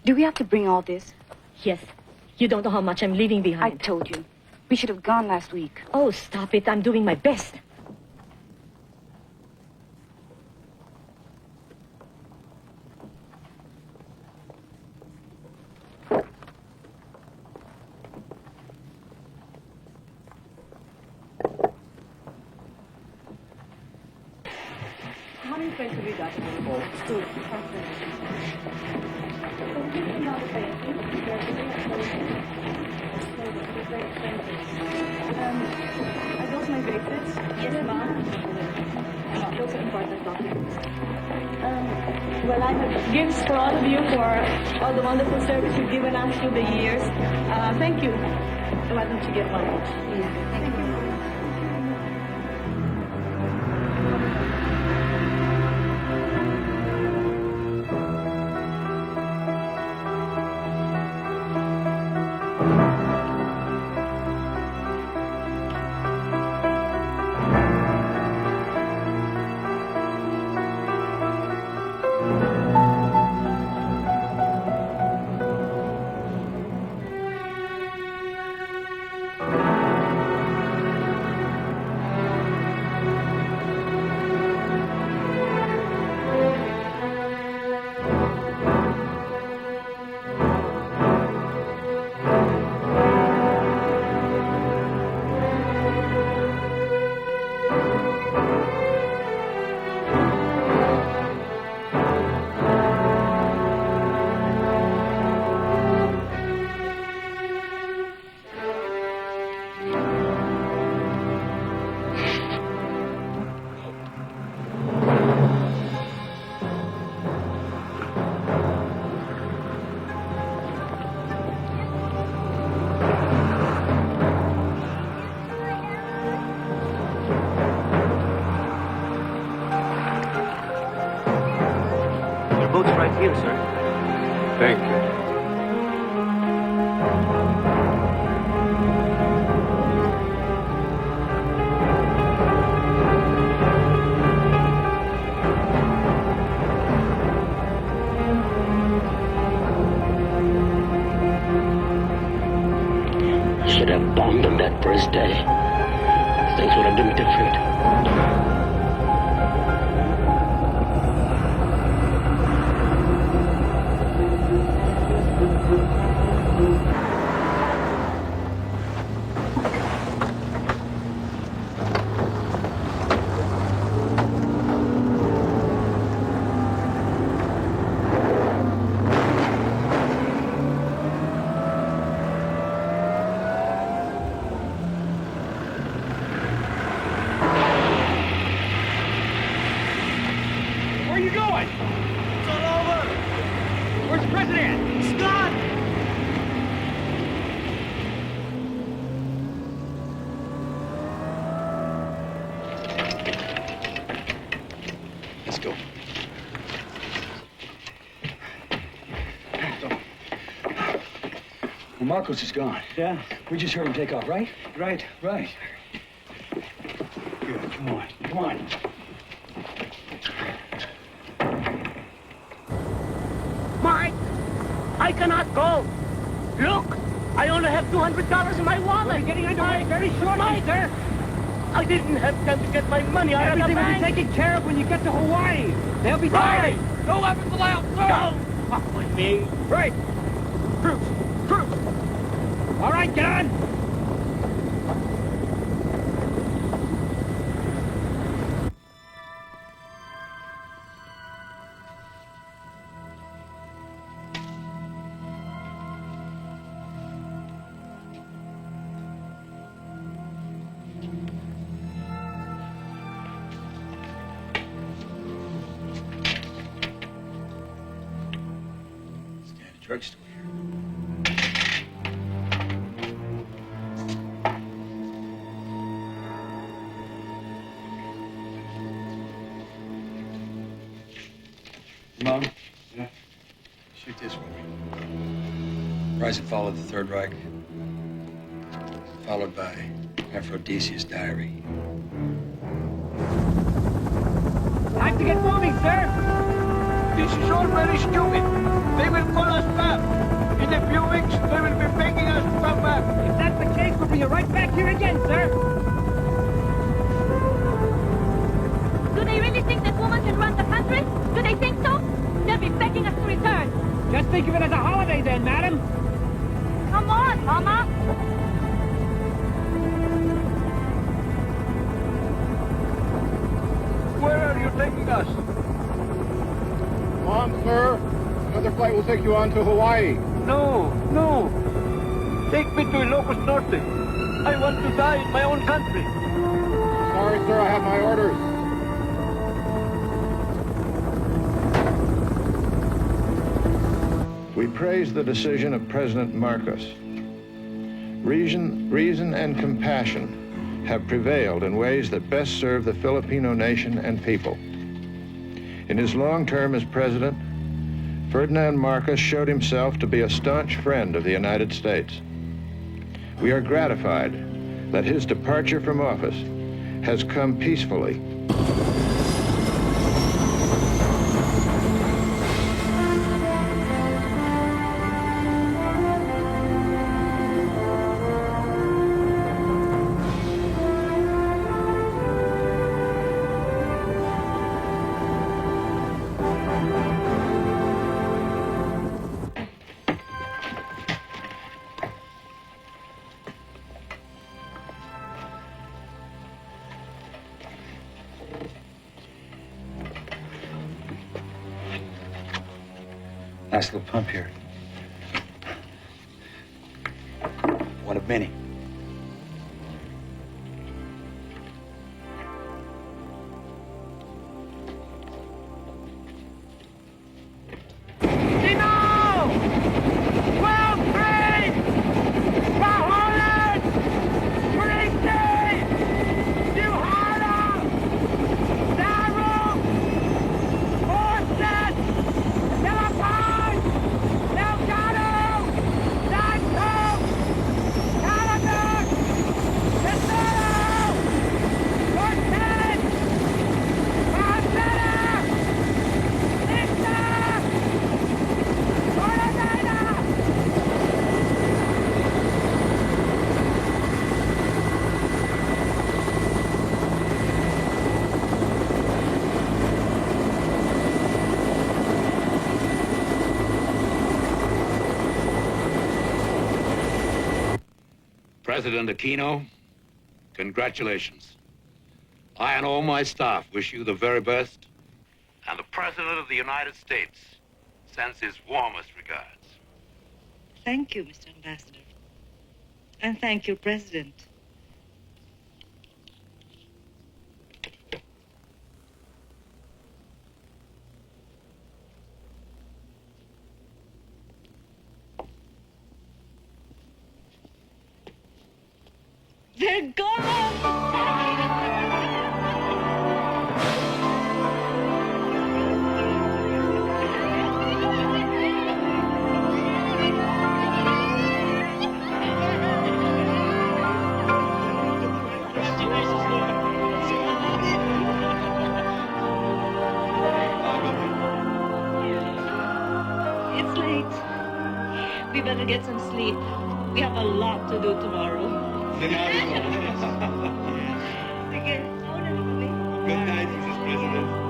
F: Do we have to bring all this?
W: Yes. You don't know how much I'm leaving behind.
F: I told you. We should have gone last week.
W: Oh, stop it. I'm doing my best. How many friends have you got? Oh, 2. Are those my bracelets? Yes, ma'am. Those are important documents. Well, I have gifts for all of you for all the wonderful service you've given us through the years. Thank you. Why don't you get one? Yeah. Thank you.
B: should have bombed them that first day. Things would have been different.
K: Marcos is gone. Yeah? We just heard him take off, right? Right. Good. Come on.
B: Mike, I cannot go. Look, I only have $200 in my wallet.
K: We're getting underway very shortly, sir.
B: I didn't have time to get my money out of the
K: Everything
B: bank.
K: will be taken care of when you get to Hawaii. They'll be
B: Right.
K: fine.
B: No weapons allowed, sir. Don't fuck with me.
K: Right. Troops. All right, get on. Stand at the drugstore here.
C: Mom? Yeah? Shoot this with me. Rise and Fall of the Third Reich, followed by Aphrodisia's Diary.
K: Time to get moving, sir.
D: This is all very stupid. They will call us back. In a few weeks, they will be begging us to come back.
K: If that's the case, we'll bring you right back here again, sir.
L: Do they really think that woman can run the country? Do they think so? They'll be begging us to return.
K: Just think of it as a holiday then, madam.
L: Come on, Mama.
D: Where are you taking us?
A: Come on, sir. Another flight will take you on to Hawaii.
D: No. Take me to Ilocos Norte. I want to die in my own country.
A: Sorry, sir, I have my orders.
M: We praise the decision of President Marcos. Reason and compassion have prevailed in ways that best serve the Filipino nation and people. In his long term as president, Ferdinand Marcos showed himself to be a staunch friend of the United States. We are gratified that his departure from office has come peacefully.
C: Nice little pump here. One of many.
X: President Aquino, congratulations. I and all my staff wish you the very best. And the President of the United States sends his warmest regards.
H: Thank you, Mr. Ambassador. And thank you, President. They're gone! It's late. We better get some sleep. We have a lot to do tomorrow. Good night, Mrs. President.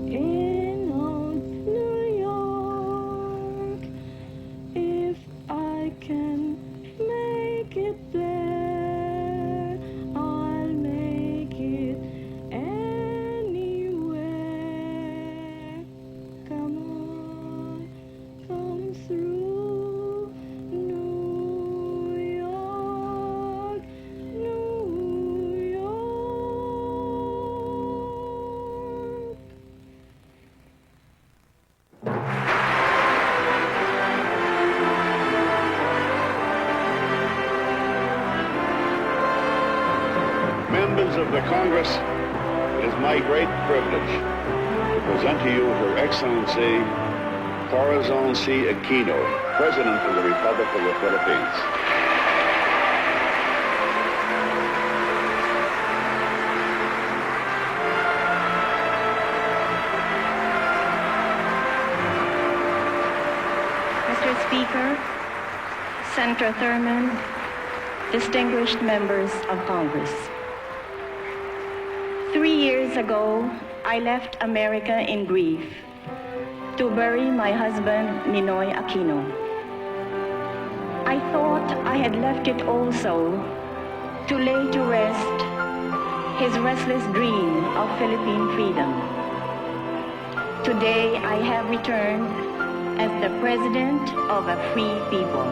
L: In old New York, if I
I: of the Congress, it is my great privilege to present to you Her Excellency Corazon Aquino, President of the Republic of the Philippines.
H: Mr. Speaker, Senator Thurman, distinguished members of Congress. 3 years ago, I left America in grief to bury my husband, Benigno Aquino. I thought I had left it also to lay to rest his restless dream of Philippine freedom. Today, I have returned as the president of a free people.